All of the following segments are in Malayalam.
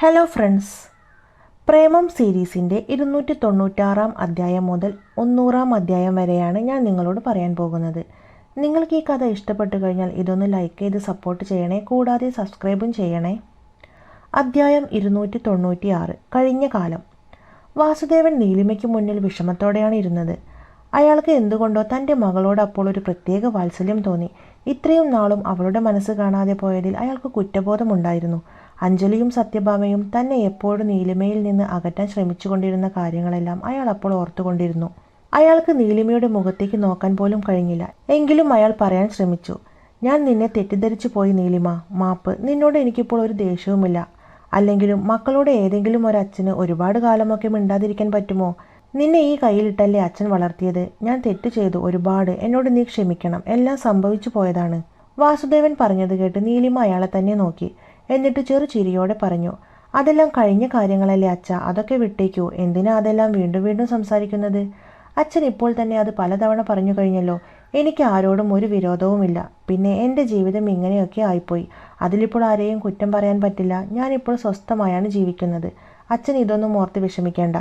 ഹലോ ഫ്രണ്ട്സ്, പ്രേമം സീരീസിൻ്റെ 296 അധ്യായം മുതൽ 100 അധ്യായം വരെയാണ് ഞാൻ നിങ്ങളോട് പറയാൻ പോകുന്നത്. നിങ്ങൾക്ക് ഈ കഥ ഇഷ്ടപ്പെട്ടു കഴിഞ്ഞാൽ ഇതൊന്ന് ലൈക്ക് ചെയ്ത് സപ്പോർട്ട് ചെയ്യണേ, കൂടാതെ സബ്സ്ക്രൈബും ചെയ്യണേ. അധ്യായം 296 കഴിഞ്ഞ കാലം. വാസുദേവൻ നീലിമയ്ക്ക് മുന്നിൽ വിഷമത്തോടെയാണ് ഇരുന്നത്. അയാൾക്ക് എന്തുകൊണ്ടോ തൻ്റെ മകളോട് അപ്പോൾ ഒരു പ്രത്യേക വാത്സല്യം തോന്നി. ഇത്രയും നാളും അവളുടെ മനസ്സ് കാണാതെ പോയതിൽ അയാൾക്ക് കുറ്റബോധമുണ്ടായിരുന്നു. അഞ്ജലിയും സത്യഭാമയും തന്നെ എപ്പോഴും നീലിമയിൽ നിന്ന് അകറ്റാൻ ശ്രമിച്ചുകൊണ്ടിരുന്ന കാര്യങ്ങളെല്ലാം അയാൾ അപ്പോൾ ഓർത്തുകൊണ്ടിരുന്നു. അയാൾക്ക് നീലിമയുടെ മുഖത്തേക്ക് നോക്കാൻ പോലും കഴിഞ്ഞില്ല. എങ്കിലും അയാൾ പറയാൻ ശ്രമിച്ചു. ഞാൻ നിന്നെ തെറ്റിദ്ധരിച്ചു പോയി നീലിമ, മാപ്പ്. നിന്നോട് എനിക്കിപ്പോൾ ഒരു ദേഷ്യവുമില്ല. അല്ലെങ്കിലും മക്കളോട് ഏതെങ്കിലും ഒരച്ഛന് ഒരുപാട് കാലമൊക്കെ മിണ്ടാതിരിക്കാൻ പറ്റുമോ? നിന്നെ ഈ കയ്യിലിട്ടല്ലേ അച്ഛൻ വളർത്തിയത്. ഞാൻ തെറ്റു ചെയ്തു ഒരുപാട്. എന്നോട് നീ ക്ഷമിക്കണം. എല്ലാം സംഭവിച്ചു പോയതാണ്. വാസുദേവൻ പറഞ്ഞത് കേട്ട് നീലിമ അയാളെ തന്നെ നോക്കി. എന്നിട്ട് ചെറു ചിരിയോടെ പറഞ്ഞു, അതെല്ലാം കഴിഞ്ഞ കാര്യങ്ങളല്ലേ അച്ഛ, അതൊക്കെ വിട്ടേക്കൂ. എന്തിനാ അതെല്ലാം വീണ്ടും വീണ്ടും സംസാരിക്കുന്നത്? അച്ഛൻ ഇപ്പോൾ തന്നെ അത് പലതവണ പറഞ്ഞു കഴിഞ്ഞല്ലോ. എനിക്ക് ആരോടും ഒരു വിരോധവുമില്ല. പിന്നെ എൻ്റെ ജീവിതം ഇങ്ങനെയൊക്കെ ആയിപ്പോയി. അതിലിപ്പോൾ ആരെയും കുറ്റം പറയാൻ പറ്റില്ല. ഞാനിപ്പോൾ സ്വസ്ഥമായാണ് ജീവിക്കുന്നത്. അച്ഛൻ ഇതൊന്നും ഓർത്ത് വിഷമിക്കേണ്ട.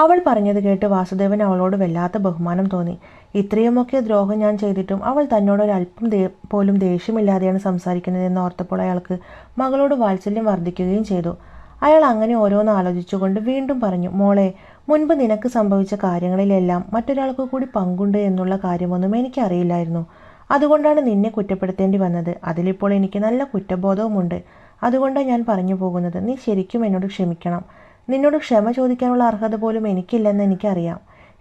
അവൾ പറഞ്ഞത് കേട്ട് വാസുദേവൻ അവളോട് വല്ലാത്ത ബഹുമാനം തോന്നി. ഇത്രയുമൊക്കെ ദ്രോഹം ഞാൻ ചെയ്തിട്ടും അവൾ തന്നോടൊരല്പം പോലും ദേഷ്യമില്ലാതെയാണ് സംസാരിക്കുന്നതെന്ന് ഓർത്തപ്പോൾ അയാൾക്ക് മകളോട് വാത്സല്യം വർദ്ധിക്കുകയും ചെയ്തു. അയാൾ അങ്ങനെ ഓരോന്ന് ആലോചിച്ചുകൊണ്ട് വീണ്ടും പറഞ്ഞു, മോളെ, മുൻപ് നിനക്ക് സംഭവിച്ച കാര്യങ്ങളിലെല്ലാം മറ്റൊരാൾക്ക് കൂടി പങ്കുണ്ട് എന്നുള്ള കാര്യമൊന്നും എനിക്കറിയില്ലായിരുന്നു. അതുകൊണ്ടാണ് നിന്നെ കുറ്റപ്പെടുത്തേണ്ടി വന്നത്. അതിലിപ്പോൾ എനിക്ക് നല്ല കുറ്റബോധവുമുണ്ട്. അതുകൊണ്ടാണ് ഞാൻ പറഞ്ഞു പോകുന്നത്. നീ ശരിക്കും എന്നോട് ക്ഷമിക്കണം. നിന്നോട് ക്ഷമ ചോദിക്കാനുള്ള അർഹത പോലും എനിക്കില്ലെന്ന് എനിക്കറിയാം.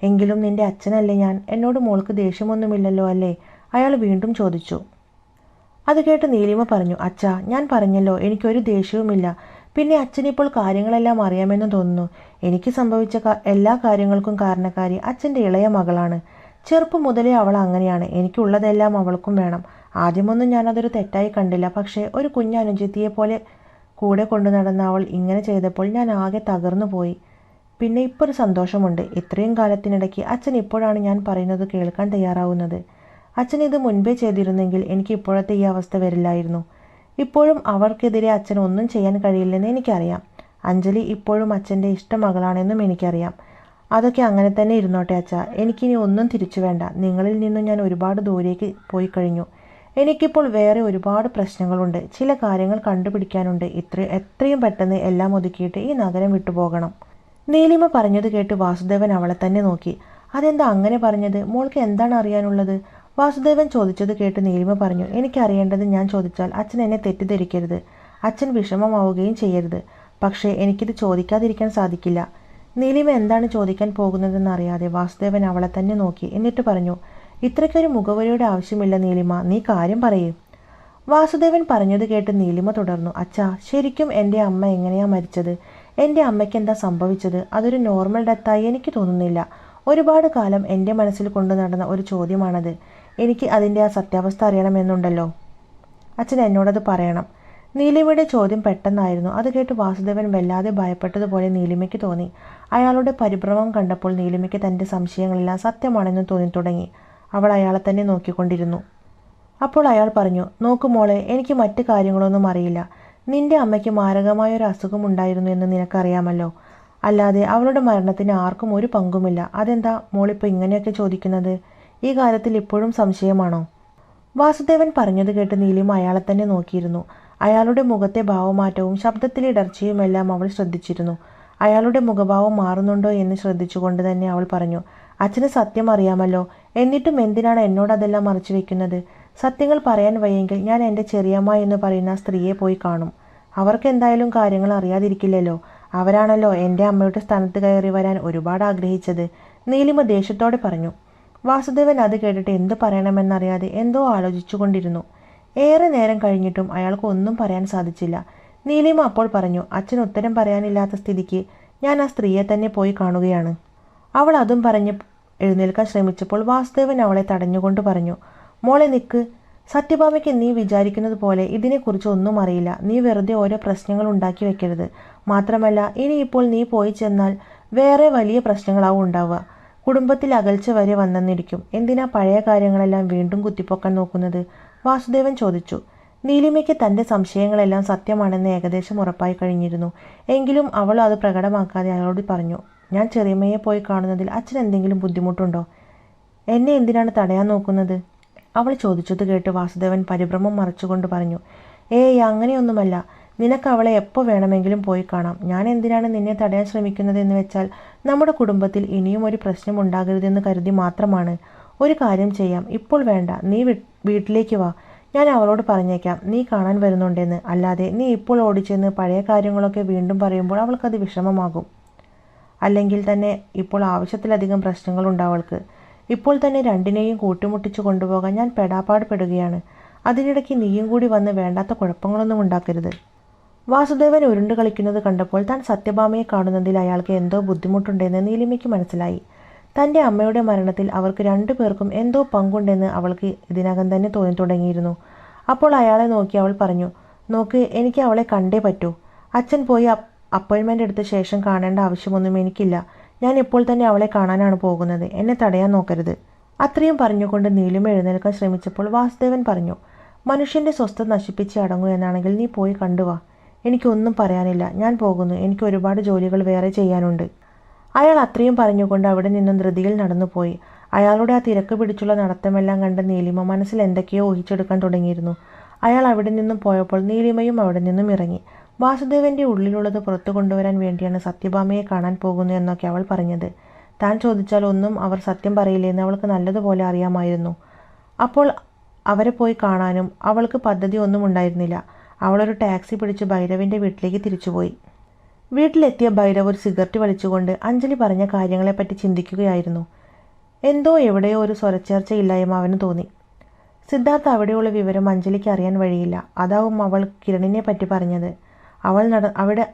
എങ്കിലും നിന്റെ അച്ഛനല്ലേ ഞാൻ. എന്നോട് മോൾക്ക് ദേഷ്യമൊന്നുമില്ലല്ലോ അല്ലേ? അയാൾ വീണ്ടും ചോദിച്ചു. അത് കേട്ട് നീലിമ പറഞ്ഞു, അച്ഛാ, ഞാൻ പറഞ്ഞല്ലോ എനിക്കൊരു ദേഷ്യവുമില്ല. പിന്നെ അച്ഛനിപ്പോൾ കാര്യങ്ങളെല്ലാം അറിയാമെന്ന് തോന്നുന്നു. എനിക്ക് സംഭവിച്ച എല്ലാ കാര്യങ്ങൾക്കും കാരണക്കാരി അച്ഛൻ്റെ ഇളയ മകളാണ്. ചെറുപ്പം മുതലേ അവൾ അങ്ങനെയാണ്. എനിക്കുള്ളതെല്ലാം അവൾക്കും വേണം. ആദ്യമൊന്നും ഞാനതൊരു തെറ്റായി കണ്ടില്ല. പക്ഷേ ഒരു കുഞ്ഞനുജത്തിയെ പോലെ കൂടെ കൊണ്ടു നടന്ന അവൾ ഇങ്ങനെ ചെയ്തപ്പോൾ ഞാൻ ആകെ തകർന്നു പോയി. പിന്നെ ഇപ്പോൾ ഒരു സന്തോഷമുണ്ട്. ഇത്രയും കാലത്തിനിടയ്ക്ക് അച്ഛൻ ഇപ്പോഴാണ് ഞാൻ പറയുന്നത് കേൾക്കാൻ തയ്യാറാവുന്നത്. അച്ഛൻ ഇത് മുൻപേ ചെയ്തിരുന്നെങ്കിൽ എനിക്ക് ഇപ്പോഴത്തെ ഈ അവസ്ഥ വരില്ലായിരുന്നു. ഇപ്പോഴും അവർക്കെതിരെ അച്ഛൻ ഒന്നും ചെയ്യാൻ കഴിയില്ലെന്ന് എനിക്കറിയാം. അഞ്ജലി ഇപ്പോഴും അച്ഛൻ്റെ ഇഷ്ടമകളാണെന്നും എനിക്കറിയാം. അതൊക്കെ അങ്ങനെ തന്നെ ഇരുന്നോട്ടെ അച്ഛ. എനിക്കിനി ഒന്നും തിരിച്ചു വേണ്ട. നിങ്ങളിൽ നിന്നും ഞാൻ ഒരുപാട് ദൂരേക്ക് പോയി കഴിഞ്ഞു. എനിക്കിപ്പോൾ വേറെ ഒരുപാട് പ്രശ്നങ്ങളുണ്ട്. ചില കാര്യങ്ങൾ കണ്ടുപിടിക്കാനുണ്ട്. എത്രയും പെട്ടെന്ന് എല്ലാം ഒതുക്കിയിട്ട് ഈ നഗരം വിട്ടുപോകണം. നീലിമ പറഞ്ഞത് കേട്ട് വാസുദേവൻ അവളെ തന്നെ നോക്കി. അതെന്താ അങ്ങനെ പറഞ്ഞത്? മോൾക്ക് എന്താണ് അറിയാനുള്ളത്? വാസുദേവൻ ചോദിച്ചത് കേട്ട് നീലിമ പറഞ്ഞു, എനിക്കറിയേണ്ടത് ഞാൻ ചോദിച്ചാൽ അച്ഛൻ എന്നെ തെറ്റിദ്ധരിക്കരുത്. അച്ഛൻ വിഷമമാവുകയും ചെയ്യരുത്. പക്ഷേ എനിക്കിത് ചോദിക്കാതിരിക്കാൻ സാധിക്കില്ല. നീലിമ എന്താണ് ചോദിക്കാൻ പോകുന്നതെന്നറിയാതെ വാസുദേവൻ അവളെ തന്നെ നോക്കി. എന്നിട്ട് പറഞ്ഞു, ഇത്രയ്ക്കൊരു മുഖവരിയുടെ ആവശ്യമില്ല നീലിമ, നീ കാര്യം പറയൂ. വാസുദേവൻ പറഞ്ഞത് കേട്ട് നീലിമ തുടർന്നു, അച്ഛാ, ശരിക്കും എൻ്റെ അമ്മ എങ്ങനെയാ മരിച്ചത്? എൻ്റെ അമ്മയ്ക്ക് എന്താ സംഭവിച്ചത്? അതൊരു നോർമൽ ഡെത്തായി എനിക്ക് തോന്നുന്നില്ല. ഒരുപാട് കാലം എൻ്റെ മനസ്സിൽ കൊണ്ടു നടന്ന ഒരു ചോദ്യമാണത്. എനിക്ക് അതിൻ്റെ ആ സത്യാവസ്ഥ അറിയണമെന്നുണ്ടല്ലോ. അച്ഛൻ എന്നോടത് പറയണം. നീലിമയുടെ ചോദ്യം പെട്ടെന്നായിരുന്നു. അത് കേട്ട് വാസുദേവൻ വല്ലാതെ ഭയപ്പെട്ടതുപോലെ നീലിമയ്ക്ക് തോന്നി. അയാളുടെ പരിഭ്രമം കണ്ടപ്പോൾ നീലിമയ്ക്ക് തൻ്റെ സംശയങ്ങളെല്ലാം സത്യമാണെന്ന് തോന്നി തുടങ്ങി. അവൾ അയാളെ തന്നെ നോക്കിക്കൊണ്ടിരുന്നു. അപ്പോൾ അയാൾ പറഞ്ഞു, നോക്കു മോളെ, എനിക്ക് മറ്റു കാര്യങ്ങളൊന്നും അറിയില്ല. നിന്റെ അമ്മയ്ക്ക് മാരകമായൊരു അസുഖമുണ്ടായിരുന്നു എന്ന് നിനക്കറിയാമല്ലോ. അല്ലാതെ അവളുടെ മരണത്തിന് ആർക്കും ഒരു പങ്കുമില്ല. അതെന്താ മോളിപ്പോൾ ഇങ്ങനെയൊക്കെ ചോദിക്കുന്നത്? ഈ കാര്യത്തിൽ ഇപ്പോഴും സംശയമാണോ? വാസുദേവൻ പറഞ്ഞത് കേട്ട് നീലിമ അയാളെ തന്നെ നോക്കിയിരുന്നു. അയാളുടെ മുഖത്തെ ഭാവമാറ്റവും ശബ്ദത്തിലെ ഇടർച്ചയുമെല്ലാം അവൾ ശ്രദ്ധിച്ചിരുന്നു. അയാളുടെ മുഖഭാവം മാറുന്നുണ്ടോ എന്ന് ശ്രദ്ധിച്ചുകൊണ്ട് തന്നെ അവൾ പറഞ്ഞു, അച്ഛന് സത്യം അറിയാമല്ലോ. എന്നിട്ടും എന്തിനാണ് എന്നോട് അതെല്ലാം മറച്ചു വെക്കുന്നത്? സത്യങ്ങൾ പറയാൻ വയ്യെങ്കിൽ ഞാൻ എൻ്റെ ചെറിയമ്മ എന്ന് പറയുന്ന സ്ത്രീയെ പോയി കാണും. അവർക്ക് എന്തായാലും കാര്യങ്ങൾ അറിയാതിരിക്കില്ലല്ലോ. അവരാണല്ലോ എൻ്റെ അമ്മയുടെ സ്ഥാനത്ത് കയറി വരാൻ ഒരുപാട് ആഗ്രഹിച്ചത്. നീലിമ ദേഷ്യത്തോടെ പറഞ്ഞു. വാസുദേവൻ അത് കേട്ടിട്ട് എന്തു പറയണമെന്നറിയാതെ എന്തോ ആലോചിച്ചുകൊണ്ടിരുന്നു. ഏറെ നേരം കഴിഞ്ഞിട്ടും അയാൾക്ക് ഒന്നും പറയാൻ സാധിച്ചില്ല. നീലിമ അപ്പോൾ പറഞ്ഞു, അച്ഛൻ ഉത്തരം പറയാനില്ലാത്ത സ്ഥിതിക്ക് ഞാൻ ആ സ്ത്രീയെ തന്നെ പോയി കാണുകയാണ്. അവൾ അതും പറഞ്ഞ് എഴുന്നേൽക്കാൻ ശ്രമിച്ചപ്പോൾ വാസുദേവൻ അവളെ തടഞ്ഞുകൊണ്ട് പറഞ്ഞു, മോളെ നിൽക്ക്. സത്യഭാമയ്ക്ക് നീ വിചാരിക്കുന്നത് പോലെ ഇതിനെക്കുറിച്ച് ഒന്നും അറിയില്ല. നീ വെറുതെ ഓരോ പ്രശ്നങ്ങൾ ഉണ്ടാക്കി വെക്കരുത്. മാത്രമല്ല, ഇനിയിപ്പോൾ നീ പോയി ചെന്നാൽ വേറെ വലിയ പ്രശ്നങ്ങളാവും ഉണ്ടാവുക. കുടുംബത്തിൽ അകൽച്ച വരെ വന്നെന്നിരിക്കും. എന്തിനാ പഴയ കാര്യങ്ങളെല്ലാം വീണ്ടും കുത്തിപ്പൊക്കാൻ നോക്കുന്നത്? വാസുദേവൻ ചോദിച്ചു. നീലിമയ്ക്ക് തൻ്റെ സംശയങ്ങളെല്ലാം സത്യമാണെന്ന് ഏകദേശം ഉറപ്പായി കഴിഞ്ഞിരുന്നു. എങ്കിലും അവൾ അത് പ്രകടമാക്കാതെ അയാളോട് പറഞ്ഞു, ഞാൻ ചെറിയമ്മയെ പോയി കാണുന്നതിൽ അച്ഛൻ എന്തെങ്കിലും ബുദ്ധിമുട്ടുണ്ടോ? എന്നെ എന്തിനാണ് തടയാൻ നോക്കുന്നത്? അവൾ ചോദിച്ചത് കേട്ട് വാസുദേവൻ പരിഭ്രമം മറച്ചുകൊണ്ട് പറഞ്ഞു, ഏയ് അങ്ങനെയൊന്നുമല്ല. നിനക്ക് അവളെ എപ്പോൾ വേണമെങ്കിലും പോയി കാണാം. ഞാൻ എന്തിനാണ് നിന്നെ തടയാൻ ശ്രമിക്കുന്നതെന്ന് വെച്ചാൽ നമ്മുടെ കുടുംബത്തിൽ ഇനിയും ഒരു പ്രശ്നം ഉണ്ടാകരുതെന്ന് കരുതി മാത്രമാണ്. ഒരു കാര്യം ചെയ്യാം, ഇപ്പോൾ വേണ്ട, നീ വീട്ടിലേക്ക് വാ. ഞാൻ അവളോട് പറഞ്ഞേക്കാം നീ കാണാൻ വരുന്നുണ്ടെന്ന്. അല്ലാതെ നീ ഇപ്പോൾ ഓടിച്ചെന്ന് പഴയ കാര്യങ്ങളൊക്കെ വീണ്ടും പറയുമ്പോൾ അവൾക്കത് വിഷമമാകും. അല്ലെങ്കിൽ തന്നെ ഇപ്പോൾ ആവശ്യത്തിലധികം പ്രശ്നങ്ങളുണ്ട് അവൾക്ക്. ഇപ്പോൾ തന്നെ രണ്ടിനെയും കൂട്ടിമുട്ടിച്ചു കൊണ്ടുപോകാൻ ഞാൻ പെടാപ്പാട് പെടുകയാണ്. അതിനിടയ്ക്ക് നീയും കൂടി വന്ന് വേണ്ടാത്ത കുഴപ്പങ്ങളൊന്നും ഉണ്ടാക്കരുത്. വാസുദേവൻ ഉരുണ്ട് കളിക്കുന്നത് കണ്ടപ്പോൾ താൻ സത്യഭാമയെ കാണുന്നതിൽ അയാൾക്ക് എന്തോ ബുദ്ധിമുട്ടുണ്ടെന്ന് നീലിമയ്ക്ക് മനസ്സിലായി. തൻ്റെ അമ്മയുടെ മരണത്തിൽ അവർക്ക് രണ്ടു പേർക്കും എന്തോ പങ്കുണ്ടെന്ന് അവൾക്ക് ഇതിനകം തന്നെ തോന്നി തുടങ്ങിയിരുന്നു. അപ്പോൾ അയാളെ നോക്കി അവൾ പറഞ്ഞു, നോക്ക്, എനിക്ക് അവളെ കണ്ടേ പറ്റൂ. അച്ഛൻ പോയി അപ്പോയിൻമെൻ്റ് എടുത്ത ശേഷം കാണേണ്ട ആവശ്യമൊന്നും എനിക്കില്ല. ഞാൻ ഇപ്പോൾ തന്നെ അവളെ കാണാനാണ് പോകുന്നത്. എന്നെ തടയാൻ നോക്കരുത്. അത്രയും പറഞ്ഞുകൊണ്ട് നീലിമ എഴുന്നേൽക്കാൻ ശ്രമിച്ചപ്പോൾ വാസുദേവൻ പറഞ്ഞു, മനുഷ്യൻ്റെ സ്വസ്ഥത നശിപ്പിച്ച് അടങ്ങൂ എന്നാണെങ്കിൽ നീ പോയി കണ്ടുവാ. എനിക്കൊന്നും പറയാനില്ല. ഞാൻ പോകുന്നു. എനിക്ക് ഒരുപാട് ജോലികൾ വേറെ ചെയ്യാനുണ്ട്. അയാൾ അത്രയും പറഞ്ഞുകൊണ്ട് അവിടെ നിന്നും ധൃതിയിൽ നടന്നുപോയി. അയാളുടെ ആ തിരക്ക് പിടിച്ചുള്ള നടത്തമെല്ലാം കണ്ട നീലിമ മനസ്സിൽ എന്തൊക്കെയോ ഊഹിച്ചെടുക്കാൻ തുടങ്ങിയിരുന്നു. അയാൾ അവിടെ നിന്നും പോയപ്പോൾ നീലിമയും അവിടെ നിന്നും ഇറങ്ങി. വാസുദേവൻ്റെ ഉള്ളിലുള്ളത് പുറത്തു കൊണ്ടുവരാൻ വേണ്ടിയാണ് സത്യഭാമയെ കാണാൻ പോകുന്നു എന്നൊക്കെ അവൾ പറഞ്ഞത്. താൻ ചോദിച്ചാൽ ഒന്നും അവർ സത്യം പറയില്ലെന്ന് അവൾക്ക് നല്ലതുപോലെ അറിയാമായിരുന്നു. അപ്പോൾ അവരെ പോയി കാണാനും അവൾക്ക് പദ്ധതി ഒന്നും ഉണ്ടായിരുന്നില്ല. അവളൊരു ടാക്സി പിടിച്ച് ഭൈരവിൻ്റെ വീട്ടിലേക്ക് തിരിച്ചുപോയി. വീട്ടിലെത്തിയ ഭൈരവ് ഒരു സിഗരറ്റ് വലിച്ചുകൊണ്ട് അഞ്ജലി പറഞ്ഞ കാര്യങ്ങളെപ്പറ്റി ചിന്തിക്കുകയായിരുന്നു. എന്തോ എവിടെയോ ഒരു സ്വരച്ചേർച്ചയില്ലായ്മ അവന് തോന്നി. സിദ്ധാർത്ഥ അവിടെയുള്ള വിവരം അഞ്ജലിക്ക് അറിയാൻ വഴിയില്ല. അതാവും അവൾ കിരണിനെ പറ്റി പറഞ്ഞത്. അവിടെ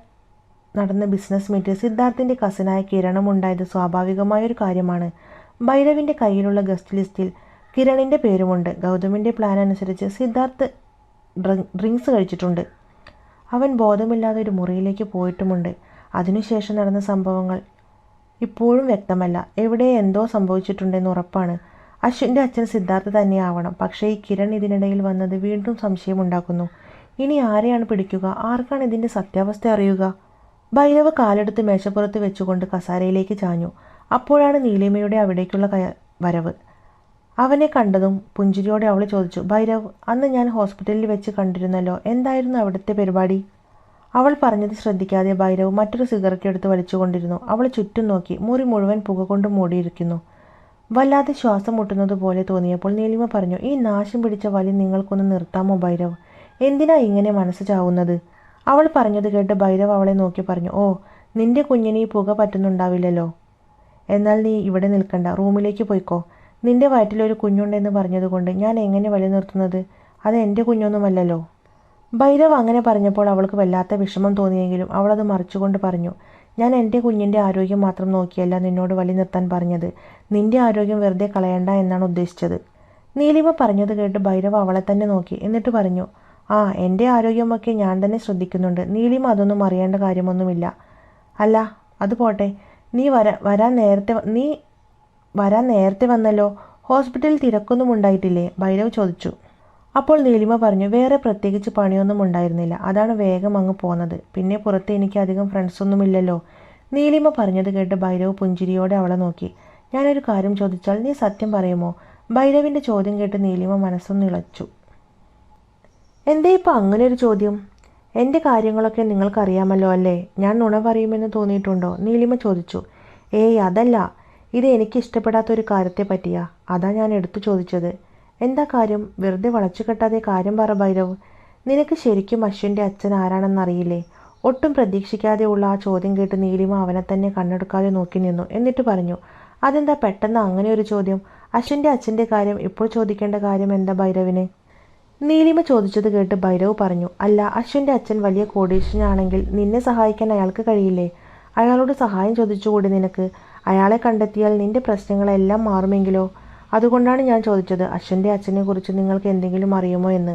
നടന്ന ബിസിനസ് മീറ്റിൽ സിദ്ധാർത്ഥിൻ്റെ കസിനായ കിരണും ഉണ്ടായത് സ്വാഭാവികമായൊരു കാര്യമാണ്. ഭൈരവിൻ്റെ കയ്യിലുള്ള ഗസ്റ്റ് ലിസ്റ്റിൽ കിരണിൻ്റെ പേരുമുണ്ട്. ഗൗതമിൻ്റെ പ്ലാൻ അനുസരിച്ച് സിദ്ധാർത്ഥ് ഡ്രിങ്ക്സ് കഴിച്ചിട്ടുണ്ട്. അവൻ ബോധമില്ലാതെ ഒരു മുറിയിലേക്ക് പോയിട്ടുമുണ്ട്. അതിനുശേഷം നടന്ന സംഭവങ്ങൾ ഇപ്പോഴും വ്യക്തമല്ല. എവിടെ എന്തോ സംഭവിച്ചിട്ടുണ്ടെന്ന് ഉറപ്പാണ്. അശ്വിൻ്റെ അച്ഛൻ സിദ്ധാർത്ഥ തന്നെയാവണം. പക്ഷേ ഈ കിരൺ ഇതിനിടയിൽ വന്നത് വീണ്ടും സംശയമുണ്ടാക്കുന്നു. ഇനി ആരെയാണ് പിടിക്കുക? ആർക്കാണ് ഇതിൻ്റെ സത്യാവസ്ഥ അറിയുക? ഭൈരവ് കാലെടുത്ത് മേശപ്പുറത്ത് വെച്ചുകൊണ്ട് കസാരയിലേക്ക് ചാഞ്ഞു. അപ്പോഴാണ് നീലിമയുടെ അവിടേക്കുള്ള വരവ്. അവനെ കണ്ടതും പുഞ്ചിരിയോടെ അവൾ ചോദിച്ചു, ഭൈരവ്, അന്ന് ഞാൻ ഹോസ്പിറ്റലിൽ വെച്ച് കണ്ടിരുന്നല്ലോ, എന്തായിരുന്നു അവിടുത്തെ പരിപാടി? അവൾ പറഞ്ഞത് ശ്രദ്ധിക്കാതെ ഭൈരവ് മറ്റൊരു സിഗരറ്റ് എടുത്ത് വലിച്ചുകൊണ്ടിരുന്നു. അവൾ ചുറ്റും നോക്കി. മുറി മുഴുവൻ പുക കൊണ്ട് മൂടിയിരിക്കുന്നു. വല്ലാതെ ശ്വാസം മുട്ടുന്നത് പോലെ തോന്നിയപ്പോൾ നീലിമ പറഞ്ഞു, ഈ നാശം പിടിച്ച വലി നിങ്ങൾക്കൊന്ന് നിർത്താമോ ഭൈരവ്? എന്തിനാ ഇങ്ങനെ മനസ്സ് ചാവുന്നത്? അവൾ പറഞ്ഞത് കേട്ട് ഭൈരവ് അവളെ നോക്കി പറഞ്ഞു, ഓ, നിന്റെ കുഞ്ഞിന് ഈ പുക പറ്റുന്നുണ്ടാവില്ലല്ലോ. എന്നാൽ നീ ഇവിടെ നിൽക്കണ്ട, റൂമിലേക്ക് പോയിക്കോ. നിന്റെ വയറ്റിലൊരു കുഞ്ഞുണ്ടെന്ന് പറഞ്ഞതുകൊണ്ട് ഞാൻ എങ്ങനെ വലി നിർത്തുന്നത്? അത് എൻ്റെ കുഞ്ഞൊന്നുമല്ലല്ലോ. ഭൈരവ് അങ്ങനെ പറഞ്ഞപ്പോൾ അവൾക്ക് വല്ലാത്ത വിഷമം തോന്നിയെങ്കിലും അവളത് മറിച്ചുകൊണ്ട് പറഞ്ഞു, ഞാൻ എൻ്റെ കുഞ്ഞിൻ്റെ ആരോഗ്യം മാത്രം നോക്കിയല്ല നിന്നോട് വലി നിർത്താൻ പറഞ്ഞത്. നിന്റെ ആരോഗ്യം വെറുതെ കളയണ്ട എന്നാണ് ഉദ്ദേശിച്ചത്. നീലിമ പറഞ്ഞത് കേട്ട് ഭൈരവ് അവളെ തന്നെ നോക്കി. എന്നിട്ട് പറഞ്ഞു, ആ, എൻ്റെ ആരോഗ്യമൊക്കെ ഞാൻ തന്നെ ശ്രദ്ധിക്കുന്നുണ്ട്. നീലിമ അതൊന്നും അറിയേണ്ട കാര്യമൊന്നുമില്ല. അല്ല, അത് പോട്ടെ, നീ വരാൻ നേരത്തെ വന്നല്ലോ. ഹോസ്പിറ്റലിൽ തിരക്കൊന്നും ഉണ്ടായിട്ടില്ലേ? ഭൈരവ് ചോദിച്ചു. അപ്പോൾ നീലിമ പറഞ്ഞു, വേറെ പ്രത്യേകിച്ച് പണിയൊന്നും ഉണ്ടായിരുന്നില്ല. അതാണ് വേഗം അങ്ങ് പോന്നത്. പിന്നെ പുറത്ത് എനിക്ക് അധികം ഫ്രണ്ട്സൊന്നുമില്ലല്ലോ. നീലിമ പറഞ്ഞത് കേട്ട് ഭൈരവ് പുഞ്ചിരിയോടെ അവളെ നോക്കി. ഞാനൊരു കാര്യം ചോദിച്ചാൽ നീ സത്യം പറയുമോ? ഭൈരവിൻ്റെ ചോദ്യം കേട്ട് നീലിമ മനസ്സൊന്നിളച്ചു. എന്തേ ഇപ്പോൾ അങ്ങനെ ഒരു ചോദ്യം? എൻ്റെ കാര്യങ്ങളൊക്കെ നിങ്ങൾക്കറിയാമല്ലോ അല്ലേ? ഞാൻ നുണ പറയുമെന്ന് തോന്നിയിട്ടുണ്ടോ? നീലിമ ചോദിച്ചു. ഏയ്, അതല്ല. ഇത് എനിക്ക് ഇഷ്ടപ്പെടാത്തൊരു കാര്യത്തെ പറ്റിയാ. അതാ ഞാൻ എടുത്തു ചോദിച്ചത്. എന്താ കാര്യം? വെറുതെ വളച്ചു കെട്ടാതെ കാര്യം പറ ഭൈരവ്. നിനക്ക് ശരിക്കും അശ്വിൻ്റെ അച്ഛൻ ആരാണെന്നറിയില്ലേ? ഒട്ടും പ്രതീക്ഷിക്കാതെയുള്ള ആ ചോദ്യം കേട്ട് നീലിമ അവനെ തന്നെ കണ്ണെടുക്കാതെ നോക്കി നിന്നു. എന്നിട്ട് പറഞ്ഞു, അതെന്താ പെട്ടെന്ന് അങ്ങനെ ഒരു ചോദ്യം? അശ്വിൻ്റെ അച്ഛൻ്റെ കാര്യം ഇപ്പോൾ ചോദിക്കേണ്ട കാര്യം എന്താ ഭൈരവിന്? നീലിമ ചോദിച്ചത് കേട്ട് ഭൈരവ് പറഞ്ഞു, അല്ല, അശ്വിൻ്റെ അച്ഛൻ വലിയ കോടീശ്വരനാണെങ്കിൽ നിന്നെ സഹായിക്കാൻ അയാൾക്ക് കഴിയില്ലേ? അയാളോട് സഹായം ചോദിച്ചുകൂടി നിനക്ക്? അയാളെ കണ്ടെത്തിയാൽ നിന്റെ പ്രശ്നങ്ങളെല്ലാം മാറുമെങ്കിലോ? അതുകൊണ്ടാണ് ഞാൻ ചോദിച്ചത്, അശ്വിൻ്റെ അച്ഛനെ കുറിച്ച് നിങ്ങൾക്ക് എന്തെങ്കിലും അറിയുമോ എന്ന്.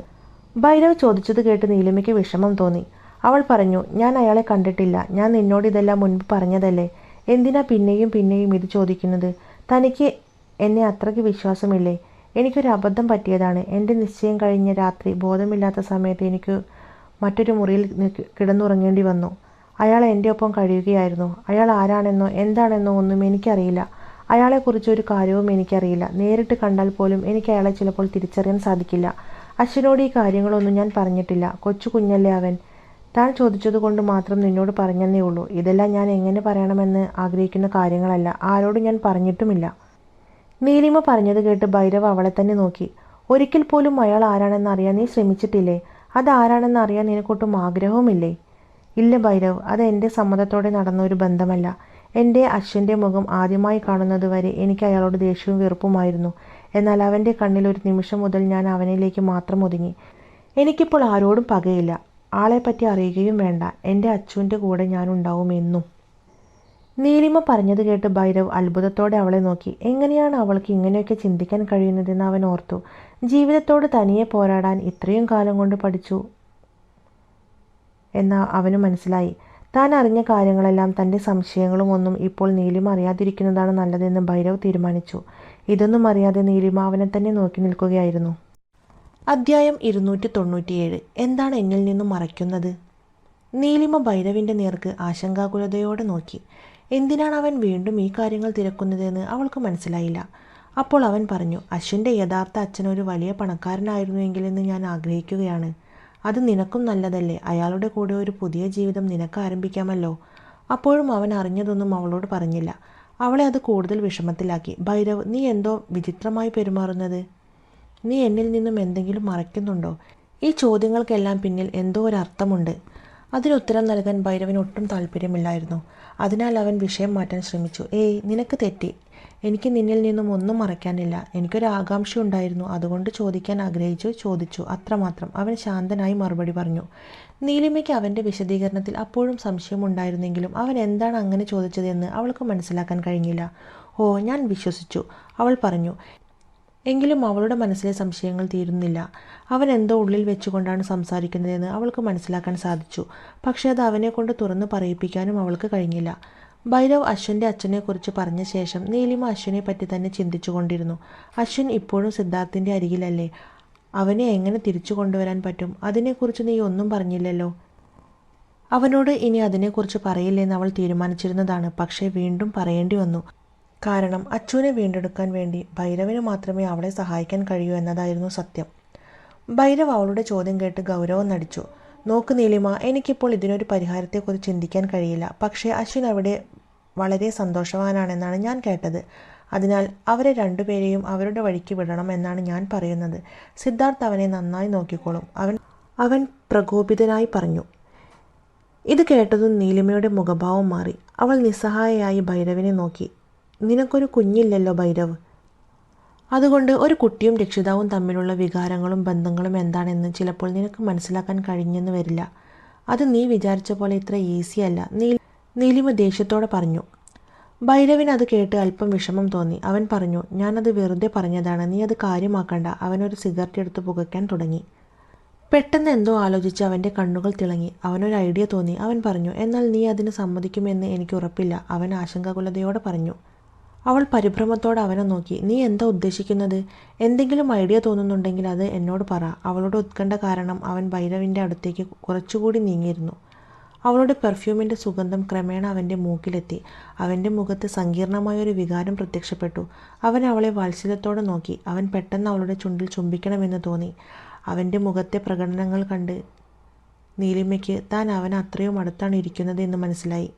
ഭൈരവ് ചോദിച്ചത് കേട്ട് നീലിമയ്ക്ക് വിഷമം തോന്നി. അവൾ പറഞ്ഞു, ഞാൻ അയാളെ കണ്ടിട്ടില്ല. ഞാൻ നിന്നോട് ഇതെല്ലാം മുൻപ് പറഞ്ഞതല്ലേ. എന്തിനാ പിന്നെയും പിന്നെയും ഇത് ചോദിക്കുന്നത്? തനിക്ക് എന്നെ അത്രയ്ക്ക് വിശ്വാസമില്ലേ? എനിക്കൊരു അബദ്ധം പറ്റിയതാണ്. എൻ്റെ നിശ്ചയം കഴിഞ്ഞ രാത്രി ബോധമില്ലാത്ത സമയത്ത് എനിക്ക് മറ്റൊരു മുറിയിൽ കിടന്നുറങ്ങേണ്ടി വന്നു. അയാൾ എൻ്റെ ഒപ്പം കഴിയുകയായിരുന്നു. അയാൾ ആരാണെന്നോ എന്താണെന്നോ ഒന്നും എനിക്കറിയില്ല. അയാളെക്കുറിച്ച് ഒരു കാര്യവും എനിക്കറിയില്ല. നേരിട്ട് കണ്ടാൽ പോലും എനിക്ക് അയാളെ ചിലപ്പോൾ തിരിച്ചറിയാൻ സാധിക്കില്ല. അച്ഛനോട് ഈ കാര്യങ്ങളൊന്നും ഞാൻ പറഞ്ഞിട്ടില്ല. കൊച്ചു കുഞ്ഞല്ലേ അവൻ. താൻ ചോദിച്ചതുകൊണ്ട് മാത്രം നിന്നോട് പറഞ്ഞെന്നേ ഉള്ളൂ. ഇതെല്ലാം ഞാൻ എങ്ങനെ പറയണമെന്ന് ആഗ്രഹിക്കുന്ന കാര്യങ്ങളല്ല. ആരോടും ഞാൻ പറഞ്ഞിട്ടുമില്ല. നീലിമ പറഞ്ഞത് കേട്ട് ഭൈരവ് അവളെ തന്നെ നോക്കി. ഒരിക്കൽ പോലും അയാൾ ആരാണെന്ന് അറിയാൻ നീ ശ്രമിച്ചിട്ടില്ലേ? അത് ആരാണെന്ന് അറിയാൻ നിനക്കൊട്ടും ആഗ്രഹവുമില്ലേ? ഇല്ല ഭൈരവ്, അത് എൻ്റെ സമ്മതത്തോടെ നടന്ന ഒരു ബന്ധമല്ല. എൻ്റെ അശ്വിൻ്റെ മുഖം ആദ്യമായി കാണുന്നത് വരെ എനിക്ക് അയാളോട് ദേഷ്യവും വെറുപ്പുമായിരുന്നു. എന്നാൽ അവൻ്റെ കണ്ണിൽ ഒരു നിമിഷം മുതൽ ഞാൻ അവനിലേക്ക് മാത്രം ഒതുങ്ങി. എനിക്കിപ്പോൾ ആരോടും പകയില്ല. ആളെപ്പറ്റി അറിയുകയും വേണ്ട. എൻ്റെ അച്ചുവിൻ്റെ കൂടെ ഞാനുണ്ടാവും എന്നും. നീലിമ പറഞ്ഞത് കേട്ട് ഭൈരവ് അത്ഭുതത്തോടെ അവളെ നോക്കി. എങ്ങനെയാണ് അവൾക്ക് ഇങ്ങനെയൊക്കെ ചിന്തിക്കാൻ കഴിയുന്നതെന്ന് അവൻ ഓർത്തു. ജീവിതത്തോട് തനിയെ പോരാടാൻ ഇത്രയും കാലം കൊണ്ട് പഠിച്ചു എന്ന് അവന് മനസ്സിലായി. താൻ അറിഞ്ഞ കാര്യങ്ങളെല്ലാം തൻ്റെ സംശയങ്ങളും ഒന്നും ഇപ്പോൾ നീലിമ അറിയാതിരിക്കുന്നതാണ് നല്ലതെന്ന് ഭൈരവ് തീരുമാനിച്ചു. ഇതൊന്നും അറിയാതെ നീലിമ അവനെ തന്നെ നോക്കി നിൽക്കുകയായിരുന്നു. അദ്ധ്യായം 297. എന്താണ് എന്നിൽ നിന്നും മറയ്ക്കുന്നത്? നീലിമ ഭൈരവിൻ്റെ നേർക്ക് ആശങ്കാകുലതയോടെ നോക്കി. എന്തിനാണ് അവൻ വീണ്ടും ഈ കാര്യങ്ങൾ തിരക്കുന്നതെന്ന് അവൾക്ക് മനസ്സിലായില്ല. അപ്പോൾ അവൻ പറഞ്ഞു, അശ്വിൻ്റെ യഥാർത്ഥ അച്ഛൻ ഒരു വലിയ പണക്കാരനായിരുന്നുവെങ്കിലെന്ന് ഞാൻ ആഗ്രഹിക്കുകയാണ്. അത് നിനക്കും നല്ലതല്ലേ? അയാളുടെ കൂടെ ഒരു പുതിയ ജീവിതം നിനക്ക് ആരംഭിക്കാമല്ലോ. അപ്പോഴും അവൻ അറിഞ്ഞതൊന്നും അവളോട് പറഞ്ഞില്ല. അവളെ അത് കൂടുതൽ വിഷമത്തിലാക്കി. ഭൈരവ്, നീ എന്തോ വിചിത്രമായി പെരുമാറുന്നത്. നീ എന്നിൽ നിന്നും എന്തെങ്കിലും മറയ്ക്കുന്നുണ്ടോ? ഈ ചോദ്യങ്ങൾക്കെല്ലാം പിന്നിൽ എന്തോ ഒരർത്ഥമുണ്ട്. അതിനുത്തരം നൽകാൻ ഭൈരവിന് ഒട്ടും താല്പര്യമില്ലായിരുന്നു. അതിനാൽ അവൻ വിഷയം മാറ്റാൻ ശ്രമിച്ചു. ഏയ്, നിനക്ക് തെറ്റി. എനിക്ക് നിന്നിൽ നിന്നും ഒന്നും മറയ്ക്കാനില്ല. എനിക്കൊരു ആകാംക്ഷ ഉണ്ടായിരുന്നു, അതുകൊണ്ട് ചോദിക്കാൻ ചോദിച്ചു, അത്രമാത്രം. അവൻ ശാന്തനായി മറുപടി പറഞ്ഞു. നീലിമയ്ക്ക് അവൻ്റെ വിശദീകരണത്തിൽ അപ്പോഴും സംശയമുണ്ടായിരുന്നെങ്കിലും അവൻ എന്താണ് അങ്ങനെ ചോദിച്ചതെന്ന് അവൾക്ക് മനസ്സിലാക്കാൻ കഴിഞ്ഞില്ല. ഓ, ഞാൻ വിശ്വസിച്ചു, അവൾ പറഞ്ഞു. എങ്കിലും അവളുടെ മനസ്സിലെ സംശയങ്ങൾ തീരുന്നില്ല. അവൻ എന്തോ ഉള്ളിൽ വെച്ചുകൊണ്ടാണ് സംസാരിക്കുന്നതെന്ന് അവൾക്ക് മനസ്സിലാക്കാൻ സാധിച്ചു. പക്ഷേ അത് അവനെക്കൊണ്ട് തുറന്നു പറയിപ്പിക്കാനും അവൾക്ക് കഴിഞ്ഞില്ല. ഭൈരവ് അശ്വിൻ്റെ അച്ഛനെക്കുറിച്ച് പറഞ്ഞ ശേഷം നീലിമ അശ്വിനെ പറ്റി തന്നെ ചിന്തിച്ചു കൊണ്ടിരുന്നു. അശ്വിൻ ഇപ്പോഴും സിദ്ധാർത്ഥിൻ്റെ അരികിലല്ലേ? അവനെ എങ്ങനെ തിരിച്ചു കൊണ്ടുവരാൻ പറ്റും? അതിനെക്കുറിച്ച് നീ ഒന്നും പറഞ്ഞില്ലല്ലോ. അവനോട് ഇനി അതിനെക്കുറിച്ച് പറയില്ലെന്ന് അവൾ തീരുമാനിച്ചിരുന്നതാണ്. പക്ഷേ വീണ്ടും പറയേണ്ടി വന്നു. കാരണം അച്ചുവിനെ വീണ്ടെടുക്കാൻ വേണ്ടി ഭൈരവിന് മാത്രമേ അവളെ സഹായിക്കാൻ കഴിയൂ എന്നതായിരുന്നു സത്യം. ഭൈരവ് അവളുടെ ചോദ്യം കേട്ട് ഗൗരവം നടിച്ചു. നോക്ക് നീലിമ, എനിക്കിപ്പോൾ ഇതിനൊരു പരിഹാരത്തെക്കുറിച്ച് ചിന്തിക്കാൻ കഴിയില്ല. പക്ഷേ അശ്വിൻ അവിടെ വളരെ സന്തോഷവാനാണെന്നാണ് ഞാൻ കേട്ടത്. അതിനാൽ അവരെ രണ്ടുപേരെയും അവരുടെ വഴിക്ക് വിടണം എന്നാണ് ഞാൻ പറയുന്നത്. സിദ്ധാർത്ഥ് അവനെ നന്നായി നോക്കിക്കോളും, അവൻ പ്രകോപിതനായി പറഞ്ഞു. ഇത് കേട്ടതും നീലിമയുടെ മുഖഭാവം മാറി. അവൾ നിസ്സഹായയായി ഭൈരവിനെ നോക്കി. നിനക്കൊരു കുഞ്ഞില്ലല്ലോ ഭൈരവ്. അതുകൊണ്ട് ഒരു കുട്ടിയും രക്ഷിതാവും തമ്മിലുള്ള വികാരങ്ങളും ബന്ധങ്ങളും എന്താണെന്ന് ചിലപ്പോൾ നിനക്ക് മനസ്സിലാക്കാൻ കഴിഞ്ഞെന്ന് വരില്ല. അത് നീ വിചാരിച്ച പോലെ ഇത്ര ഈസിയല്ല, നീലിമ ദേഷ്യത്തോടെ പറഞ്ഞു. ഭൈരവിന് അത് കേട്ട് അല്പം വിഷമം തോന്നി. അവൻ പറഞ്ഞു, ഞാനത് വെറുതെ പറഞ്ഞതാണ്, നീ അത് കാര്യമാക്കണ്ട. അവനൊരു സിഗരറ്റ് എടുത്ത് പുകയ്ക്കാൻ തുടങ്ങി. പെട്ടെന്ന് എന്തോ ആലോചിച്ച് അവൻ്റെ കണ്ണുകൾ തിളങ്ങി. അവനൊരു ഐഡിയ തോന്നി. അവൻ പറഞ്ഞു, എന്നാൽ നീ അതിന് സമ്മതിക്കുമെന്ന് എനിക്ക് ഉറപ്പില്ല. അവൻ ആശങ്കാകുലതയോടെ പറഞ്ഞു. അവൾ പരിഭ്രമത്തോടെ അവനെ നോക്കി. നീ എന്താ ഉദ്ദേശിക്കുന്നത്? എന്തെങ്കിലും ഐഡിയ തോന്നുന്നുണ്ടെങ്കിൽ അത് എന്നോട് പറ. അവളുടെ ഉത്കണ്ഠ കാരണം അവൻ ഭൈരവിൻ്റെ അടുത്തേക്ക് കുറച്ചുകൂടി നീങ്ങിയിരുന്നു. അവളുടെ പെർഫ്യൂമിൻ്റെ സുഗന്ധം ക്രമേണ അവൻ്റെ മൂക്കിലെത്തി. അവൻ്റെ മുഖത്ത് സങ്കീർണമായൊരു വികാരം പ്രത്യക്ഷപ്പെട്ടു. അവൻ അവളെ വാത്സല്യത്തോടെ നോക്കി. അവൻ പെട്ടെന്ന് അവളുടെ ചുണ്ടിൽ ചുംബിക്കണമെന്ന് തോന്നി. അവൻ്റെ മുഖത്തെ പ്രകടനങ്ങൾ കണ്ട് നീലിമയ്ക്ക് താൻ അവൻ അത്രയും അടുത്താണ് ഇരിക്കുന്നത് എന്ന് മനസ്സിലായി.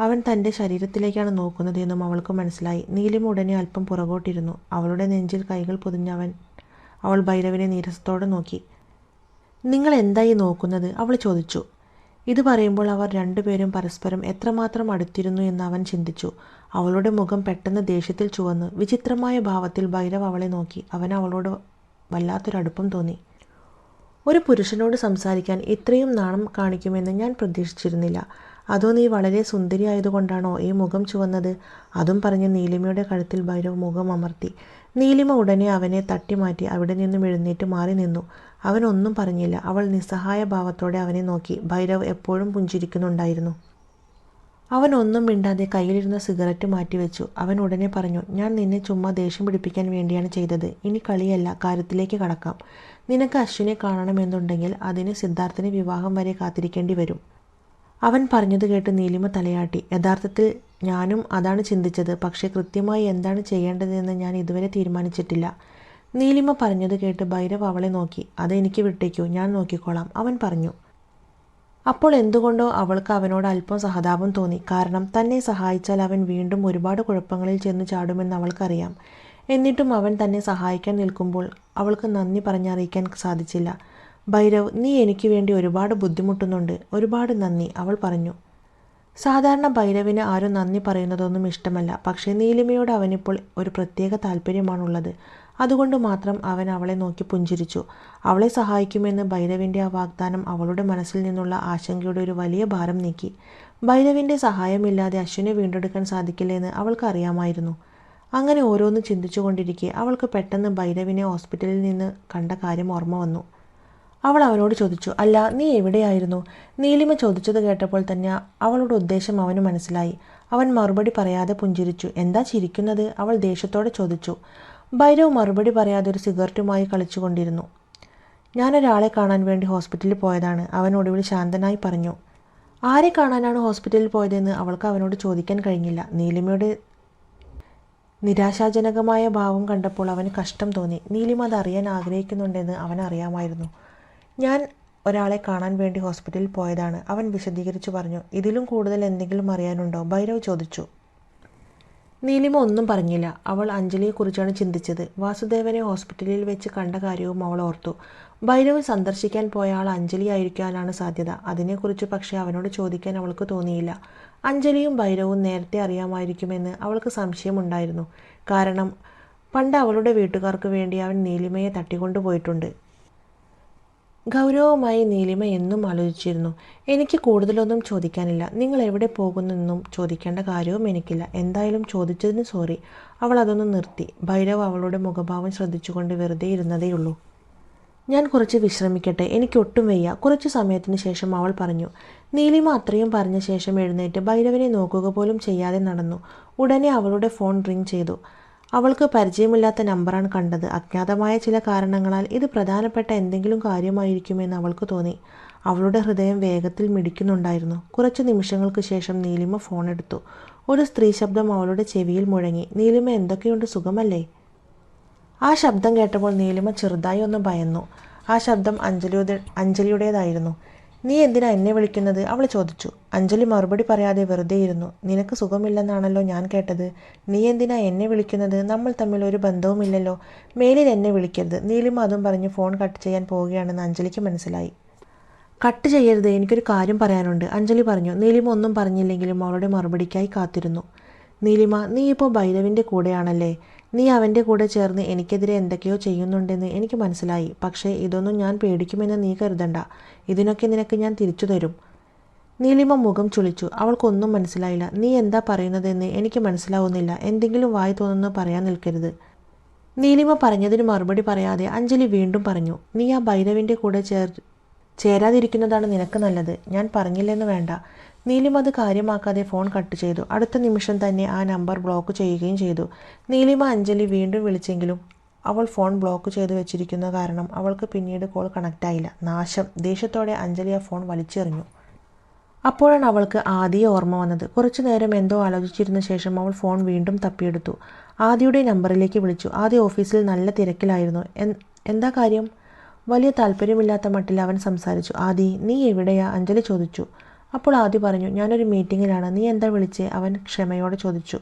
അവൻ തൻ്റെ ശരീരത്തിലേക്കാണ് നോക്കുന്നത് എന്നും അവൾക്ക് മനസ്സിലായി. നീലിമ ഉടനെ അല്പം പുറകോട്ടിരുന്നു. അവളുടെ നെഞ്ചിൽ കൈകൾ പൊതിഞ്ഞവൻ അവൾ ഭൈരവിനെ നീരസത്തോടെ നോക്കി. നിങ്ങൾ എന്തായി നോക്കുന്നത്? അവൾ ചോദിച്ചു. ഇത് പറയുമ്പോൾ അവർ രണ്ടുപേരും പരസ്പരം എത്രമാത്രം അടുത്തിരുന്നു എന്ന് അവൻ ചിന്തിച്ചു. അവളുടെ മുഖം പെട്ടെന്ന് ദേഷ്യത്തിൽ ചുവന്നു. വിചിത്രമായ ഭാവത്തിൽ ഭൈരവ് അവളെ നോക്കി. അവൻ അവളോട് വല്ലാത്തൊരടുപ്പം തോന്നി. ഒരു പുരുഷനോട് സംസാരിക്കാൻ ഇത്രയും നാണം കാണിക്കുമെന്ന് ഞാൻ പ്രതീക്ഷിച്ചിരുന്നില്ല. അതോ നീ വളരെ സുന്ദരിയായതുകൊണ്ടാണോ ഈ മുഖം ചുവന്നത്? അതും പറഞ്ഞ് നീലിമയുടെ കഴുത്തിൽ ഭൈരവ് മുഖം അമർത്തി. നീലിമ ഉടനെ അവനെ തട്ടിമാറ്റി അവിടെ നിന്നും എഴുന്നേറ്റ് മാറി നിന്നു. അവൻ ഒന്നും പറഞ്ഞില്ല. അവൾ നിസ്സഹായ ഭാവത്തോടെ അവനെ നോക്കി. ഭൈരവ് എപ്പോഴും പുഞ്ചിരിക്കുന്നുണ്ടായിരുന്നു. അവൻ ഒന്നും മിണ്ടാതെ കയ്യിലിരുന്ന സിഗരറ്റ് മാറ്റിവെച്ചു. അവൻ ഉടനെ പറഞ്ഞു, ഞാൻ നിന്നെ ചുമ്മാ ദേഷ്യം പിടിപ്പിക്കാൻ വേണ്ടിയാണ് ചെയ്തത്. ഇനി കളിയല്ല, കാര്യത്തിലേക്ക് കടക്കാം. നിനക്ക് അശ്വിനെ കാണണമെന്നുണ്ടെങ്കിൽ അതിന് സിദ്ധാർത്ഥിന് വിവാഹം വരെ കാത്തിരിക്കേണ്ടി വരും. അവൻ പറഞ്ഞത് കേട്ട് നീലിമ തലയാട്ടി. യഥാർത്ഥത്തിൽ ഞാനും അതാണ് ചിന്തിച്ചത്. പക്ഷേ കൃത്യമായി എന്താണ് ചെയ്യേണ്ടതെന്ന് ഞാൻ ഇതുവരെ തീരുമാനിച്ചിട്ടില്ല. നീലിമ പറഞ്ഞത് കേട്ട് ഭൈരവ് അവളെ നോക്കി. അത് എനിക്ക് വിട്ടേക്കൂ, ഞാൻ നോക്കിക്കോളാം, അവൻ പറഞ്ഞു. അപ്പോൾ എന്തുകൊണ്ടോ അവൾക്ക് അവനോട് അല്പം സഹതാപം തോന്നി. കാരണം തന്നെ സഹായിച്ചാൽ അവൻ വീണ്ടും ഒരുപാട് കുഴപ്പങ്ങളിൽ ചെന്ന് ചാടുമെന്ന് അവൾക്കറിയാം. എന്നിട്ടും അവൻ തന്നെ സഹായിക്കാൻ നിൽക്കുമ്പോൾ അവൾക്ക് നന്ദി പറഞ്ഞറിയിക്കാൻ സാധിച്ചില്ല. ഭൈരവ്, നീ എനിക്ക് വേണ്ടി ഒരുപാട് ബുദ്ധിമുട്ടുന്നുണ്ട്. ഒരുപാട് നന്ദി, അവൾ പറഞ്ഞു. സാധാരണ ഭൈരവിന് ആരും നന്ദി പറയുന്നതൊന്നും ഇഷ്ടമല്ല. പക്ഷേ നീലിമയോട് അവനിപ്പോൾ ഒരു പ്രത്യേക താല്പര്യമാണുള്ളത്. അതുകൊണ്ട് മാത്രം അവൻ അവളെ നോക്കി പുഞ്ചിരിച്ചു. അവളെ സഹായിക്കുമെന്ന് ഭൈരവിൻ്റെ ആ വാഗ്ദാനം അവളുടെ മനസ്സിൽ നിന്നുള്ള ആശങ്കയുടെ ഒരു വലിയ ഭാരം നീക്കി. ഭൈരവിൻ്റെ സഹായമില്ലാതെ അശ്വിനെ വീണ്ടെടുക്കാൻ സാധിക്കില്ലെന്ന് അവൾക്ക് അറിയാമായിരുന്നു. അങ്ങനെ ഓരോന്ന് ചിന്തിച്ചുകൊണ്ടിരിക്കെ അവൾക്ക് പെട്ടെന്ന് ഭൈരവിനെ ഹോസ്പിറ്റലിൽ നിന്ന് കണ്ട കാര്യം ഓർമ്മ വന്നു. അവൾ അവനോട് ചോദിച്ചു, അല്ല, നീ എവിടെയായിരുന്നു? നീലിമ ചോദിച്ചത് കേട്ടപ്പോൾ തന്നെ അവളുടെ ഉദ്ദേശം അവന് മനസ്സിലായി. അവൻ മറുപടി പറയാതെ പുഞ്ചിരിച്ചു. എന്താ ചിരിക്കുന്നത്? അവൾ ദേഷ്യത്തോടെ ചോദിച്ചു. ഭൈരവ് മറുപടി പറയാതെ ഒരു സിഗരറ്റുമായി കളിച്ചുകൊണ്ടിരുന്നു. ഞാനൊരാളെ കാണാൻ വേണ്ടി ഹോസ്പിറ്റലിൽ പോയതാണ്, അവൻ ഒടുവിൽ ശാന്തനായി പറഞ്ഞു. ആരെ കാണാനാണ് ഹോസ്പിറ്റലിൽ പോയതെന്ന് അവൾക്ക് അവനോട് ചോദിക്കാൻ കഴിഞ്ഞില്ല. നീലിമയുടെ നിരാശാജനകമായ ഭാവം കണ്ടപ്പോൾ അവന് കഷ്ടം തോന്നി. നീലിമ അത് അറിയാൻ ആഗ്രഹിക്കുന്നുണ്ടെന്ന് അവനറിയാമായിരുന്നു. ഞാൻ ഒരാളെ കാണാൻ വേണ്ടി ഹോസ്പിറ്റലിൽ പോയതാണ്, അവൻ വിശദീകരിച്ചു പറഞ്ഞു. ഇതിലും കൂടുതൽ എന്തെങ്കിലും അറിയാനുണ്ടോ? ഭൈരവ് ചോദിച്ചു. നീലിമ ഒന്നും പറഞ്ഞില്ല. അവൾ അഞ്ജലിയെക്കുറിച്ചാണ് ചിന്തിച്ചത്. വാസുദേവനെ ഹോസ്പിറ്റലിൽ വെച്ച് കണ്ട കാര്യവും അവൾ ഓർത്തു. ഭൈരവ് സന്ദർശിക്കാൻ പോയ ആൾ അഞ്ജലി ആയിരിക്കാനാണ് സാധ്യത. അതിനെക്കുറിച്ച് പക്ഷേ അവനോട് ചോദിക്കാൻ അവൾക്ക് തോന്നിയില്ല. അഞ്ജലിയും ഭൈരവും നേരത്തെ അറിയാമായിരിക്കുമെന്ന് അവൾക്ക് സംശയമുണ്ടായിരുന്നു. കാരണം പണ്ട് അവളുടെ വീട്ടുകാർക്ക് വേണ്ടി അവൻ നീലിമയെ തട്ടിക്കൊണ്ടുപോയിട്ടുണ്ട്. ഗൗരവമായി നീലിമ എന്നും ആലോചിച്ചിരുന്നു. എനിക്ക് കൂടുതലൊന്നും ചോദിക്കാനില്ല. നിങ്ങൾ എവിടെ പോകുന്നെന്നും ചോദിക്കേണ്ട കാര്യവും എനിക്കില്ല. എന്തായാലും ചോദിച്ചതിന് സോറി. അവൾ അതൊന്നും നിർത്തി. ഭൈരവ് അവളുടെ മുഖഭാവം ശ്രദ്ധിച്ചുകൊണ്ട് വെറുതെ ഇരുന്നതേയുള്ളൂ. ഞാൻ കുറച്ച് വിശ്രമിക്കട്ടെ, എനിക്കൊട്ടും വയ്യ, കുറച്ചു സമയത്തിന് ശേഷം അവൾ പറഞ്ഞു. നീലിമ അത്രയും പറഞ്ഞ ശേഷം എഴുന്നേറ്റ് ഭൈരവിനെ നോക്കുക പോലും ചെയ്യാതെ നടന്നു. ഉടനെ അവളുടെ ഫോൺ റിംഗ് ചെയ്തു. അവൾക്ക് പരിചയമില്ലാത്ത നമ്പറാണ് കണ്ടത്. അജ്ഞാതമായ ചില കാരണങ്ങളാൽ ഇത് പ്രധാനപ്പെട്ട എന്തെങ്കിലും കാര്യമായിരിക്കുമെന്ന് അവൾക്ക് തോന്നി. അവളുടെ ഹൃദയം വേഗത്തിൽ മിടിക്കുന്നുണ്ടായിരുന്നു. കുറച്ച് നിമിഷങ്ങൾക്ക് ശേഷം നീലിമ ഫോൺ എടുത്തു. ഒരു സ്ത്രീ ശബ്ദം അവളുടെ ചെവിയിൽ മുഴങ്ങി. നീലിമ, എന്തൊക്കെയുണ്ട്, സുഖമല്ലേ? ആ ശബ്ദം കേട്ടപ്പോൾ നീലിമ ചെറുതായി ഒന്ന് ഭയന്നു. ആ ശബ്ദം അഞ്ജലിയുടേതായിരുന്നു. നീ എന്തിനാ എന്നെ വിളിക്കുന്നത്? അവൾ ചോദിച്ചു. അഞ്ജലി മറുപടി പറയാതെ വെറുതെ ഇരുന്നു. നിനക്ക് സുഖമില്ലെന്നാണല്ലോ ഞാൻ കേട്ടത്. നീ എന്തിനാ എന്നെ വിളിക്കുന്നത്? നമ്മൾ തമ്മിൽ ഒരു ബന്ധവുമില്ലല്ലോ. മേലിൽ എന്നെ വിളിക്കരുത്. നീലിമ അതും പറഞ്ഞ് ഫോൺ കട്ട് ചെയ്യാൻ പോവുകയാണെന്ന് അഞ്ജലിക്ക് മനസ്സിലായി. കട്ട് ചെയ്യരുത്, എനിക്കൊരു കാര്യം പറയാനുണ്ട്, അഞ്ജലി പറഞ്ഞു. നീലിമ ഒന്നും പറഞ്ഞില്ലെങ്കിലും അവളുടെ മറുപടിക്കായി കാത്തിരുന്നു. നീലിമ, നീ ഇപ്പോൾ ഭൈരവിൻ്റെ കൂടെയാണല്ലേ? നീ അവൻ്റെ കൂടെ ചേർന്ന് എനിക്കെതിരെ എന്തൊക്കെയോ ചെയ്യുന്നുണ്ടെന്ന് എനിക്ക് മനസ്സിലായി. പക്ഷേ ഇതൊന്നും ഞാൻ പേടിക്കുമെന്ന് നീ കരുതണ്ട. ഇതിനൊക്കെ നിനക്ക് ഞാൻ തിരിച്ചു തരും. നീലിമ മുഖം ചുളിച്ചു. അവൾക്കൊന്നും മനസ്സിലായില്ല. നീ എന്താ പറയുന്നതെന്ന് എനിക്ക് മനസ്സിലാവുന്നില്ല. എന്തെങ്കിലും വായി തോന്നുന്നു പറയാൻ നിൽക്കരുത്. നീലിമ പറഞ്ഞതിന് മറുപടി പറയാതെ അഞ്ജലി വീണ്ടും പറഞ്ഞു. നീ ആ ഭൈരവിൻ്റെ കൂടെ ചേരാതിരിക്കുന്നതാണ് നിനക്ക് നല്ലത്. ഞാൻ പറഞ്ഞില്ലെന്ന് വേണ്ട. നീലിമ അത് കാര്യമാക്കാതെ ഫോൺ കട്ട് ചെയ്തു. അടുത്ത നിമിഷം തന്നെ ആ നമ്പർ ബ്ലോക്ക് ചെയ്യുകയും ചെയ്തു. നീലിമ അഞ്ജലി വീണ്ടും വിളിച്ചെങ്കിലും അവൾ ഫോൺ ബ്ലോക്ക് ചെയ്തു വെച്ചിരിക്കുന്ന കാരണം അവൾക്ക് പിന്നീട് കോൾ കണക്റ്റായില്ല. നാശം! ദേഷ്യത്തോടെ അഞ്ജലി ആ ഫോൺ വലിച്ചെറിഞ്ഞു. അപ്പോഴാണ് അവൾക്ക് ആദിയെ ഓർമ്മ വന്നത്. കുറച്ചു നേരം എന്തോ ആലോചിച്ചിരുന്ന ശേഷം അവൾ ഫോൺ വീണ്ടും തപ്പിയെടുത്തു. ആദിയുടെ നമ്പറിലേക്ക് വിളിച്ചു. ആദി ഓഫീസിൽ നല്ല തിരക്കിലായിരുന്നു. എന്താ കാര്യം? വലിയ താല്പര്യമില്ലാത്ത മട്ടിൽ അവൻ സംസാരിച്ചു. ആദി, നീ എവിടെയാ? അഞ്ജലി ചോദിച്ചു. അപ്പോൾ ആദി പറഞ്ഞു, ഞാനൊരു മീറ്റിങ്ങിലാണ്. നീ എന്താ വിളിച്ചേ? അവൻ ക്ഷമയോടെ ചോദിച്ചു.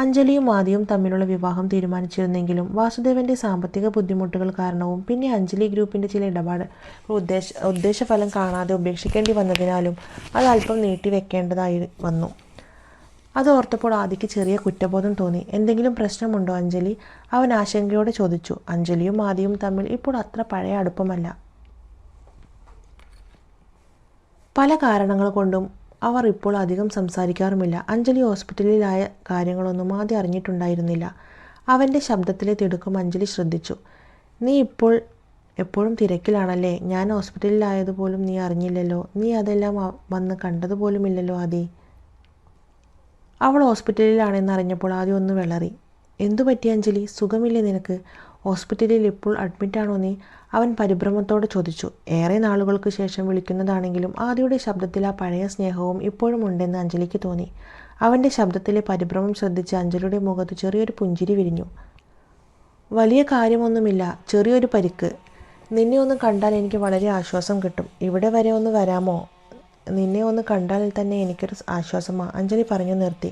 അഞ്ജലിയും ആദിയും തമ്മിലുള്ള വിവാഹം തീരുമാനിച്ചിരുന്നെങ്കിലും വാസുദേവൻ്റെ സാമ്പത്തിക ബുദ്ധിമുട്ടുകൾ കാരണവും പിന്നെ അഞ്ജലി ഗ്രൂപ്പിൻ്റെ ചില ഇടപാട് ഉദ്ദേശഫലം കാണാതെ ഉപേക്ഷിക്കേണ്ടി വന്നതിനാലും അത് അല്പം നീട്ടിവെക്കേണ്ടതായി വന്നു. അത് ഓർത്തപ്പോൾ ആദിക്ക് ചെറിയ കുറ്റബോധം തോന്നി. എന്തെങ്കിലും പ്രശ്നമുണ്ടോ അഞ്ജലി? അവൻ ആശങ്കയോടെ ചോദിച്ചു. അഞ്ജലിയും ആദിയും തമ്മിൽ ഇപ്പോൾ അത്ര പഴയ അടുപ്പമല്ല. പല കാരണങ്ങൾ കൊണ്ടും അവർ ഇപ്പോൾ അധികം സംസാരിക്കാറുമില്ല. അഞ്ജലി ഹോസ്പിറ്റലിലായ കാര്യങ്ങളൊന്നും ആദ്യം അറിഞ്ഞിട്ടുണ്ടായിരുന്നില്ല. അവൻ്റെ ശബ്ദത്തിലെ തിടുക്കം അഞ്ജലി ശ്രദ്ധിച്ചു. നീ ഇപ്പോൾ എപ്പോഴും തിരക്കിലാണല്ലേ? ഞാൻ ഹോസ്പിറ്റലിലായതുപോലും നീ അറിഞ്ഞില്ലല്ലോ. നീ അതെല്ലാം വന്ന് കണ്ടതുപോലുമില്ലല്ലോ ആദി. അവൾ ഹോസ്പിറ്റലിലാണെന്ന് അറിഞ്ഞപ്പോൾ ആദ്യം ഒന്ന് വിളറി. എന്തു പറ്റി അഞ്ജലി, സുഖമില്ലേ നിനക്ക്? ഹോസ്പിറ്റലിൽ ഇപ്പോൾ അഡ്മിറ്റാണോ നീ? അവൻ പരിഭ്രമത്തോടെ ചോദിച്ചു. ഏറെ നാളുകൾക്ക് ശേഷം വിളിക്കുന്നതാണെങ്കിലും ആദിയുടെ ശബ്ദത്തിൽ ആ പഴയ സ്നേഹവും ഇപ്പോഴും ഉണ്ടെന്ന് അഞ്ജലിക്ക് തോന്നി. അവൻ്റെ ശബ്ദത്തിലെ പരിഭ്രമം ശ്രദ്ധിച്ച് അഞ്ജലിയുടെ മുഖത്ത് ചെറിയൊരു പുഞ്ചിരി വിരിഞ്ഞു. വലിയ കാര്യമൊന്നുമില്ല, ചെറിയൊരു പരിക്ക്. നിന്നെ ഒന്ന് കണ്ടാൽ എനിക്ക് വളരെ ആശ്വാസം കിട്ടും. ഇവിടെ വരെ ഒന്ന് വരാമോ? നിന്നെ ഒന്ന് കണ്ടാൽ തന്നെ എനിക്കൊരു ആശ്വാസമാണ്, അഞ്ജലി പറഞ്ഞു നിർത്തി.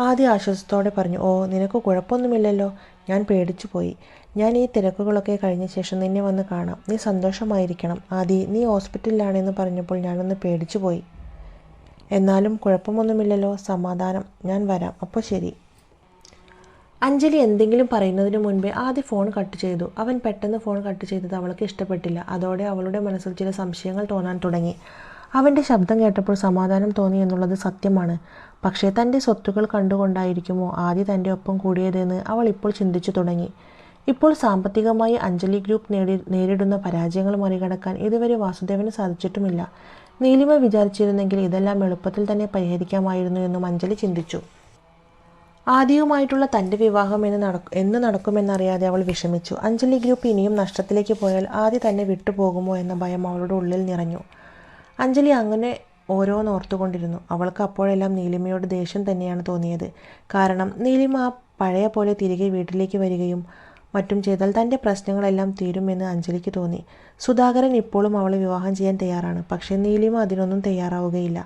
ആദ്യ ആശ്വാസത്തോടെ പറഞ്ഞു, ഓ നിനക്ക് കുഴപ്പമൊന്നുമില്ലല്ലോ. ഞാൻ പേടിച്ചു പോയി. ഞാൻ ഈ തിരക്കുകളൊക്കെ കഴിഞ്ഞ ശേഷം നിന്നെ വന്ന് കാണാം. നീ സന്തോഷമായിരിക്കണം. ആദി, നീ ഹോസ്പിറ്റലിലാണെന്ന് പറഞ്ഞപ്പോൾ ഞാനൊന്ന് പേടിച്ചു പോയി. എന്നാലും കുഴപ്പമൊന്നുമില്ലല്ലോ. സമാധാനം. ഞാൻ വരാം. അപ്പോൾ ശരി. അഞ്ജലി എന്തെങ്കിലും പറയുന്നതിന് മുൻപേ ആദ്യ ഫോൺ കട്ട് ചെയ്തു. അവൻ പെട്ടെന്ന് ഫോൺ കട്ട് ചെയ്തത് അവൾക്ക് ഇഷ്ടപ്പെട്ടില്ല. അതോടെ അവളുടെ മനസ്സിൽ ചില സംശയങ്ങൾ തോന്നാൻ തുടങ്ങി. അവൻ്റെ ശബ്ദം കേട്ടപ്പോൾ സമാധാനം തോന്നി എന്നുള്ളത് സത്യമാണ്. പക്ഷേ തൻ്റെ സ്വത്തുക്കൾ കണ്ടുകൊണ്ടായിരിക്കുമോ ആദ്യ തൻ്റെ ഒപ്പം കൂടിയതെന്ന് അവൾ ഇപ്പോൾ ചിന്തിച്ചു തുടങ്ങി. ഇപ്പോൾ സാമ്പത്തികമായി അഞ്ജലി ഗ്രൂപ്പ് നേരിടുന്ന പരാജയങ്ങൾ മറികടക്കാൻ ഇതുവരെ വാസുദേവന് സാധിച്ചിട്ടുമില്ല. നീലിമ വിചാരിച്ചിരുന്നെങ്കിൽ ഇതെല്ലാം എളുപ്പത്തിൽ തന്നെ പരിഹരിക്കാമായിരുന്നു എന്നും അഞ്ജലി ചിന്തിച്ചു. ആദിയുമായിട്ടുള്ള തൻ്റെ വിവാഹം എന്ന് നടക്കുമെന്നറിയാതെ അവൾ വിഷമിച്ചു. അഞ്ജലി ഗ്രൂപ്പ് ഇനിയും നഷ്ടത്തിലേക്ക് പോയാൽ ആദ്യ തന്നെ വിട്ടുപോകുമോ എന്ന ഭയം അവളുടെ ഉള്ളിൽ നിറഞ്ഞു. അഞ്ജലി അങ്ങനെ ഓരോന്നോർത്തുകൊണ്ടിരുന്നു. അവൾക്ക് അപ്പോഴെല്ലാം നീലിമയോട് ദേഷ്യം തന്നെയാണ് തോന്നിയത്. കാരണം നീലിമ ആ പഴയ പോലെ തിരികെ വീട്ടിലേക്ക് വരികയും മറ്റും ചെയ്താൽ തൻ്റെ പ്രശ്നങ്ങളെല്ലാം തീരുമെന്ന് അഞ്ജലിക്ക് തോന്നി. സുധാകരൻ ഇപ്പോഴും അവളെ വിവാഹം ചെയ്യാൻ തയ്യാറാണ്. പക്ഷേ നീലിമ അതിനൊന്നും തയ്യാറാവുകയില്ല.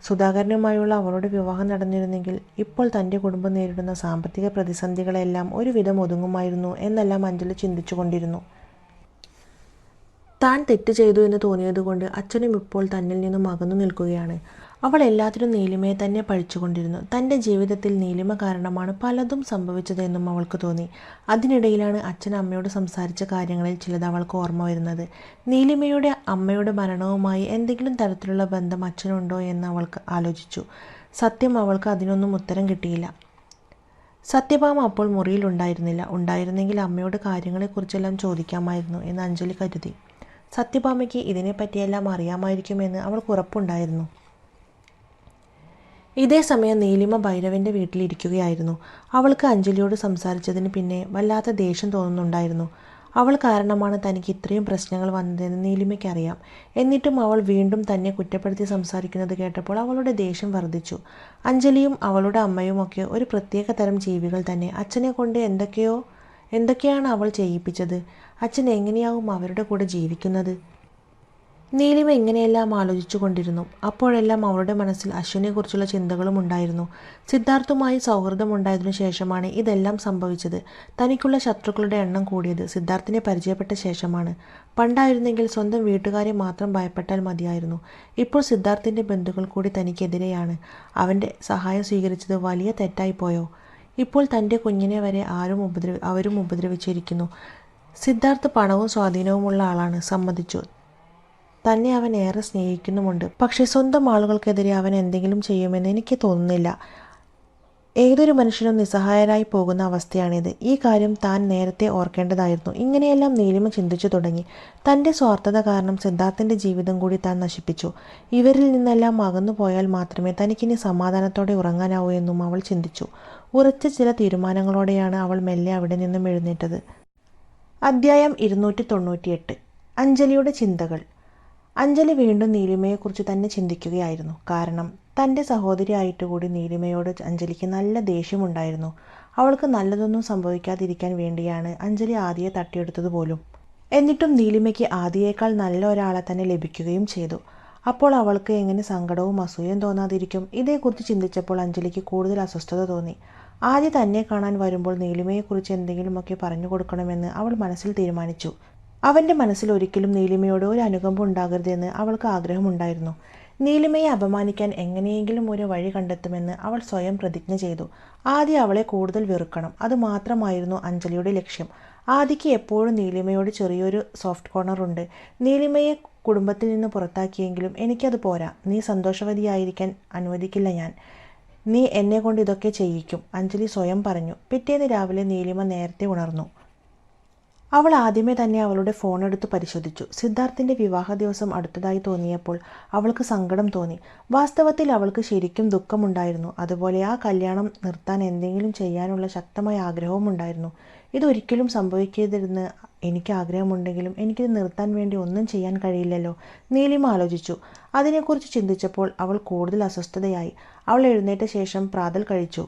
സുധാകരനുമായുള്ള അവളുടെ വിവാഹം നടന്നിരുന്നെങ്കിൽ ഇപ്പോൾ തൻ്റെ കുടുംബം നേരിടുന്ന സാമ്പത്തിക പ്രതിസന്ധികളെല്ലാം ഒരുവിധം ഒതുങ്ങുമായിരുന്നു എന്നെല്ലാം അഞ്ജലി ചിന്തിച്ചു കൊണ്ടിരുന്നു. താൻ തെറ്റ് ചെയ്തു എന്ന് തോന്നിയതുകൊണ്ട് അച്ഛനും ഇപ്പോൾ തന്നിൽ നിന്നും അകന്നു നിൽക്കുകയാണ്. അവൾ എല്ലാത്തിനും നീലിമയെ തന്നെ പഴിച്ചുകൊണ്ടിരുന്നു. തൻ്റെ ജീവിതത്തിൽ നീലിമ കാരണമാണ് പലതും സംഭവിച്ചതെന്നും അവൾക്ക് തോന്നി. അതിനിടയിലാണ് അച്ഛൻ അമ്മയോട് സംസാരിച്ച കാര്യങ്ങളിൽ ചിലത് അവൾക്ക് ഓർമ്മ വരുന്നത്. നീലിമയുടെ അമ്മയുടെ മരണവുമായി എന്തെങ്കിലും തരത്തിലുള്ള ബന്ധം അച്ഛനുണ്ടോ എന്ന് അവൾക്ക് ആലോചിച്ചു. സത്യം അവൾക്ക് അതിനൊന്നും ഉത്തരം കിട്ടിയില്ല. സത്യഭാമ അപ്പോൾ മുറിയിലുണ്ടായിരുന്നില്ല. ഉണ്ടായിരുന്നെങ്കിൽ അമ്മയോട് കാര്യങ്ങളെക്കുറിച്ചെല്ലാം ചോദിക്കാമായിരുന്നു എന്ന് അഞ്ജലി കരുതി. സത്യഭാമയ്ക്ക് ഇതിനെപ്പറ്റിയെല്ലാം അറിയാമായിരിക്കുമെന്ന് അവൾക്ക് ഉറപ്പുണ്ടായിരുന്നു. ഇതേ സമയം നീലിമ ഭൈരവൻ്റെ വീട്ടിലിരിക്കുകയായിരുന്നു. അവൾക്ക് അഞ്ജലിയോട് സംസാരിച്ചതിന് പിന്നെ വല്ലാത്ത ദേഷ്യം തോന്നുന്നുണ്ടായിരുന്നു. അവൾ കാരണമാണ് തനിക്ക് ഇത്രയും പ്രശ്നങ്ങൾ വന്നതെന്ന് നീലിമയ്ക്കറിയാം. എന്നിട്ടും അവൾ വീണ്ടും തന്നെ കുറ്റപ്പെടുത്തി സംസാരിക്കുന്നത് കേട്ടപ്പോൾ അവളുടെ ദേഷ്യം വർദ്ധിച്ചു. അഞ്ജലിയും അവളുടെ അമ്മയുമൊക്കെ ഒരു പ്രത്യേക തരം ജീവികൾ തന്നെ. അച്ഛനെ കൊണ്ട് എന്തൊക്കെയാണ് അവൾ ചെയ്യിപ്പിച്ചത്? അച്ഛൻ എങ്ങനെയാവും അവരുടെ കൂടെ ജീവിക്കുന്നത്? നീലിമ ഇങ്ങനെയെല്ലാം ആലോചിച്ചു കൊണ്ടിരുന്നു. അപ്പോഴെല്ലാം അവളുടെ മനസ്സിൽ അശ്വിനെക്കുറിച്ചുള്ള ചിന്തകളും ഉണ്ടായിരുന്നു. സിദ്ധാർത്ഥുമായി സൗഹൃദമുണ്ടായതിനു ശേഷമാണ് ഇതെല്ലാം സംഭവിച്ചത്. തനിക്കുള്ള ശത്രുക്കളുടെ എണ്ണം കൂടിയത് സിദ്ധാർത്ഥിനെ പരിചയപ്പെട്ട ശേഷമാണ്. പണ്ടായിരുന്നെങ്കിൽ സ്വന്തം വീട്ടുകാരെ മാത്രം ഭയപ്പെട്ടാൽ മതിയായിരുന്നു. ഇപ്പോൾ സിദ്ധാർത്ഥിൻ്റെ ബന്ധുക്കൾ കൂടി തനിക്കെതിരെയാണ്. അവൻ്റെ സഹായം സ്വീകരിച്ചത് വലിയ തെറ്റായിപ്പോയോ? ഇപ്പോൾ തൻ്റെ കുഞ്ഞിനെ വരെ അവരും ഉപദ്രവിച്ചിരിക്കുന്നു. സിദ്ധാർത്ഥ് പണവും സ്വാധീനവുമുള്ള ആളാണ്, സമ്മതിച്ചു. തന്നെ അവൻ ഏറെ സ്നേഹിക്കുന്നുമുണ്ട്. പക്ഷേ സ്വന്തം ആളുകൾക്കെതിരെ അവൻ എന്തെങ്കിലും ചെയ്യുമെന്ന് എനിക്ക് തോന്നുന്നില്ല. ഏതൊരു മനുഷ്യനും നിസ്സഹായരായി പോകുന്ന അവസ്ഥയാണിത്. ഈ കാര്യം താൻ നേരത്തെ ഓർക്കേണ്ടതായിരുന്നു. ഇങ്ങനെയെല്ലാം നീലിമ ചിന്തിച്ചു തുടങ്ങി. തൻ്റെ സ്വാർത്ഥത കാരണം സിദ്ധാർത്ഥിൻ്റെ ജീവിതം കൂടി താൻ നശിപ്പിച്ചു. ഇവരിൽ നിന്നെല്ലാം അകന്നു പോയാൽ മാത്രമേ തനിക്കിനി സമാധാനത്തോടെ ഉറങ്ങാനാവൂ എന്നും അവൾ ചിന്തിച്ചു. ഉറച്ച ചില തീരുമാനങ്ങളോടെയാണ് അവൾ മെല്ലെ അവിടെ നിന്നും എഴുന്നേറ്റത്. അധ്യായം 298. അഞ്ജലിയുടെ ചിന്തകൾ. അഞ്ജലി വീണ്ടും നീലിമയെക്കുറിച്ച് തന്നെ ചിന്തിക്കുകയായിരുന്നു. കാരണം തൻ്റെ സഹോദരിയായിട്ട് കൂടി നീലിമയോട് അഞ്ജലിക്ക് നല്ല ദേഷ്യമുണ്ടായിരുന്നു. അവൾക്ക് നല്ലതൊന്നും സംഭവിക്കാതിരിക്കാൻ വേണ്ടിയാണ് അഞ്ജലി ആദിയെ തട്ടിയെടുത്തത് പോലും. എന്നിട്ടും നീലിമയ്ക്ക് ആദിയേക്കാൾ നല്ല ഒരാളെ തന്നെ ലഭിക്കുകയും ചെയ്തു. അപ്പോൾ അവൾക്ക് എങ്ങനെ സങ്കടവും അസൂയയും തോന്നാതിരിക്കും? ഇതേക്കുറിച്ച് ചിന്തിച്ചപ്പോൾ അഞ്ജലിക്ക് കൂടുതൽ അസ്വസ്ഥത തോന്നി. ആദ്യ തന്നെ കാണാൻ വരുമ്പോൾ നീലിമയെക്കുറിച്ച് എന്തെങ്കിലുമൊക്കെ പറഞ്ഞു കൊടുക്കണമെന്ന് അവൾ മനസ്സിൽ തീരുമാനിച്ചു. അവൻ്റെ മനസ്സിൽ ഒരിക്കലും നീലിമയോട് ഒരു അനുകമ്പം ഉണ്ടാകരുതെന്ന് അവൾക്ക് ആഗ്രഹമുണ്ടായിരുന്നു. നീലിമയെ അപമാനിക്കാൻ എങ്ങനെയെങ്കിലും ഒരു വഴി കണ്ടെത്തുമെന്ന് അവൾ സ്വയം പ്രതിജ്ഞ ചെയ്തു. ആദ്യം അവളെ കൂടുതൽ വെറുക്കണം. അതുമാത്രമായിരുന്നു അഞ്ജലിയുടെ ലക്ഷ്യം. ആദിക്ക് എപ്പോഴും നീലിമയോട് ചെറിയൊരു സോഫ്റ്റ് കോർണറുണ്ട്. നീലിമയെ കുടുംബത്തിൽ നിന്ന് പുറത്താക്കിയെങ്കിലും എനിക്കത് പോരാ. നീ സന്തോഷവതിയായിരിക്കാൻ അനുവദിക്കില്ല ഞാൻ. നീ എന്നെ കൊണ്ട് ഇതൊക്കെ ചെയ്യിക്കും, അഞ്ജലി സ്വയം പറഞ്ഞു. പിറ്റേന്ന് രാവിലെ നീലിമ നേരത്തെ ഉണർന്നു. അവൾ ആദ്യമേ തന്നെ അവളുടെ ഫോൺ എടുത്ത് പരിശോധിച്ചു. സിദ്ധാർത്ഥിൻ്റെ വിവാഹ ദിവസം അടുത്തതായി തോന്നിയപ്പോൾ അവൾക്ക് സങ്കടം തോന്നി. വാസ്തവത്തിൽ അവൾക്ക് ശരിക്കും ദുഃഖമുണ്ടായിരുന്നു. അതുപോലെ ആ കല്യാണം നിർത്താൻ എന്തെങ്കിലും ചെയ്യാനുള്ള ശക്തമായ ആഗ്രഹവുമുണ്ടായിരുന്നു. ഇതൊരിക്കലും സംഭവിക്കരുതെന്ന് എനിക്ക് ആഗ്രഹമുണ്ടെങ്കിലും എനിക്കിത് നിർത്താൻ വേണ്ടി ഒന്നും ചെയ്യാൻ കഴിയില്ലല്ലോ, നീലിമ ആലോചിച്ചു. അതിനെക്കുറിച്ച് ചിന്തിച്ചപ്പോൾ അവൾ കൂടുതൽ അസ്വസ്ഥതയായി. അവൾ എഴുന്നേറ്റ ശേഷം പ്രാതൽ കഴിച്ചു.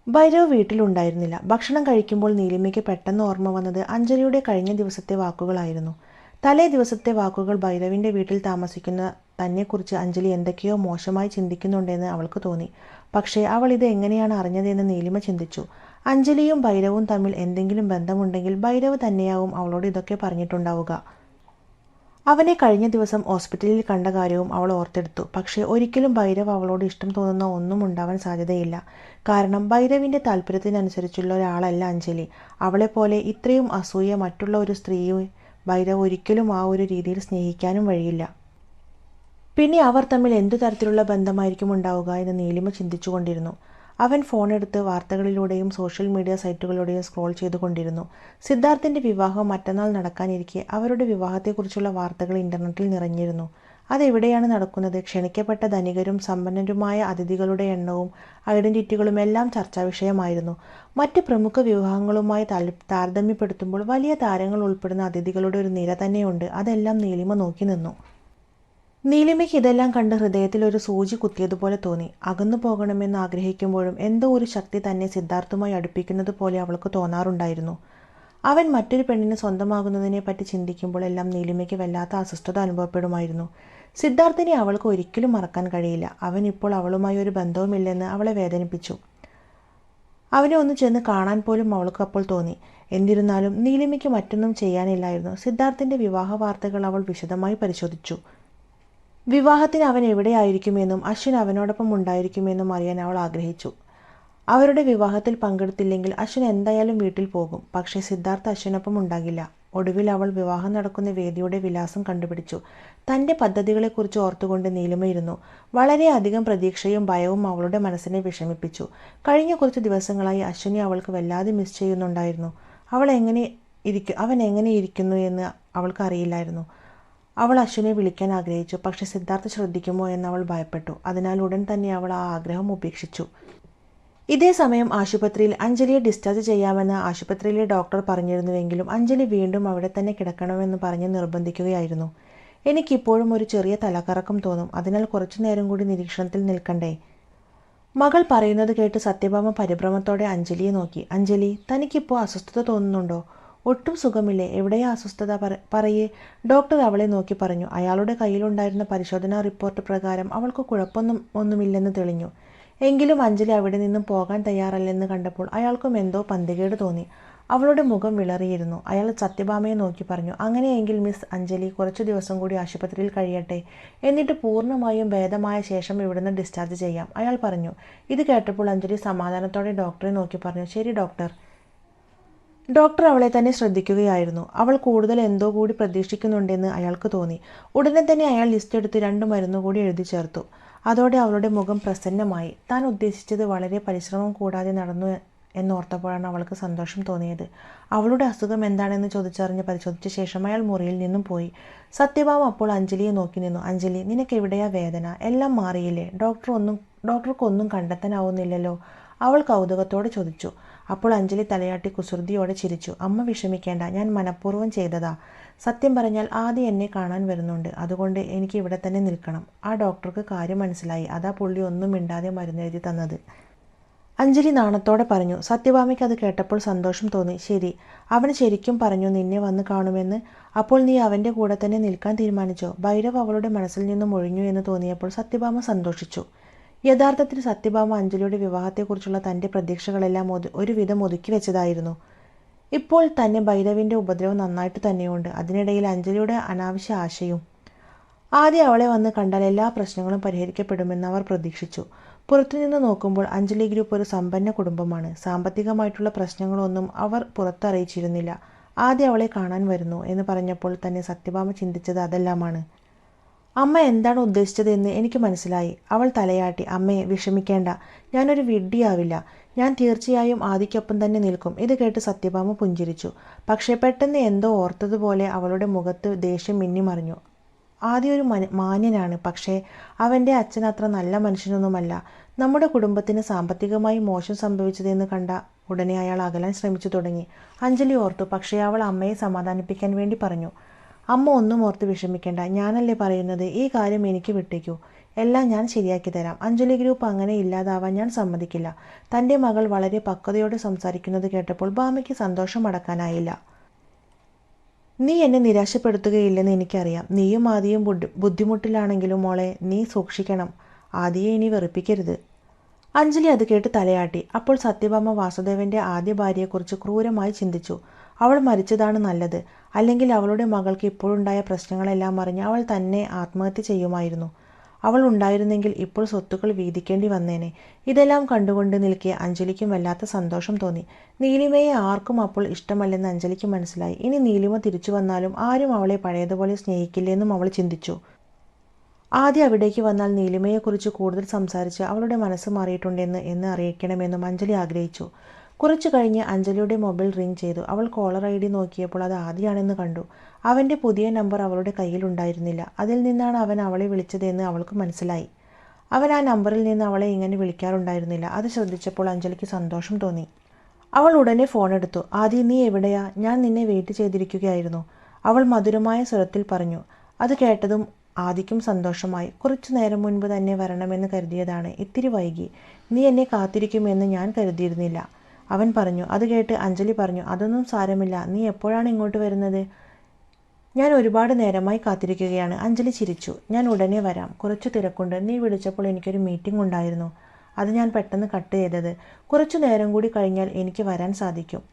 ഭൈരവ് വീട്ടിലുണ്ടായിരുന്നില്ല. ഭക്ഷണം കഴിക്കുമ്പോൾ നീലിമയ്ക്ക് പെട്ടെന്ന് ഓർമ്മ വന്നത് അഞ്ജലിയുടെ കഴിഞ്ഞ ദിവസത്തെ വാക്കുകളായിരുന്നു. തലേ ദിവസത്തെ വാക്കുകൾ ഭൈരവിൻ്റെ വീട്ടിൽ താമസിക്കുന്ന തന്നെക്കുറിച്ച് അഞ്ജലി എന്തൊക്കെയോ മോശമായി ചിന്തിക്കുന്നുണ്ടെന്ന് അവൾക്ക് തോന്നി. പക്ഷേ അവൾ ഇത് എങ്ങനെയാണ് അറിഞ്ഞതെന്ന് നീലിമ ചിന്തിച്ചു. അഞ്ജലിയും ഭൈരവും തമ്മിൽ എന്തെങ്കിലും ബന്ധമുണ്ടെങ്കിൽ ഭൈരവ് തന്നെയാവും അവളോട് ഇതൊക്കെ പറഞ്ഞിട്ടുണ്ടാവുക. അവനെ കഴിഞ്ഞ ദിവസം ഹോസ്പിറ്റലിൽ കണ്ട കാര്യവും അവൾ ഓർത്തെടുത്തു. പക്ഷേ ഒരിക്കലും ഭൈരവ് അവളോട് ഇഷ്ടം തോന്നുന്ന ഒന്നും ഉണ്ടാവാൻ സാധ്യതയില്ല. കാരണം ഭൈരവിൻ്റെ താല്പര്യത്തിനനുസരിച്ചുള്ള ഒരാളല്ല അഞ്ജലി. അവളെപ്പോലെ ഇത്രയും അസൂയ മറ്റുള്ള ഒരു സ്ത്രീയെ ഭൈരവ് ഒരിക്കലും ആ ഒരു രീതിയിൽ സ്നേഹിക്കാനും വഴിയില്ല. പിന്നെ അവർ തമ്മിൽ എന്തു തരത്തിലുള്ള ബന്ധമായിരിക്കും ഉണ്ടാവുക എന്ന് നീലിമ ചിന്തിച്ചുകൊണ്ടിരുന്നു. അവൻ ഫോണെടുത്ത് വാർത്തകളിലൂടെയും സോഷ്യൽ മീഡിയ സൈറ്റുകളിലൂടെയും സ്ക്രോൾ ചെയ്തുകൊണ്ടിരുന്നു. സിദ്ധാർത്ഥിൻ്റെ വിവാഹം മറ്റന്നാൾ നടക്കാനിരിക്കെ അവരുടെ വിവാഹത്തെക്കുറിച്ചുള്ള വാർത്തകൾ ഇൻ്റർനെറ്റിൽ നിറഞ്ഞിരുന്നു. അതെവിടെയാണ് നടക്കുന്നത്? ക്ഷണിക്കപ്പെട്ട ധനികരും സമ്പന്നരുമായ അതിഥികളുടെ എണ്ണവും ഐഡന്റിറ്റികളും എല്ലാം ചർച്ചാ വിഷയമായിരുന്നു. മറ്റ് പ്രമുഖ വിവാഹങ്ങളുമായി താരതമ്യപ്പെടുത്തുമ്പോൾ വലിയ താരങ്ങൾ ഉൾപ്പെടുന്ന അതിഥികളുടെ ഒരു നിര തന്നെയുണ്ട്. അതെല്ലാം നീലിമ നോക്കി നിന്നു. നീലിമയ്ക്ക് ഇതെല്ലാം കണ്ട് ഹൃദയത്തിൽ ഒരു സൂചി കുത്തിയതുപോലെ തോന്നി. അകന്നു പോകണമെന്ന് ആഗ്രഹിക്കുമ്പോഴും എന്തോ ഒരു ശക്തി തന്നെ സിദ്ധാർത്ഥുമായി അടുപ്പിക്കുന്നത് പോലെ അവൾക്ക് തോന്നാറുണ്ടായിരുന്നു. അവൻ മറ്റൊരു പെണ്ണിന് സ്വന്തമാകുന്നതിനെ പറ്റി ചിന്തിക്കുമ്പോൾ എല്ലാം നീലിമയ്ക്ക് വല്ലാത്ത അസ്വസ്ഥത അനുഭവപ്പെടുമായിരുന്നു. സിദ്ധാർത്ഥിനെ അവൾക്ക് ഒരിക്കലും മറക്കാൻ കഴിയില്ല. അവൻ ഇപ്പോൾ അവളുമായി ഒരു ബന്ധവുമില്ലെന്ന് അവളെ വേദനിപ്പിച്ചു. അവനെ ഒന്ന് ചെന്ന് കാണാൻ പോലും അവൾക്ക് അപ്പോൾ തോന്നി. എന്നിരുന്നാലും നീലിമയ്ക്ക് മറ്റൊന്നും ചെയ്യാനില്ലായിരുന്നു. സിദ്ധാർത്ഥിൻ്റെ വിവാഹ വാർത്തകൾ അവൾ വിശദമായി പരിശോധിച്ചു. വിവാഹത്തിന് അവൻ എവിടെയായിരിക്കുമെന്നും അശ്വിൻ അവനോടൊപ്പം ഉണ്ടായിരിക്കുമെന്നും അറിയാൻ അവൾ ആഗ്രഹിച്ചു. അവരുടെ വിവാഹത്തിൽ പങ്കെടുത്തില്ലെങ്കിൽ അശ്വിൻ എന്തായാലും വീട്ടിൽ പോകും. പക്ഷേ സിദ്ധാർത്ഥ് അശ്വിനൊപ്പം ഉണ്ടാകില്ല. ഒടുവിൽ അവൾ വിവാഹം നടക്കുന്ന വേദിയുടെ വിലാസം കണ്ടുപിടിച്ചു. തൻ്റെ പദ്ധതികളെക്കുറിച്ച് ഓർത്തുകൊണ്ട് നീലിമയിരുന്നു. വളരെയധികം പ്രതീക്ഷയും ഭയവും അവളുടെ മനസ്സിനെ വിഷമിപ്പിച്ചു. കഴിഞ്ഞ കുറച്ച് ദിവസങ്ങളായി അശ്വിനെ അവൾക്ക് വല്ലാതെ മിസ് ചെയ്യുന്നുണ്ടായിരുന്നു. അവൻ എങ്ങനെ ഇരിക്കുന്നു എന്ന് അവൾക്ക് അറിയില്ലായിരുന്നു. അവൾ അശ്വിനെ വിളിക്കാൻ ആഗ്രഹിച്ചു. പക്ഷെ സിദ്ധാർത്ഥ് ശ്രദ്ധിക്കുമോ എന്ന് അവൾ ഭയപ്പെട്ടു. അതിനാൽ ഉടൻ തന്നെ അവൾ ആ ആഗ്രഹം ഉപേക്ഷിച്ചു. ഇതേ സമയം ആശുപത്രിയിൽ അഞ്ജലിയെ ഡിസ്ചാർജ് ചെയ്യാമെന്ന് ആശുപത്രിയിലെ ഡോക്ടർ പറഞ്ഞിരുന്നുവെങ്കിലും അഞ്ജലി വീണ്ടും അവിടെ തന്നെ കിടക്കണമെന്ന് പറഞ്ഞ് നിർബന്ധിക്കുകയായിരുന്നു. എനിക്കിപ്പോഴും ഒരു ചെറിയ തലകറക്കം തോന്നും. അതിനാൽ കുറച്ചു നേരം കൂടി നിരീക്ഷണത്തിൽ നിൽക്കണ്ടേ? മകൾ പറയുന്നത് കേട്ട് സത്യഭാമ പരിഭ്രമത്തോടെ അഞ്ജലിയെ നോക്കി. അഞ്ജലി, തനിക്കിപ്പോൾ അസ്വസ്ഥത തോന്നുന്നുണ്ടോ? ഒട്ടും സുഖമില്ലേ? എവിടെയാ അസ്വസ്ഥത? പറയേ, ഡോക്ടർ അവളെ നോക്കി പറഞ്ഞു. അയാളുടെ കയ്യിലുണ്ടായിരുന്ന പരിശോധനാ റിപ്പോർട്ട് പ്രകാരം അവൾക്ക് ഒന്നുമില്ലെന്ന് തെളിഞ്ഞു. എങ്കിലും അഞ്ജലി അവിടെ നിന്നും പോകാൻ തയ്യാറല്ലെന്ന് കണ്ടപ്പോൾ അയാൾക്കും എന്തോ പന്തികേട് തോന്നി. അവളുടെ മുഖം വിളറിയിരുന്നു. അയാൾ സത്യഭാമയെ നോക്കി പറഞ്ഞു, അങ്ങനെയെങ്കിൽ മിസ് അഞ്ജലി കുറച്ചു ദിവസം കൂടി ആശുപത്രിയിൽ കഴിയട്ടെ. എന്നിട്ട് പൂർണ്ണമായും ഭേദമായ ശേഷം ഇവിടുന്ന് ഡിസ്ചാർജ് ചെയ്യാം, അയാൾ പറഞ്ഞു. ഇത് കേട്ടപ്പോൾ അഞ്ജലി സമാധാനത്തോടെ ഡോക്ടറെ നോക്കി പറഞ്ഞു, ശരി ഡോക്ടർ. ഡോക്ടർ അവളെ തന്നെ ശ്രദ്ധിക്കുകയായിരുന്നു. അവൾ കൂടുതൽ എന്തോ കൂടി പ്രതീക്ഷിക്കുന്നുണ്ടെന്ന് അയാൾക്ക് തോന്നി. ഉടനെ തന്നെ അയാൾ ലിസ്റ്റ് എടുത്ത് 2 മരുന്ന് കൂടി എഴുതി ചേർത്തു. അതോടെ അവളുടെ മുഖം പ്രസന്നമായി. താൻ ഉദ്ദേശിച്ചത് വളരെ പരിശ്രമം കൂടാതെ നടന്നു എന്നോർത്തപ്പോഴാണ് അവൾക്ക് സന്തോഷം തോന്നിയത്. അവളുടെ അസുഖം എന്താണെന്ന് ചോദിച്ചറിഞ്ഞ് പരിശോധിച്ച ശേഷം അയാൾ മുറിയിൽ നിന്നും പോയി. സത്യഭാമ അപ്പോൾ അഞ്ജലിയെ നോക്കി നിന്നു. അഞ്ജലി, നിനക്ക് എവിടെയാ വേദന? എല്ലാം മാറിയില്ലേ? ഡോക്ടർക്കൊന്നും കണ്ടെത്താനാവുന്നില്ലല്ലോ, അവൾ കൗതുകത്തോടെ ചോദിച്ചു. അപ്പോൾ അഞ്ജലി തലയാട്ടി കുസൃതിയോടെ ചിരിച്ചു. അമ്മ വിഷമിക്കേണ്ട, ഞാൻ മനഃപൂർവ്വം ചെയ്തതാ. സത്യം പറഞ്ഞാൽ ആദ്യം എന്നെ കാണാൻ വരുന്നുണ്ട്. അതുകൊണ്ട് എനിക്ക് ഇവിടെ തന്നെ നിൽക്കണം. ആ ഡോക്ടർക്ക് കാര്യം മനസ്സിലായി. അതാ പുള്ളി ഒന്നും മിണ്ടാതെ മരുന്നെഴുതി തന്നത്. അഞ്ജലി നാണത്തോടെ പറഞ്ഞു. സത്യഭാമയ്ക്ക് അത് കേട്ടപ്പോൾ സന്തോഷം തോന്നി. ശരി, അവൻ ശരിക്കും പറഞ്ഞു നിന്നെ വന്ന് കാണുമെന്ന്. അപ്പോൾ നീ അവൻ്റെ കൂടെ തന്നെ നിൽക്കാൻ തീരുമാനിച്ചോ? ഭൈരവ് അവളുടെ മനസ്സിൽ നിന്നും ഒഴിഞ്ഞു എന്ന് തോന്നിയപ്പോൾ സത്യഭാമ സന്തോഷിച്ചു. യഥാർത്ഥത്തിൽ സത്യഭാമ അഞ്ജലിയുടെ വിവാഹത്തെക്കുറിച്ചുള്ള തൻ്റെ പ്രതീക്ഷകളെല്ലാം ഒരുവിധം ഒതുക്കി വെച്ചതായിരുന്നു. ഇപ്പോൾ തന്നെ ഭൈരവിൻ്റെ ഉപദ്രവം നന്നായിട്ട് തന്നെയുണ്ട്. അതിനിടയിൽ അഞ്ജലിയുടെ അനാവശ്യ ആശയും. ആദ്യം അവളെ വന്ന് കണ്ടാൽ എല്ലാ പ്രശ്നങ്ങളും പരിഹരിക്കപ്പെടുമെന്ന് അവർ പ്രതീക്ഷിച്ചു. പുറത്തുനിന്ന് നോക്കുമ്പോൾ അഞ്ജലി ഗ്രൂപ്പ് ഒരു സമ്പന്ന കുടുംബമാണ്. സാമ്പത്തികമായിട്ടുള്ള പ്രശ്നങ്ങളൊന്നും അവർ പുറത്തറിയിച്ചിരുന്നില്ല. ആദ്യം അവളെ കാണാൻ വരുന്നു എന്ന് പറഞ്ഞപ്പോൾ തന്നെ സത്യഭാമ ചിന്തിച്ചത് അതെല്ലാമാണ്. അമ്മ എന്താണ് ഉദ്ദേശിച്ചത് എന്ന് എനിക്ക് മനസ്സിലായി. അവൾ തലയാട്ടി. അമ്മയെ വിഷമിക്കേണ്ട, ഞാനൊരു വിഡ്ഢിയാവില്ല. ഞാൻ തീർച്ചയായും ആദിക്കൊപ്പം തന്നെ നിൽക്കും. ഇത് കേട്ട് സത്യഭാമ പുഞ്ചിരിച്ചു. പക്ഷേ പെട്ടെന്ന് എന്തോ ഓർത്തതുപോലെ അവളുടെ മുഖത്ത് ദേഷ്യം മിന്നിമറിഞ്ഞു. ആദി ഒരു മാന്യനാണ്, പക്ഷേ അവൻ്റെ അച്ഛൻ അത്ര നല്ല മനുഷ്യനൊന്നുമല്ല. നമ്മുടെ കുടുംബത്തിന് സാമ്പത്തികമായി മോശം സംഭവിച്ചതെന്ന് കണ്ട ഉടനെ അയാൾ അകലാൻ ശ്രമിച്ചു തുടങ്ങി. അഞ്ജലി ഓർത്തു. പക്ഷേ അവൾ അമ്മയെ സമാധാനിപ്പിക്കാൻ വേണ്ടി പറഞ്ഞു, അമ്മ ഒന്നും ഓർത്ത് വിഷമിക്കേണ്ട, ഞാനല്ലേ പറയുന്നത്, ഈ കാര്യം എനിക്ക് വിട്ടേക്കൂ, എല്ലാം ഞാൻ ശരിയാക്കി തരാം. അഞ്ജലി ഗ്രൂപ്പ് അങ്ങനെ ഇല്ലാതാവാൻ ഞാൻ സമ്മതിക്കില്ല. തൻ്റെ മകൾ വളരെ പക്വതയോടെ സംസാരിക്കുന്നത് കേട്ടപ്പോൾ ഭാമയ്ക്ക് സന്തോഷം അടക്കാനായില്ല. നീ എന്നെ നിരാശപ്പെടുത്തുകയില്ലെന്ന് എനിക്കറിയാം. നീയും ആദിയും ബുദ്ധിമുട്ടിലാണെങ്കിലും മോളെ നീ സൂക്ഷിക്കണം. ആദിയെ ഇനി വെറുപ്പിക്കരുത്. അഞ്ജലി അത് കേട്ട് തലയാട്ടി. അപ്പോൾ സത്യഭാമ വാസുദേവൻ്റെ ആദ്യ ഭാര്യയെക്കുറിച്ച് ക്രൂരമായി ചിന്തിച്ചു. അവൾ മരിച്ചതാണ് നല്ലത്. അല്ലെങ്കിൽ അവളുടെ മകൾക്ക് ഇപ്പോഴുണ്ടായ പ്രശ്നങ്ങളെല്ലാം അറിഞ്ഞ് അവൾ തന്നെ ആത്മഹത്യ ചെയ്യുമായിരുന്നു. അവൾ ഉണ്ടായിരുന്നെങ്കിൽ ഇപ്പോൾ സ്വത്തുക്കൾ വീതിക്കേണ്ടി വന്നേനെ. ഇതെല്ലാം കണ്ടുകൊണ്ട് നിൽക്കെ അഞ്ജലിക്കും വല്ലാത്ത സന്തോഷം തോന്നി. നീലിമയെ ആർക്കും അപ്പോൾ ഇഷ്ടമല്ലെന്ന് അഞ്ജലിക്ക് മനസ്സിലായി. ഇനി നീലിമ തിരിച്ചു വന്നാലും ആരും അവളെ പഴയതുപോലെ സ്നേഹിക്കില്ലെന്നും അവൾ ചിന്തിച്ചു. ആദ്യം അവിടേക്ക് വന്നാൽ നീലിമയെക്കുറിച്ച് കൂടുതൽ സംസാരിച്ച് അവളുടെ മനസ്സ് മാറിയിട്ടുണ്ടെന്ന് അറിയിക്കണമെന്നും അഞ്ജലി ആഗ്രഹിച്ചു. കുറച്ചു കഴിഞ്ഞ് അഞ്ജലിയുടെ മൊബൈൽ റിംഗ് ചെയ്തു. അവൾ കോളർ ID നോക്കിയപ്പോൾ അത് ആദിയാണെന്ന് കണ്ടു. അവൻ്റെ പുതിയ നമ്പർ അവളുടെ കയ്യിലുണ്ടായിരുന്നില്ല. അതിൽ നിന്നാണ് അവൻ അവളെ വിളിച്ചതെന്ന് അവൾക്ക് മനസ്സിലായി. അവൻ ആ നമ്പറിൽ നിന്ന് അവളെ ഇങ്ങനെ വിളിക്കാറുണ്ടായിരുന്നില്ല. അത് ശ്രദ്ധിച്ചപ്പോൾ അഞ്ജലിക്ക് സന്തോഷം തോന്നി. അവൾ ഉടനെ ഫോൺ എടുത്തു. ആദി, നീ എവിടെയാ? ഞാൻ നിന്നെ വെയിറ്റ് ചെയ്തിരിക്കുകയായിരുന്നു, അവൾ മധുരമായ സ്വരത്തിൽ പറഞ്ഞു. അത് കേട്ടതും ആദിക്കും സന്തോഷമായി. കുറച്ചു നേരം മുൻപ് തന്നെ വരണമെന്ന് കരുതിയതാണ്, ഇത്തിരി വൈകി. നീ എന്നെ കാത്തിരിക്കുമെന്ന് ഞാൻ കരുതിയിരുന്നില്ല, അവൻ പറഞ്ഞു. അത് കേട്ട് അഞ്ജലി പറഞ്ഞു, അതൊന്നും സാരമില്ല, നീ എപ്പോഴാണ് ഇങ്ങോട്ട് വരുന്നത്? ഞാൻ ഒരുപാട് നേരമായി കാത്തിരിക്കുകയാണ്. അഞ്ജലി ചിരിച്ചു. ഞാൻ ഉടനെ വരാം, കുറച്ചു തിരക്കുണ്ട്. നീ വിളിച്ചപ്പോൾ എനിക്കൊരു മീറ്റിംഗ് ഉണ്ടായിരുന്നു, അത് ഞാൻ പെട്ടെന്ന് കട്ട് ചെയ്തത്. കുറച്ചു നേരം കൂടി കഴിഞ്ഞാൽ എനിക്ക് വരാൻ സാധിക്കും.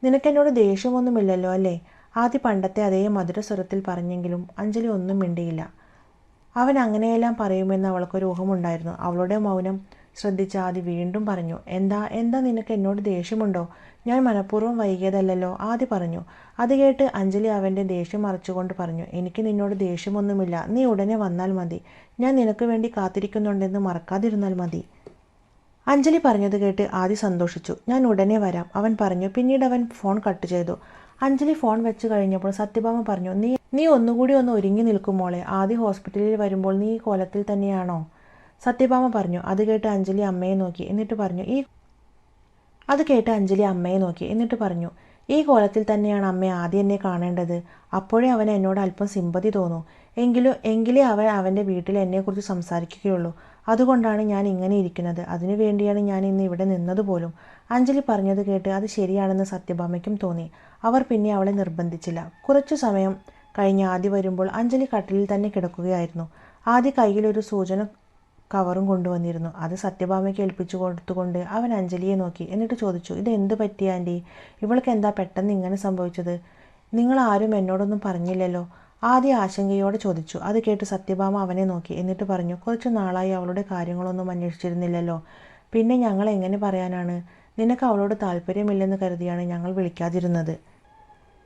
നിനക്കെന്നോട് ദേഷ്യമൊന്നുമില്ലല്ലോ അല്ലേ? ആദ്യ പണ്ടത്തെ അതേ മധുരസ്വരത്തിൽ പറഞ്ഞെങ്കിലും അഞ്ജലി ഒന്നും മിണ്ടിയില്ല. അവൻ അങ്ങനെയെല്ലാം പറയുമെന്ന് അവൾക്കൊരു ഊഹമുണ്ടായിരുന്നു. അവളുടെ മൗനം ശ്രദ്ധിച്ച ആദി വീണ്ടും പറഞ്ഞു, എന്താ നിനക്ക് എന്നോട് ദേഷ്യമുണ്ടോ? ഞാൻ മനഃപൂർവ്വം വൈകിയതല്ലല്ലോ, ആദി പറഞ്ഞു. അത് കേട്ട് അഞ്ജലി അവൻ്റെ ദേഷ്യം മറച്ചുകൊണ്ട് പറഞ്ഞു, എനിക്ക് നിന്നോട് ദേഷ്യമൊന്നുമില്ല, നീ ഉടനെ വന്നാൽ മതി. ഞാൻ നിനക്ക് വേണ്ടി കാത്തിരിക്കുന്നുണ്ടെന്ന് മറക്കാതിരുന്നാൽ മതി. അഞ്ജലി പറഞ്ഞത് കേട്ട് ആദി സന്തോഷിച്ചു. ഞാൻ ഉടനെ വരാം, അവൻ പറഞ്ഞു. പിന്നീട് അവൻ ഫോൺ കട്ട് ചെയ്തു. അഞ്ജലി ഫോൺ വെച്ച് കഴിഞ്ഞപ്പോൾ സത്യഭാമ പറഞ്ഞു, നീ ഒന്നുകൂടി ഒന്ന് ഒരുങ്ങി നിൽക്കും മോളെ. ആദ്യ ഹോസ്പിറ്റലിൽ വരുമ്പോൾ നീ ഈ കോലത്തിൽ തന്നെയാണോ? സത്യഭാമ പറഞ്ഞു. അത് കേട്ട് അഞ്ജലി അമ്മയെ നോക്കി, എന്നിട്ട് പറഞ്ഞു, ഈ കോലത്തിൽ തന്നെയാണ് അമ്മ ആദ്യം എന്നെ കാണേണ്ടത്. അപ്പോഴേ അവൻ എന്നോട് അല്പം സിമ്പതി തോന്നൂ. എങ്കിലേ അവൻ അവൻ്റെ വീട്ടിൽ എന്നെക്കുറിച്ച് സംസാരിക്കുകയുള്ളൂ. അതുകൊണ്ടാണ് ഞാൻ ഇങ്ങനെ ഇരിക്കുന്നത്. അതിനു വേണ്ടിയാണ് ഞാൻ ഇന്ന് ഇവിടെ നിന്നതുപോലും. അഞ്ജലി പറഞ്ഞത് കേട്ട് അത് ശരിയാണെന്ന് സത്യഭാമയ്ക്കും തോന്നി. അവർ പിന്നെ അവളെ നിർബന്ധിച്ചില്ല. കുറച്ചു സമയം കഴിഞ്ഞ് ആദി വരുമ്പോൾ അഞ്ജലി കട്ടിലിൽ തന്നെ കിടക്കുകയായിരുന്നു. ആദി കയ്യിലൊരു സൂചന കവറും കൊണ്ടുവന്നിരുന്നു. അത് സത്യഭാമയ്ക്ക് ഏൽപ്പിച്ചു കൊടുത്തുകൊണ്ട് അവൻ അഞ്ജലിയെ നോക്കി. എന്നിട്ട് ചോദിച്ചു, ഇത് എന്ത് പറ്റി ആൻറ്റി? ഇവൾക്ക് എന്താ പെട്ടെന്ന് ഇങ്ങനെ സംഭവിച്ചത്? നിങ്ങൾ ആരും എന്നോടൊന്നും പറഞ്ഞില്ലല്ലോ, ആദ്യ ആശങ്കയോടെ ചോദിച്ചു. അത് കേട്ട് സത്യഭാമ അവനെ നോക്കി. എന്നിട്ട് പറഞ്ഞു, കുറച്ചു നാളായി അവളുടെ കാര്യങ്ങളൊന്നും അന്വേഷിച്ചിരുന്നില്ലല്ലോ. പിന്നെ ഞങ്ങൾ എങ്ങനെ പറയാനാണ്? നിനക്ക് അവളോട് താല്പര്യമില്ലെന്ന് കരുതിയാണ് ഞങ്ങൾ വിളിക്കാതിരുന്നത്.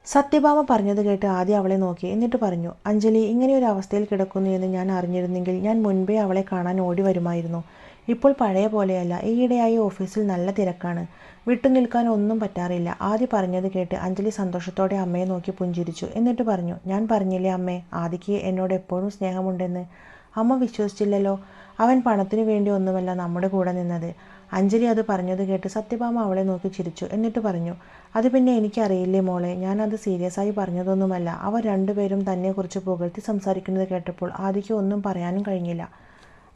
സത്യഭാമ പറഞ്ഞത് കേട്ട് ആദ്യം അവളെ നോക്കി. എന്നിട്ട് പറഞ്ഞു, അഞ്ജലി ഇങ്ങനെയൊരു അവസ്ഥയിൽ കിടക്കുന്നു എന്ന് ഞാൻ അറിഞ്ഞിരുന്നെങ്കിൽ ഞാൻ മുൻപേ അവളെ കാണാൻ ഓടി വരുമായിരുന്നു. ഇപ്പോൾ പഴയ പോലെയല്ല. ഈയിടെയായി ഓഫീസിൽ നല്ല തിരക്കാണ്, വിട്ടുനിൽക്കാൻ ഒന്നും പറ്റാറില്ല. ആദ്യ പറഞ്ഞത് കേട്ട് അഞ്ജലി സന്തോഷത്തോടെ അമ്മയെ നോക്കി പുഞ്ചിരിച്ചു. എന്നിട്ട് പറഞ്ഞു, ഞാൻ പറഞ്ഞില്ലേ അമ്മേ, ആദിക്ക് എന്നോട് എപ്പോഴും സ്നേഹമുണ്ടെന്ന്. അമ്മ വിശ്വസിച്ചില്ലല്ലോ. അവൻ പണത്തിനു വേണ്ടി ഒന്നുമല്ല നമ്മുടെ കൂടെ നിന്നത്. അഞ്ജലി അത് പറഞ്ഞത് കേട്ട് സത്യഭാമ അവളെ നോക്കി ചിരിച്ചു. എന്നിട്ട് പറഞ്ഞു, അത് പിന്നെ എനിക്കറിയില്ലേ മോളെ, ഞാനത് സീരിയസായി പറഞ്ഞതൊന്നുമല്ല. അവർ രണ്ടുപേരും തന്നെക്കുറിച്ച് പുകഴ്ത്തി സംസാരിക്കുന്നത് കേട്ടപ്പോൾ ആദിക്ക് ഒന്നും പറയാനും കഴിഞ്ഞില്ല.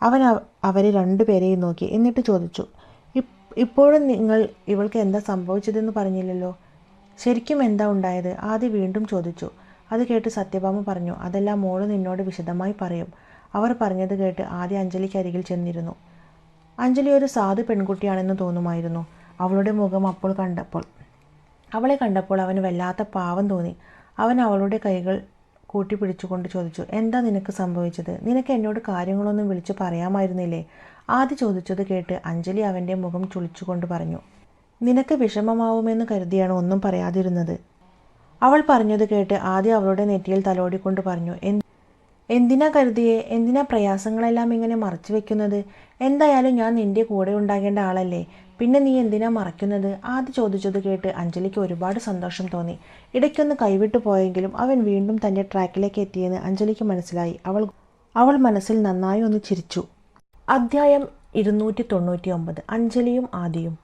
അവൻ അവരെ രണ്ടുപേരെയും നോക്കി. എന്നിട്ട് ചോദിച്ചു, ഇപ്പോഴും നിങ്ങൾ ഇവൾക്ക് എന്താ സംഭവിച്ചതെന്ന് പറഞ്ഞില്ലല്ലോ. ശരിക്കും എന്താ ഉണ്ടായത്? ആദി വീണ്ടും ചോദിച്ചു. അത് കേട്ട് സത്യഭാമ പറഞ്ഞു, അതെല്ലാം മോള് നിന്നോട് വിശദമായി പറയും. അവർ പറഞ്ഞത് കേട്ട് ആദ്യ അഞ്ജലിക്ക് അരികിൽ ചെന്നിരുന്നു. അഞ്ജലി ഒരു സാധു പെൺകുട്ടിയാണെന്ന് തോന്നുമായിരുന്നു. അവളുടെ മുഖം അവളെ കണ്ടപ്പോൾ അവന് വല്ലാത്ത പാവം തോന്നി. അവൻ അവളുടെ കൈകൾ കൂട്ടിപ്പിടിച്ചുകൊണ്ട് ചോദിച്ചു, എന്താ നിനക്ക് സംഭവിച്ചത്? നിനക്ക് എന്നോട് കാര്യങ്ങളൊന്നും വിളിച്ചു പറയാമായിരുന്നില്ലേ? ആദ്യ ചോദിച്ചത് കേട്ട് അഞ്ജലി അവൻ്റെ മുഖം ചുളിച്ചുകൊണ്ട് പറഞ്ഞു, നിനക്ക് വിഷമമാവുമെന്ന് കരുതിയാണ് ഒന്നും പറയാതിരുന്നത്. അവൾ പറഞ്ഞത് കേട്ട് ആദ്യം അവളുടെ നെറ്റിയിൽ തലോടിക്കൊണ്ട് പറഞ്ഞു, എന്തിനാ കരുതിയേ? എന്തിനാ പ്രയാസങ്ങളെല്ലാം ഇങ്ങനെ മറച്ചു വെക്കുന്നത്? എന്തായാലും ഞാൻ നിന്റെ കൂടെ ഉണ്ടാകേണ്ട ആളല്ലേ, പിന്നെ നീ എന്തിനാ മറയ്ക്കുന്നത്? ആദ്യ ചോദിച്ചത് കേട്ട് അഞ്ജലിക്ക് ഒരുപാട് സന്തോഷം തോന്നി. ഇടയ്ക്കൊന്ന് കൈവിട്ടു പോയെങ്കിലും അവൻ വീണ്ടും തൻ്റെ ട്രാക്കിലേക്ക് എത്തിയെന്ന് അഞ്ജലിക്ക് മനസ്സിലായി. അവൾ മനസ്സിൽ നന്നായി ഒന്ന് ചിരിച്ചു. അധ്യായം 299. അഞ്ജലിയും ആദിയും.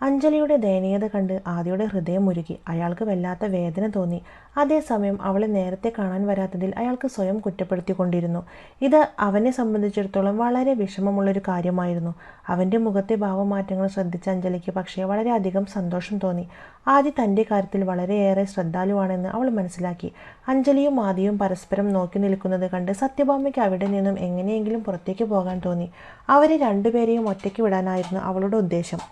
അഞ്ജലിയുടെ ദയനീയത കണ്ട് ആദിയുടെ ഹൃദയം ഉരുകി. അയാൾക്ക് വല്ലാത്ത വേദന തോന്നി. അതേസമയം അവളെ നേരത്തെ കാണാൻ വരാത്തതിൽ അയാൾക്ക് സ്വയം കുറ്റപ്പെടുത്തിക്കൊണ്ടിരുന്നു. ഇത് അവനെ സംബന്ധിച്ചിടത്തോളം വളരെ വിഷമമുള്ളൊരു കാര്യമായിരുന്നു. അവൻ്റെ മുഖത്തെ ഭാവമാറ്റങ്ങൾ ശ്രദ്ധിച്ച അഞ്ജലിക്ക് പക്ഷേ വളരെയധികം സന്തോഷം തോന്നി. ആദി തൻ്റെ കാര്യത്തിൽ വളരെയേറെ ശ്രദ്ധാലുവാണെന്ന് അവൾ മനസ്സിലാക്കി. അഞ്ജലിയും ആദിയും പരസ്പരം നോക്കി നിൽക്കുന്നത് കണ്ട് സത്യഭാമയ്ക്ക് അവിടെ നിന്നും എങ്ങനെയെങ്കിലും പുറത്തേക്ക് പോകാൻ തോന്നി. അവരെ രണ്ടുപേരെയും ഒറ്റയ്ക്ക് വിടാനായിരുന്നു അവളുടെ ഉദ്ദേശം.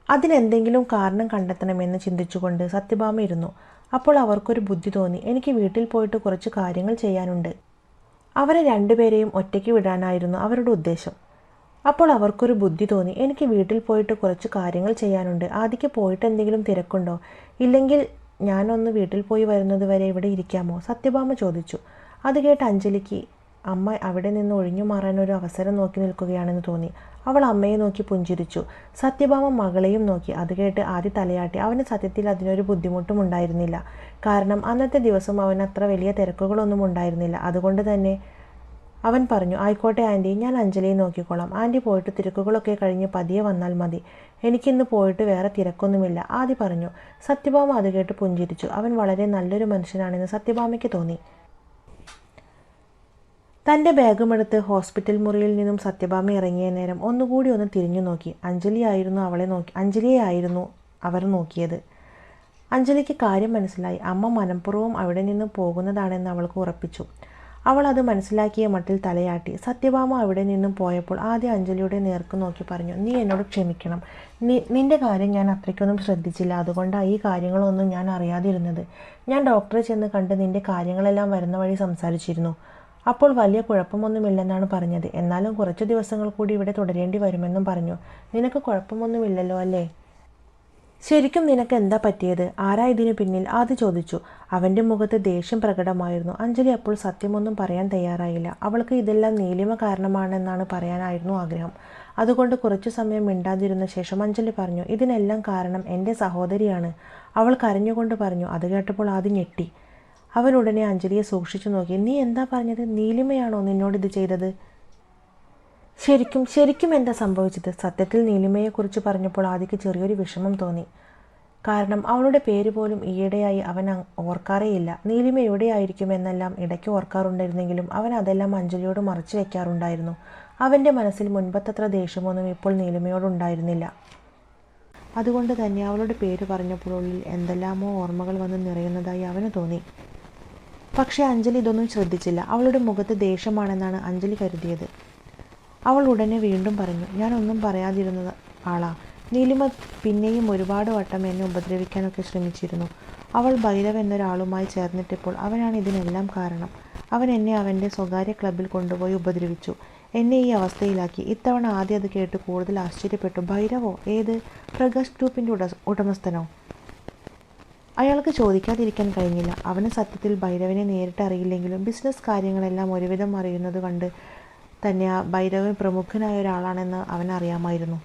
അതിനെന്തെങ്കിലും കാരണം കണ്ടെത്തണമെന്ന് ചിന്തിച്ചുകൊണ്ട് സത്യഭാമ ഇരുന്നു. അപ്പോൾ അവർക്കൊരു ബുദ്ധി തോന്നി. എനിക്ക് വീട്ടിൽ പോയിട്ട് കുറച്ച് കാര്യങ്ങൾ ചെയ്യാനുണ്ട്. അവരെ രണ്ടുപേരെയും ഒറ്റയ്ക്ക് വിടാനായിരുന്നു അവരുടെ ഉദ്ദേശം. അപ്പോൾ അവർക്കൊരു ബുദ്ധി തോന്നി. എനിക്ക് വീട്ടിൽ പോയിട്ട് കുറച്ച് കാര്യങ്ങൾ ചെയ്യാനുണ്ട്. ആദിക്ക് പോയിട്ട് എന്തെങ്കിലും തിരക്കുണ്ടോ? ഇല്ലെങ്കിൽ ഞാനൊന്ന് വീട്ടിൽ പോയി വരുന്നത് വരെ ഇവിടെ ഇരിക്കാമോ? സത്യഭാമ ചോദിച്ചു. അത് കേട്ട് അഞ്ജലിക്ക് അമ്മ അവിടെ നിന്ന് ഒഴിഞ്ഞു മാറാൻ ഒരു അവസരം നോക്കി നിൽക്കുകയാണെന്ന് തോന്നി. അവൾ അമ്മയെ നോക്കി പുഞ്ചിരിച്ചു. സത്യഭാമ മകളെയും നോക്കി. അത് കേട്ട് ആദ്യ തലയാട്ടി. അവന് സത്യത്തിൽ അതിനൊരു ബുദ്ധിമുട്ടും ഉണ്ടായിരുന്നില്ല. കാരണം അന്നത്തെ ദിവസം അവന് അത്ര വലിയ തിരക്കുകളൊന്നും ഉണ്ടായിരുന്നില്ല. അതുകൊണ്ട് തന്നെ അവൻ പറഞ്ഞു, ആയിക്കോട്ടെ ആൻറ്റി, ഞാൻ അഞ്ജലിയെ നോക്കിക്കോളാം. ആൻറ്റി പോയിട്ട് തിരക്കുകളൊക്കെ കഴിഞ്ഞ് പതിയെ വന്നാൽ മതി. എനിക്കിന്ന് പോയിട്ട് വേറെ തിരക്കൊന്നുമില്ല, ആദി പറഞ്ഞു. സത്യഭാമ അത് കേട്ട് പുഞ്ചിരിച്ചു. അവൻ വളരെ നല്ലൊരു മനുഷ്യനാണെന്ന് സത്യഭാമയ്ക്ക് തോന്നി. തൻ്റെ ബാഗുമെടുത്ത് ഹോസ്പിറ്റൽ മുറിയിൽ നിന്നും സത്യഭാമ ഇറങ്ങിയ നേരം ഒന്നുകൂടി ഒന്ന് തിരിഞ്ഞു നോക്കി. അഞ്ജലിയെയായിരുന്നു അവർ നോക്കിയത്. അഞ്ജലിക്ക് കാര്യം മനസ്സിലായി. അമ്മ മനഃപൂർവ്വം അവിടെ നിന്ന് പോകുന്നതാണെന്ന് അവൾക്ക് ഉറപ്പിച്ചു. അവൾ അത് മനസ്സിലാക്കിയ മട്ടിൽ തലയാട്ടി. സത്യഭാമ അവിടെ നിന്നും പോയപ്പോൾ ആദ്യം അഞ്ജലിയുടെ നേർക്ക് നോക്കി പറഞ്ഞു, നീ എന്നോട് ക്ഷമിക്കണം. നിന്റെ കാര്യം ഞാൻ അത്രയ്ക്കൊന്നും ശ്രദ്ധിച്ചില്ല. അതുകൊണ്ടാണ് ഈ കാര്യങ്ങളൊന്നും ഞാൻ അറിയാതിരുന്നത്. ഞാൻ ഡോക്ടറെ ചെന്ന് കണ്ട് നിന്റെ കാര്യങ്ങളെല്ലാം വരുന്ന വഴി സംസാരിച്ചിരുന്നു. അപ്പോൾ വലിയ കുഴപ്പമൊന്നുമില്ലെന്നാണ് പറഞ്ഞത്. എന്നാലും കുറച്ച് ദിവസങ്ങൾ കൂടി ഇവിടെ തുടരേണ്ടി വരുമെന്നും പറഞ്ഞു. നിനക്ക് കുഴപ്പമൊന്നുമില്ലല്ലോ അല്ലേ? ശരിക്കും നിനക്ക് എന്താ പറ്റിയത്? ആരാ ഇതിനു പിന്നിൽ? ആദ്യ ചോദിച്ചു. അവൻ്റെ മുഖത്ത് ദേഷ്യം പ്രകടമായിരുന്നു. അഞ്ജലി അപ്പോൾ സത്യമൊന്നും പറയാൻ തയ്യാറായില്ല. അവൾക്ക് ഇതെല്ലാം നീലിമ കാരണമാണെന്നാണ് പറയാനായിരുന്നു ആഗ്രഹം. അതുകൊണ്ട് കുറച്ചു സമയം മിണ്ടാതിരുന്ന ശേഷം അഞ്ജലി പറഞ്ഞു, ഇതിനെല്ലാം കാരണം എൻ്റെ സഹോദരിയാണ്. അവൾ കരഞ്ഞുകൊണ്ട് പറഞ്ഞു. അത് കേട്ടപ്പോൾ ആദ്യം ഞെട്ടി. അവൻ ഉടനെ അഞ്ജലിയെ സൂക്ഷിച്ചു നോക്കി. നീ എന്താ പറഞ്ഞത്? നീലിമയാണോ നിന്നോടിത് ചെയ്തത്? ശരിക്കും എന്താ സംഭവിച്ചത്? സത്യത്തിൽ നീലിമയെക്കുറിച്ച് പറഞ്ഞപ്പോൾ ആദിക്ക് ചെറിയൊരു വിഷമം തോന്നി. കാരണം അവളുടെ പേര് പോലും ഈയിടെയായി അവൻ ഓർക്കാറേയില്ല. നീലിമ എവിടെയായിരിക്കുമെന്നെല്ലാം ഇടയ്ക്ക് ഓർക്കാറുണ്ടായിരുന്നെങ്കിലും അവൻ അതെല്ലാം അഞ്ജലിയോട് മറച്ചു വയ്ക്കാറുണ്ടായിരുന്നു. അവൻ്റെ മനസ്സിൽ മുൻപത്തത്ര ദേഷ്യമൊന്നും ഇപ്പോൾ നീലിമയോടുണ്ടായിരുന്നില്ല. അതുകൊണ്ട് തന്നെ അവളുടെ പേര് പറഞ്ഞപ്പോൾ ഉള്ളിൽ എന്തെല്ലാമോ ഓർമ്മകൾ വന്ന് നിറയുന്നതായി അവന് തോന്നി. പക്ഷേ അഞ്ജലി ഇതൊന്നും ശ്രദ്ധിച്ചില്ല. അവളുടെ മുഖത്ത് ദേഷ്യമാണെന്നാണ് അഞ്ജലി കരുതിയത്. അവൾ ഉടനെ വീണ്ടും പറഞ്ഞു, ഞാൻ ഒന്നും പറയാതിരുന്ന ആളാ. നീലിമ പിന്നെയും ഒരുപാട് വട്ടം എന്നെ ഉപദ്രവിക്കാനൊക്കെ ശ്രമിച്ചിരുന്നു. അവൾ ഭൈരവ് എന്നൊരാളുമായി ചേർന്നിട്ടപ്പോൾ അവനാണ് ഇതിനെല്ലാം കാരണം. അവൻ എന്നെ അവൻ്റെ സ്വകാര്യ ക്ലബ്ബിൽ കൊണ്ടുപോയി ഉപദ്രവിച്ചു. എന്നെ ഈ അവസ്ഥയിലാക്കി. ഇത്തവണ ആദ്യം അത് കേട്ട് കൂടുതൽ ആശ്ചര്യപ്പെട്ടു. ഭൈരവോ? ഏത്? പ്രകാശ് ഗ്രൂപ്പിൻ്റെ ഉടമസ്ഥനോ? അയാൾക്ക് ചോദിക്കാതിരിക്കാൻ കഴിഞ്ഞില്ല. അവന് സത്യത്തിൽ ഭൈരവിനെ നേരിട്ട് അറിയില്ലെങ്കിലും ബിസിനസ് കാര്യങ്ങളെല്ലാം ഒരുവിധം അറിയുന്നത് കണ്ട് തന്നെ ആ ഭൈരവൻ പ്രമുഖനായ ഒരാളാണെന്ന് അവനറിയാമായിരുന്നു.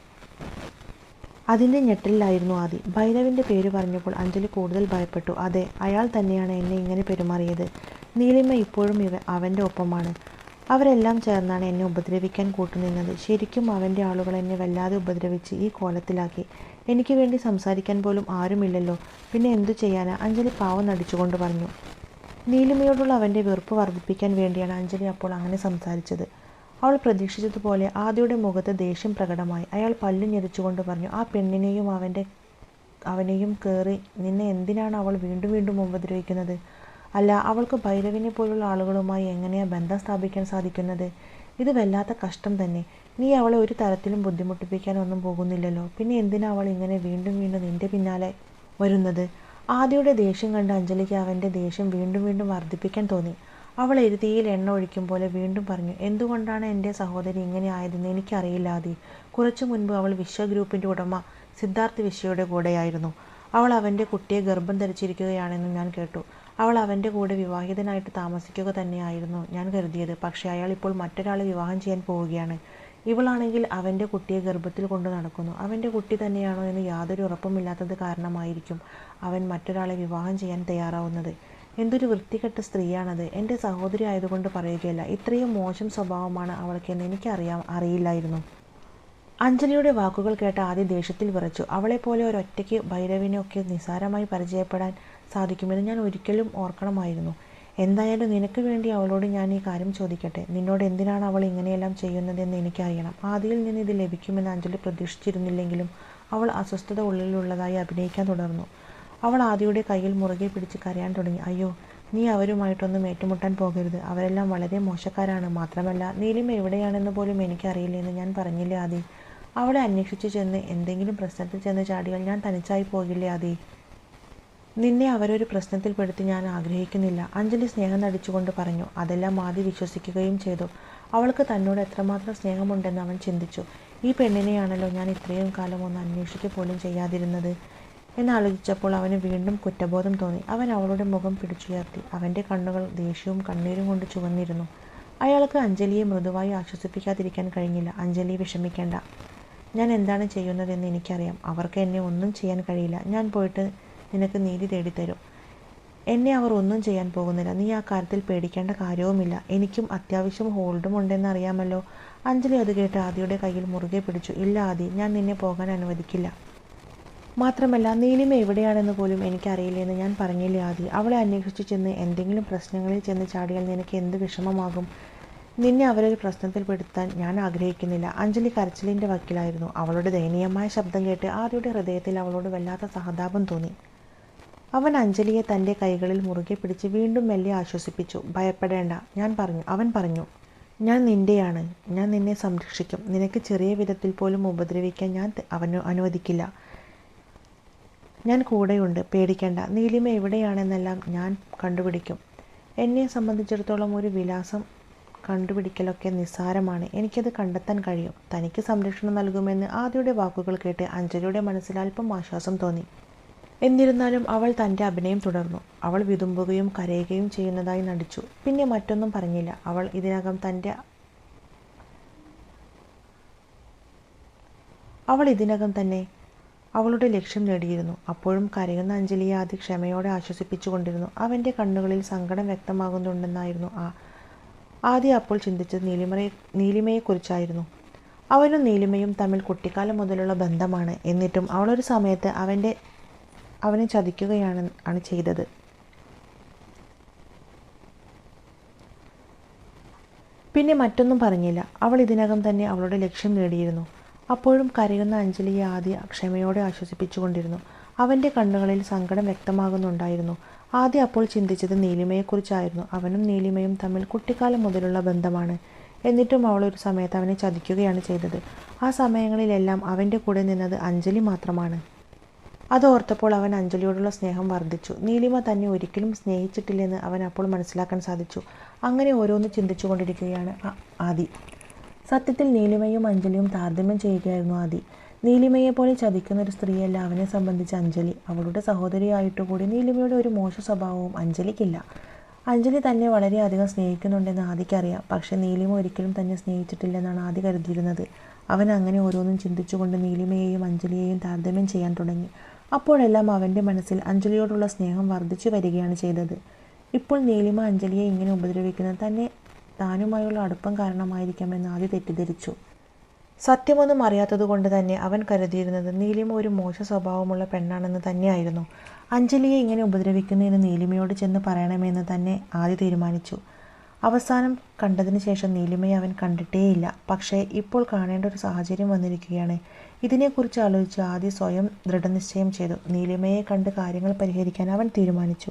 അതിൻ്റെ ഞെട്ടലിലായിരുന്നു ആദി. ഭൈരവിൻ്റെ പേര് പറഞ്ഞപ്പോൾ അഞ്ജലി കൂടുതൽ ഭയപ്പെട്ടു. അതെ, അയാൾ തന്നെയാണ് എന്നെ ഇങ്ങനെ പെരുമാറിയത്. നീലിമ ഇപ്പോഴും അവൻ്റെ ഒപ്പമാണ്. അവരെല്ലാം ചേർന്നാണ് എന്നെ ഉപദ്രവിക്കാൻ കൂട്ടുനിന്നത്. ശരിക്കും അവൻ്റെ ആളുകൾ എന്നെ വല്ലാതെ ഉപദ്രവിച്ച് ഈ കോലത്തിലാക്കി. എനിക്ക് വേണ്ടി സംസാരിക്കാൻ പോലും ആരുമില്ലല്ലോ. പിന്നെ എന്തു ചെയ്യാനാ? അഞ്ജലി പാവം നടിച്ചുകൊണ്ട് പറഞ്ഞു. നീലിമയോടുള്ള അവൻ്റെ വെറുപ്പ് വർദ്ധിപ്പിക്കാൻ വേണ്ടിയാണ് അഞ്ജലി അപ്പോൾ അങ്ങനെ സംസാരിച്ചത്. അവൾ പ്രതീക്ഷിച്ചതുപോലെ ആദിയുടെ മുഖത്ത് ദേഷ്യം പ്രകടമായി. അയാൾ പല്ലു ഞെരിച്ചുകൊണ്ട് പറഞ്ഞു, ആ പെണ്ണിനെയും അവനെയും കയറി നിന്നെ എന്തിനാണ് അവൾ വീണ്ടും വീണ്ടും ഉപദ്രവിക്കുന്നത്? അല്ല, അവൾക്ക് ഭൈരവിനെ പോലുള്ള ആളുകളുമായി എങ്ങനെയാണ് ബന്ധം സ്ഥാപിക്കാൻ സാധിക്കുന്നത്? ഇത് വല്ലാത്ത കഷ്ടം തന്നെ. നീ അവളെ ഒരു തരത്തിലും ബുദ്ധിമുട്ടിപ്പിക്കാനൊന്നും പോകുന്നില്ലല്ലോ. പിന്നെ എന്തിനാ അവൾ ഇങ്ങനെ വീണ്ടും വീണ്ടും നിന്റെ പിന്നാലെ വരുന്നത്? ആദിയുടെ ദേഷ്യം കണ്ട് അഞ്ജലിക്ക് അവൻ്റെ ദേഷ്യം വീണ്ടും വീണ്ടും വർദ്ധിപ്പിക്കാൻ തോന്നി. അവൾ എരുതിയിൽ എണ്ണ ഒഴിക്കും പോലെ വീണ്ടും പറഞ്ഞു, എന്തുകൊണ്ടാണ് എൻ്റെ സഹോദരി ഇങ്ങനെ ആയതെന്ന് എനിക്കറിയില്ല ആദി. കുറച്ചു മുൻപ് അവൾ വിശ്വഗ്രൂപ്പിൻ്റെ ഉടമ സിദ്ധാർത്ഥ് വിശ്വയുടെ കൂടെയായിരുന്നു. അവൾ അവൻ്റെ കുട്ടിയെ ഗർഭം ധരിച്ചിരിക്കുകയാണെന്നും ഞാൻ കേട്ടു. അവൾ അവൻ്റെ കൂടെ വിവാഹിതനായിട്ട് താമസിക്കുക തന്നെയായിരുന്നു ഞാൻ കരുതിയത്. പക്ഷേ അയാൾ ഇപ്പോൾ മറ്റൊരാളെ വിവാഹം ചെയ്യാൻ പോവുകയാണ്. ഇവളാണെങ്കിൽ അവൻ്റെ കുട്ടിയെ ഗർഭത്തിൽ കൊണ്ട് നടക്കുന്നു. അവൻ്റെ കുട്ടി തന്നെയാണോ എന്ന് യാതൊരു ഉറപ്പുമില്ലാത്തത് കാരണമായിരിക്കും അവൻ മറ്റൊരാളെ വിവാഹം ചെയ്യാൻ തയ്യാറാവുന്നത്. എന്തൊരു വൃത്തികെട്ട സ്ത്രീയാണത്. എൻ്റെ സഹോദരി ആയതുകൊണ്ട് പറയുകയല്ല, ഇത്രയും മോശം സ്വഭാവമാണ് അവൾക്കെന്ന് അറിയില്ലായിരുന്നു. അഞ്ജലിയുടെ വാക്കുകൾ കേട്ട ആദ്യ ദേഷ്യത്തിൽ വിറച്ചു. അവളെപ്പോലെ ഒരൊറ്റയ്ക്ക് ഭൈരവിനൊക്കെ നിസ്സാരമായി പരിചയപ്പെടാൻ സാധിക്കുമെന്ന് ഞാൻ ഒരിക്കലും ഓർക്കണമായിരുന്നു. എന്തായാലും നിനക്ക് വേണ്ടി അവളോട് ഞാൻ ഈ കാര്യം ചോദിക്കട്ടെ. നിന്നോട് എന്തിനാണ് അവൾ ഇങ്ങനെയെല്ലാം ചെയ്യുന്നതെന്ന് എനിക്കറിയണം. ആദിയിൽ നിന്ന് ഇത് ലഭിക്കുമെന്ന് അഞ്ജലി പ്രതീക്ഷിച്ചിരുന്നില്ലെങ്കിലും അവൾ അസ്വസ്ഥത ഉള്ളിലുള്ളതായി അഭിനയിക്കാൻ തുടർന്നു. അവൾ ആദിയുടെ കയ്യിൽ മുറുകെ പിടിച്ച് കരയാൻ തുടങ്ങി. അയ്യോ, നീ അവരുമായിട്ടൊന്നും ഏറ്റുമുട്ടാൻ പോകരുത്. അവരെല്ലാം വളരെ മോശക്കാരാണ്. മാത്രമല്ല, നീലിമ എവിടെയാണെന്ന് പോലും എനിക്കറിയില്ലെന്ന് ഞാൻ പറഞ്ഞില്ലേ ആദി. അവളെ അന്വേഷിച്ചു ചെന്ന് എന്തെങ്കിലും പ്രശ്നത്തിൽ ചെന്ന് ചാടിയാൽ ഞാൻ തനിച്ചായി പോകില്ലേ ആദി. നിന്നെ അവരൊരു പ്രശ്നത്തിൽപ്പെടുത്തി ഞാൻ ആഗ്രഹിക്കുന്നില്ല, അഞ്ജലി സ്നേഹം നടിച്ചുകൊണ്ട് പറഞ്ഞു. അതെല്ലാം ആദി വിശ്വസിക്കുകയും ചെയ്തു. അവൾക്ക് തന്നോട് എത്രമാത്രം സ്നേഹമുണ്ടെന്ന് അവൻ ചിന്തിച്ചു. ഈ പെണ്ണിനെയാണല്ലോ ഞാൻ ഇത്രയും കാലം ഒന്ന് അന്വേഷിക്കുക പോലും ചെയ്യാതിരുന്നത് എന്നാലോചിച്ചപ്പോൾ അവന് വീണ്ടും കുറ്റബോധം തോന്നി. അവൻ അവളുടെ മുഖം പിടിച്ചുയർത്തി. അവൻ്റെ കണ്ണുകൾ ദേഷ്യവും കണ്ണീരും കൊണ്ട് ചുവന്നിരുന്നു. അയാൾക്ക് അഞ്ജലിയെ മൃദുവായി ആശ്വസിപ്പിക്കാതിരിക്കാൻ കഴിഞ്ഞില്ല. അഞ്ജലി, വിഷമിക്കേണ്ട. ഞാൻ എന്താണ് ചെയ്യുന്നതെന്ന് എനിക്കറിയാം. അവർക്ക് എന്നെ ഒന്നും ചെയ്യാൻ കഴിയില്ല. ഞാൻ പോയിട്ട് നിനക്ക് നീതി തേടിത്തരും. എന്നെ അവർ ഒന്നും ചെയ്യാൻ പോകുന്നില്ല. നീ ആ കാര്യത്തിൽ പേടിക്കേണ്ട കാര്യവുമില്ല. എനിക്കും അത്യാവശ്യം ഹോൾഡും ഉണ്ടെന്ന് അറിയാമല്ലോ. അഞ്ജലി അത് കേട്ട് ആദിയുടെ കയ്യിൽ മുറുകെ പിടിച്ചു. ഇല്ല ആദി, ഞാൻ നിന്നെ പോകാൻ അനുവദിക്കില്ല. മാത്രമല്ല, നീലിമ എവിടെയാണെന്ന് പോലും എനിക്കറിയില്ലെന്ന് ഞാൻ പറഞ്ഞില്ലേ ആദി. അവളെ അന്വേഷിച്ചു ചെന്ന് എന്തെങ്കിലും പ്രശ്നങ്ങളിൽ ചെന്ന് ചാടിയാൽ നിനക്ക് എന്ത് വിഷമമാകും. നിന്നെ അവരൊരു പ്രശ്നത്തിൽപ്പെടുത്താൻ ഞാൻ ആഗ്രഹിക്കുന്നില്ല. അഞ്ജലി കരച്ചിലിൻ്റെ വക്കിലായിരുന്നു. അവളുടെ ദയനീയമായ ശബ്ദം കേട്ട് ആദിയുടെ ഹൃദയത്തിൽ അവളോട് വല്ലാത്ത സഹതാപം തോന്നി. അവൻ അഞ്ജലിയെ തൻ്റെ കൈകളിൽ മുറുകെ പിടിച്ച് വീണ്ടും മെല്ലെ ആശ്വസിപ്പിച്ചു. ഭയപ്പെടേണ്ട, അവൻ പറഞ്ഞു. ഞാൻ നിൻ്റെയാണ്. ഞാൻ നിന്നെ സംരക്ഷിക്കും. നിനക്ക് ചെറിയ വിധത്തിൽ പോലും ഉപദ്രവിക്കാൻ ഞാൻ അനുവദിക്കില്ല. ഞാൻ കൂടെയുണ്ട്. പേടിക്കേണ്ട. നീലിമ എവിടെയാണെന്നെല്ലാം ഞാൻ കണ്ടുപിടിക്കും. എന്നെ സംബന്ധിച്ചിടത്തോളം ഒരു വിലാസം കണ്ടുപിടിക്കലൊക്കെ നിസ്സാരമാണ്. എനിക്കത് കണ്ടെത്താൻ കഴിയും. തനിക്ക് സംരക്ഷണം നൽകുമെന്ന് ആദിയുടെ വാക്കുകൾ കേട്ട് അഞ്ജലിയുടെ മനസ്സിൽ അല്പം ആശ്വാസം തോന്നി. എന്നിരുന്നാലും അവൾ തൻ്റെ അഭിനയം തുടർന്നു. അവൾ വിതുമ്പുകയും കരയുകയും ചെയ്യുന്നതായി നടിച്ചു. പിന്നെ മറ്റൊന്നും പറഞ്ഞില്ല. അവൾ ഇതിനകം തന്നെ അവളുടെ ലക്ഷ്യം നേടിയിരുന്നു. അപ്പോഴും കരയുന്ന അഞ്ജലിയെ ആദ്യ ക്ഷമയോടെ ആശ്വസിപ്പിച്ചുകൊണ്ടിരുന്നു. അവൻ്റെ കണ്ണുകളിൽ സങ്കടം വ്യക്തമാകുന്നുണ്ടെന്നായിരുന്നു ആദ്യം അപ്പോൾ ചിന്തിച്ചത് നീലിമയെക്കുറിച്ചായിരുന്നു. അവനും നീലിമയും തമ്മിൽ കുട്ടിക്കാലം മുതലുള്ള ബന്ധമാണ്. എന്നിട്ടും അവളൊരു സമയത്ത് അവനെ ചതിക്കുകയാണ് ചെയ്തത്. പിന്നെ മറ്റൊന്നും പറഞ്ഞില്ല. അവൾ ഇതിനകം തന്നെ അവളുടെ ലക്ഷ്യം നേടിയിരുന്നു. അപ്പോഴും കരയുന്ന അഞ്ജലിയെ ആദ്യ ക്ഷമയോടെ ആശ്വസിപ്പിച്ചുകൊണ്ടിരുന്നു. അവൻ്റെ കണ്ണുകളിൽ സങ്കടം വ്യക്തമാകുന്നുണ്ടായിരുന്നു. ആദ്യം അപ്പോൾ ചിന്തിച്ചത് നീലിമയെക്കുറിച്ചായിരുന്നു. അവനും നീലിമയും തമ്മിൽ കുട്ടിക്കാലം മുതലുള്ള ബന്ധമാണ്. എന്നിട്ടും അവളൊരു സമയത്ത് അവനെ ചതിക്കുകയാണ് ചെയ്തത്. ആ സമയങ്ങളിലെല്ലാം അവൻ്റെ കൂടെ നിന്നത് അഞ്ജലി മാത്രമാണ്. അതോർത്തപ്പോൾ അവൻ അഞ്ജലിയോടുള്ള സ്നേഹം വർദ്ധിച്ചു. നീലിമ തന്നെ ഒരിക്കലും സ്നേഹിച്ചിട്ടില്ലെന്ന് അവൻ അപ്പോൾ മനസ്സിലാക്കാൻ സാധിച്ചു. അങ്ങനെ ഓരോന്ന് ചിന്തിച്ചു കൊണ്ടിരിക്കുകയാണ് ആദി. സത്യത്തിൽ നീലിമയും അഞ്ജലിയും താരതമ്യം ചെയ്യുകയായിരുന്നു ആദി. നീലിമയെപ്പോലെ ചതിക്കുന്ന ഒരു സ്ത്രീയല്ല അവനെ സംബന്ധിച്ച് അഞ്ജലി. അവളുടെ സഹോദരിയായിട്ടുകൂടി നീലിമയുടെ ഒരു മോശ സ്വഭാവവും അഞ്ജലിക്കില്ല. അഞ്ജലി തന്നെ വളരെയധികം സ്നേഹിക്കുന്നുണ്ടെന്ന് ആദിക്കറിയാം. പക്ഷേ നീലിമ ഒരിക്കലും തന്നെ സ്നേഹിച്ചിട്ടില്ലെന്നാണ് ആദി കരുതിയിരുന്നത്. അവൻ അങ്ങനെ ഓരോന്നും ചിന്തിച്ചുകൊണ്ട് നീലിമയെയും അഞ്ജലിയെയും താരതമ്യം ചെയ്യാൻ തുടങ്ങി. അപ്പോഴെല്ലാം അവൻ്റെ മനസ്സിൽ അഞ്ജലിയോടുള്ള സ്നേഹം വർദ്ധിച്ചു വരികയാണ് ചെയ്തത്. ഇപ്പോൾ നീലിമ അഞ്ജലിയെ ഇങ്ങനെ ഉപദ്രവിക്കുന്നത് തന്നെ താനുമായുള്ള അടുപ്പം കാരണമായിരിക്കാമെന്ന് ആദി തെറ്റിദ്ധരിച്ചു. സത്യമൊന്നും അറിയാത്തതുകൊണ്ട് തന്നെ അവൻ കരുതിയിരുന്നത് നീലിമ ഒരു മോശ സ്വഭാവമുള്ള പെണ്ണാണെന്ന് തന്നെയായിരുന്നു. അഞ്ജലിയെ ഇങ്ങനെ ഉപദ്രവിക്കുന്നതിന് നീലിമയോട് ചെന്ന് പറയണമെന്ന് തന്നെ ആദി തീരുമാനിച്ചു. അവസാനം കണ്ടതിന് ശേഷം നീലിമയെ അവൻ കണ്ടിട്ടേയില്ല. പക്ഷേ ഇപ്പോൾ കാണേണ്ട ഒരു സാഹചര്യം വന്നിരിക്കുകയാണ്. ഇതിനെക്കുറിച്ച് ആലോചിച്ച് ആദി സ്വയം ദൃഢനിശ്ചയം ചെയ്തു. നീലിമയെ കണ്ട് കാര്യങ്ങൾ പരിഹരിക്കാൻ അവൻ തീരുമാനിച്ചു.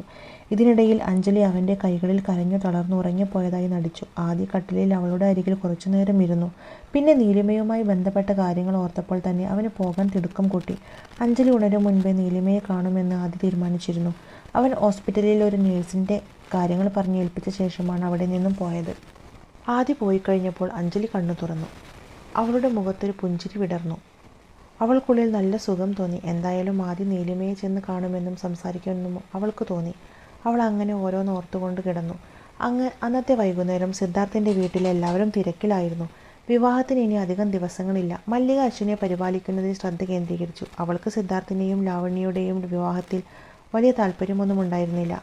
ഇതിനിടയിൽ അഞ്ജലി അവൻ്റെ കൈകളിൽ കരഞ്ഞു തളർന്നു ഉറങ്ങിപ്പോയതായി നടിച്ചു. ആദി കട്ടിലിൽ അവളുടെ അരികിൽ കുറച്ചുനേരം ഇരുന്നു. പിന്നെ നീലിമയുമായി ബന്ധപ്പെട്ട കാര്യങ്ങൾ ഓർത്തപ്പോൾ തന്നെ അവന് പോകാൻ തിടുക്കം കൂട്ടി. അഞ്ജലി ഉണരും മുൻപേ നീലിമയെ കാണുമെന്ന് ആദി തീരുമാനിച്ചിരുന്നു. അവൻ ഹോസ്പിറ്റലിൽ ഒരു നേഴ്സിൻ്റെ കാര്യങ്ങൾ പറഞ്ഞ് ഏൽപ്പിച്ച ശേഷമാണ് അവിടെ നിന്നും പോയത്. ആദി പോയി കഴിഞ്ഞപ്പോൾ അഞ്ജലി കണ്ണു തുറന്നു. അവളുടെ മുഖത്തൊരു പുഞ്ചിരി വിടർന്നു. അവൾക്കുള്ളിൽ നല്ല സുഖം തോന്നി. എന്തായാലും ആദ്യം നീലിമയെ ചെന്ന് കാണുമെന്നും സംസാരിക്കുമെന്നും അവൾക്ക് തോന്നി. അവൾ അങ്ങനെ ഓരോന്ന് ഓർത്തുകൊണ്ട് കിടന്നു. അന്നത്തെ വൈകുന്നേരം സിദ്ധാർത്ഥിൻ്റെ വീട്ടിലെ എല്ലാവരും തിരക്കിലായിരുന്നു. വിവാഹത്തിന് ഇനി അധികം ദിവസങ്ങളില്ല. മല്ലിക അശ്വിനെ പരിപാലിക്കുന്നതിൽ ശ്രദ്ധ കേന്ദ്രീകരിച്ചു. അവൾക്ക് സിദ്ധാർത്ഥിൻ്റെയും ലാവണ്യയുടെയും വിവാഹത്തിൽ വലിയ താല്പര്യമൊന്നും ഉണ്ടായിരുന്നില്ല.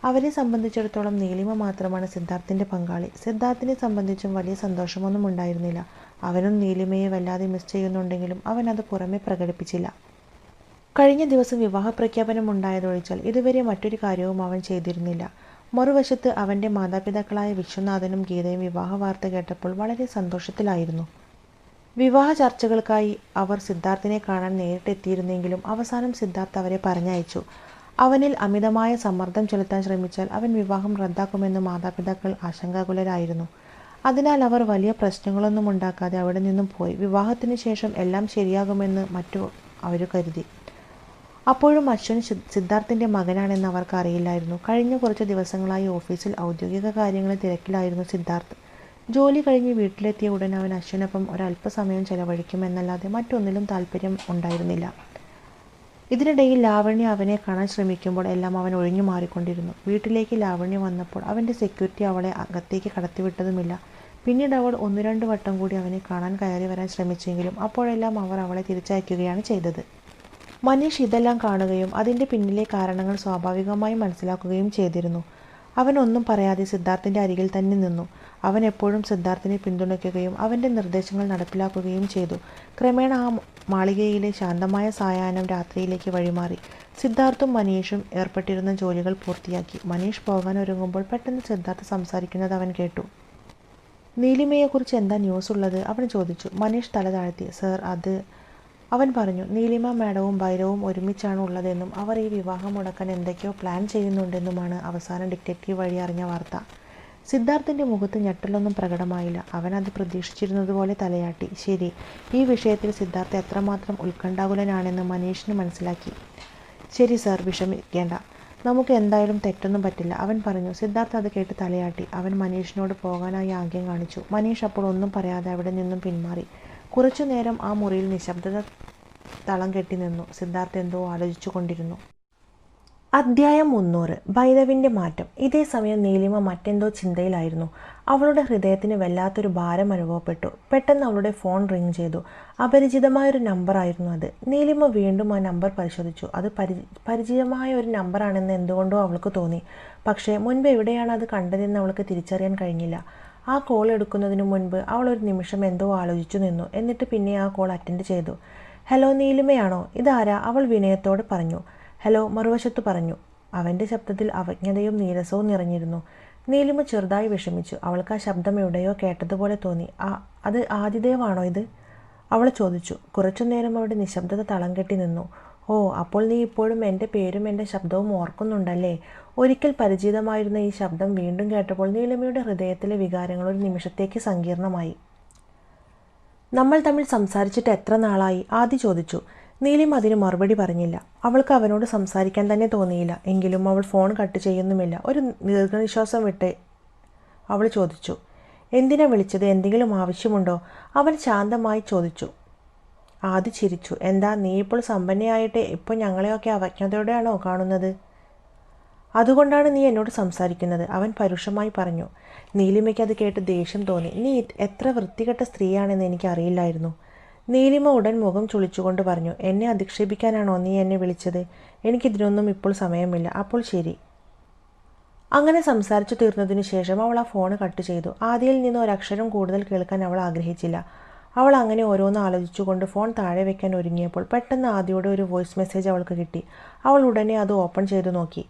അവരെ സംബന്ധിച്ചിടത്തോളം നീലിമ മാത്രമാണ് സിദ്ധാർത്ഥിൻ്റെ പങ്കാളി. സിദ്ധാർത്ഥിനെ സംബന്ധിച്ചും വലിയ സന്തോഷമൊന്നും ഉണ്ടായിരുന്നില്ല. അവനും നീലിമയെ വല്ലാതെ മിസ് ചെയ്യുന്നുണ്ടെങ്കിലും അവൻ അത് പുറമെ പ്രകടിപ്പിച്ചില്ല. കഴിഞ്ഞ ദിവസം വിവാഹ പ്രഖ്യാപനം ഉണ്ടായതൊഴിച്ചാൽ ഇതുവരെ മറ്റൊരു കാര്യവും അവൻ ചെയ്തിരുന്നില്ല. മറുവശത്ത് അവൻ്റെ മാതാപിതാക്കളായ വിശ്വനാഥനും ഗീതയും വിവാഹ വാർത്ത കേട്ടപ്പോൾ വളരെ സന്തോഷത്തിലായിരുന്നു. വിവാഹ ചർച്ചകൾക്കായി അവർ സിദ്ധാർത്ഥിനെ കാണാൻ നേരിട്ടെത്തിയിരുന്നെങ്കിലും അവസാനം സിദ്ധാർത്ഥ് അവരെ പറഞ്ഞയച്ചു. അവനിൽ അമിതമായ സമ്മർദ്ദം ചെലുത്താൻ ശ്രമിച്ചാൽ അവൻ വിവാഹം റദ്ദാക്കുമെന്ന് മാതാപിതാക്കൾ ആശങ്കാകുലരായിരുന്നു. അതിനാൽ അവർ വലിയ പ്രശ്നങ്ങളൊന്നും ഉണ്ടാക്കാതെ അവിടെ നിന്നും പോയി. വിവാഹത്തിന് ശേഷം എല്ലാം ശരിയാകുമെന്ന് അവർ കരുതി. അപ്പോഴും അശ്വിൻ സിദ്ധാർത്ഥിൻ്റെ മകനാണെന്ന് അവർക്ക് അറിയില്ലായിരുന്നു. കഴിഞ്ഞ കുറച്ച് ദിവസങ്ങളായി ഓഫീസിൽ ഔദ്യോഗിക കാര്യങ്ങളിൽ തിരക്കിലായിരുന്നു സിദ്ധാർത്ഥ്. ജോലി കഴിഞ്ഞ് വീട്ടിലെത്തിയ ഉടൻ അവൻ അശ്വിനൊപ്പം ഒരല്പസമയം ചെലവഴിക്കുമെന്നല്ലാതെ മറ്റൊന്നിലും താല്പര്യം ഉണ്ടായിരുന്നില്ല. ഇതിനിടയിൽ ലാവണ്യ അവനെ കാണാൻ ശ്രമിക്കുമ്പോൾ എല്ലാം അവൻ ഒഴിഞ്ഞു മാറിക്കൊണ്ടിരുന്നു. വീട്ടിലേക്ക് ലാവണ്യ വന്നപ്പോൾ അവൻ്റെ സെക്യൂരിറ്റി അവളെ അകത്തേക്ക് കടത്തിവിട്ടതുമില്ല. പിന്നീട് അവൾ 1-2 വട്ടം കൂടി അവനെ കാണാൻ കയറി വരാൻ ശ്രമിച്ചെങ്കിലും അപ്പോഴെല്ലാം അവർ അവളെ തിരിച്ചയക്കുകയാണ് ചെയ്തത്. മനീഷ് ഇതെല്ലാം കാണുകയും അതിൻ്റെ പിന്നിലെ കാരണങ്ങൾ സ്വാഭാവികമായും മനസ്സിലാക്കുകയും ചെയ്തിരുന്നു. അവൻ ഒന്നും പറയാതെ സിദ്ധാർത്ഥിൻ്റെ അരികിൽ തന്നെ നിന്നു. അവൻ എപ്പോഴും സിദ്ധാർത്ഥിനെ പിന്തുണയ്ക്കുകയും അവൻ്റെ നിർദ്ദേശങ്ങൾ നടപ്പിലാക്കുകയും ചെയ്തു. ക്രമേണ ആ മാളികയിലെ ശാന്തമായ സായാഹ്നം രാത്രിയിലേക്ക് വഴിമാറി. സിദ്ധാർത്ഥും മനീഷും ഏർപ്പെട്ടിരുന്ന ജോലികൾ പൂർത്തിയാക്കി. മനീഷ് പോകാനൊരുങ്ങുമ്പോൾ പെട്ടെന്ന് സിദ്ധാർത്ഥ് സംസാരിക്കുന്നത് അവൻ കേട്ടു. നീലിമയെക്കുറിച്ച് എന്താ ന്യൂസ് ഉള്ളത്? അവൻ ചോദിച്ചു. മനീഷ് തല താഴ്ത്തി. സർ, അത് അവൻ പറഞ്ഞു. നീലിമ മാഡവും ഭൈരവും ഒരുമിച്ചാണ് ഉള്ളതെന്നും അവർ ഈ വിവാഹം മുടക്കാൻ എന്തൊക്കെയോ പ്ലാൻ ചെയ്യുന്നുണ്ടെന്നുമാണ് അവസാനം ഡിറ്റക്റ്റീവ് വഴി അറിഞ്ഞ വാർത്ത. സിദ്ധാർത്ഥിൻ്റെ മുഖത്ത് ഞെട്ടലൊന്നും പ്രകടമായില്ല. അവൻ അത് പ്രതീക്ഷിച്ചിരുന്നതുപോലെ തലയാട്ടി. ശരി, ഈ വിഷയത്തിൽ സിദ്ധാർത്ഥ് എത്രമാത്രം ഉത്കണ്ഠാകുലനാണെന്ന് മനീഷിന് മനസ്സിലാക്കി. ശരി സർ, വിഷമിക്കേണ്ട. നമുക്ക് എന്തായാലും തെറ്റൊന്നും പറ്റില്ല, അവൻ പറഞ്ഞു. സിദ്ധാർത്ഥ് അത് കേട്ട് തലയാട്ടി. അവൻ മനീഷിനോട് പോകാനായി ആംഗ്യം കാണിച്ചു. മനീഷ് അപ്പോൾ ഒന്നും പറയാതെ അവിടെ നിന്നും പിന്മാറി. കുറച്ചു നേരം ആ മുറിയിൽ നിശബ്ദത തളം കെട്ടി നിന്നു. സിദ്ധാർത്ഥ് എന്തോ ആലോചിച്ചു കൊണ്ടിരുന്നു. അധ്യായം 300. ഭൈരവിൻ്റെ മാറ്റം. ഇതേ സമയം നീലിമ മറ്റെന്തോ ചിന്തയിലായിരുന്നു. അവളുടെ ഹൃദയത്തിന് വല്ലാത്തൊരു ഭാരം അനുഭവപ്പെട്ടു. പെട്ടെന്ന് അവളുടെ ഫോൺ റിങ് ചെയ്തു. അപരിചിതമായൊരു നമ്പറായിരുന്നു അത്. നീലിമ വീണ്ടും ആ നമ്പർ പരിശോധിച്ചു. അത് പരിചിതമായ ഒരു നമ്പറാണെന്ന് എന്തുകൊണ്ടോ അവൾക്ക് തോന്നി. പക്ഷേ മുൻപ് എവിടെയാണ് അത് കണ്ടതെന്ന് അവൾക്ക് തിരിച്ചറിയാൻ കഴിഞ്ഞില്ല. ആ കോൾ എടുക്കുന്നതിനു മുൻപ് അവൾ ഒരു നിമിഷം എന്തോ ആലോചിച്ചു നിന്നു. എന്നിട്ട് പിന്നെ ആ കോൾ അറ്റൻഡ് ചെയ്തു. ഹലോ, നീലിമയാണോ? ഇതാരാ? അവൾ വിനയത്തോടെ പറഞ്ഞു. ഹലോ, മറുവശത്ത് പറഞ്ഞു. അവൻ്റെ ശബ്ദത്തിൽ അവജ്ഞതയും നീരസവും നിറഞ്ഞിരുന്നു. നീലിമ ചെറുതായി വിഷമിച്ചു. അവൾക്ക് ആ ശബ്ദം എവിടെയോ കേട്ടതുപോലെ തോന്നി. അത് ആദിദേവാണോ ഇത്? അവൾ ചോദിച്ചു. കുറച്ചുനേരം അവളുടെ നിശബ്ദത തളം കെട്ടി നിന്നു. ഓ, അപ്പോൾ നീ ഇപ്പോഴും എൻ്റെ പേരും എൻ്റെ ശബ്ദവും ഓർക്കുന്നുണ്ടല്ലേ? ഒരിക്കൽ പരിചിതമായിരുന്ന ഈ ശബ്ദം വീണ്ടും കേട്ടപ്പോൾ നീലിമയുടെ ഹൃദയത്തിലെ വികാരങ്ങൾ ഒരു നിമിഷത്തേക്ക് സങ്കീർണമായി. നമ്മൾ തമ്മിൽ സംസാരിച്ചിട്ട് എത്ര നാളായി? ആദി ചോദിച്ചു. നീലിമ അതിന് മറുപടി പറഞ്ഞില്ല. അവൾക്ക് അവനോട് സംസാരിക്കാൻ തന്നെ തോന്നിയില്ല. എങ്കിലും അവൾ ഫോൺ കട്ട് ചെയ്യുന്നുമില്ല. ഒരു ദീർഘനിശ്വാസം വിട്ട് അവൾ ചോദിച്ചു. എന്തിനാ വിളിച്ചത്? എന്തെങ്കിലും ആവശ്യമുണ്ടോ? അവൻ ശാന്തമായി ചോദിച്ചു. ആദി ചിരിച്ചു. എന്താ, നീ ഇപ്പോൾ സമ്പന്നയായിട്ട് ഇപ്പോൾ ഞങ്ങളെയൊക്കെ അവജ്ഞതയോടെയാണോ കാണുന്നത്? അതുകൊണ്ടാണ് നീ എന്നോട് സംസാരിക്കുന്നത്, അവൻ പരുഷമായി പറഞ്ഞു. നീലിമയ്ക്ക് അത് കേട്ട് ദേഷ്യം തോന്നി. നീ എത്ര വൃത്തികെട്ട സ്ത്രീയാണെന്ന് എനിക്കറിയില്ലായിരുന്നു. നീലിമ ഉടൻ മുഖം ചുളിച്ചുകൊണ്ട് പറഞ്ഞു. എന്നെ അധിക്ഷേപിക്കാനാണോ നീ എന്നെ വിളിച്ചത്? എനിക്കിതിനൊന്നും ഇപ്പോൾ സമയമില്ല. അപ്പോൾ ശരി. അങ്ങനെ സംസാരിച്ചു തീർന്നതിനു ശേഷം അവൾ ആ ഫോൺ കട്ട് ചെയ്തു. ആദിയിൽ നിന്ന് ഒരക്ഷരം കൂടുതൽ കേൾക്കാൻ അവൾ ആഗ്രഹിച്ചില്ല. അവൾ അങ്ങനെ ഓരോന്ന് ആലോചിച്ചുകൊണ്ട് ഫോൺ താഴെ വെക്കാൻ ഒരുങ്ങിയപ്പോൾ പെട്ടെന്ന് ആദിയുടെ ഒരു വോയിസ് മെസ്സേജ് അവൾക്ക് കിട്ടി. അവൾ ഉടനെ അത് ഓപ്പൺ ചെയ്തു നോക്കി.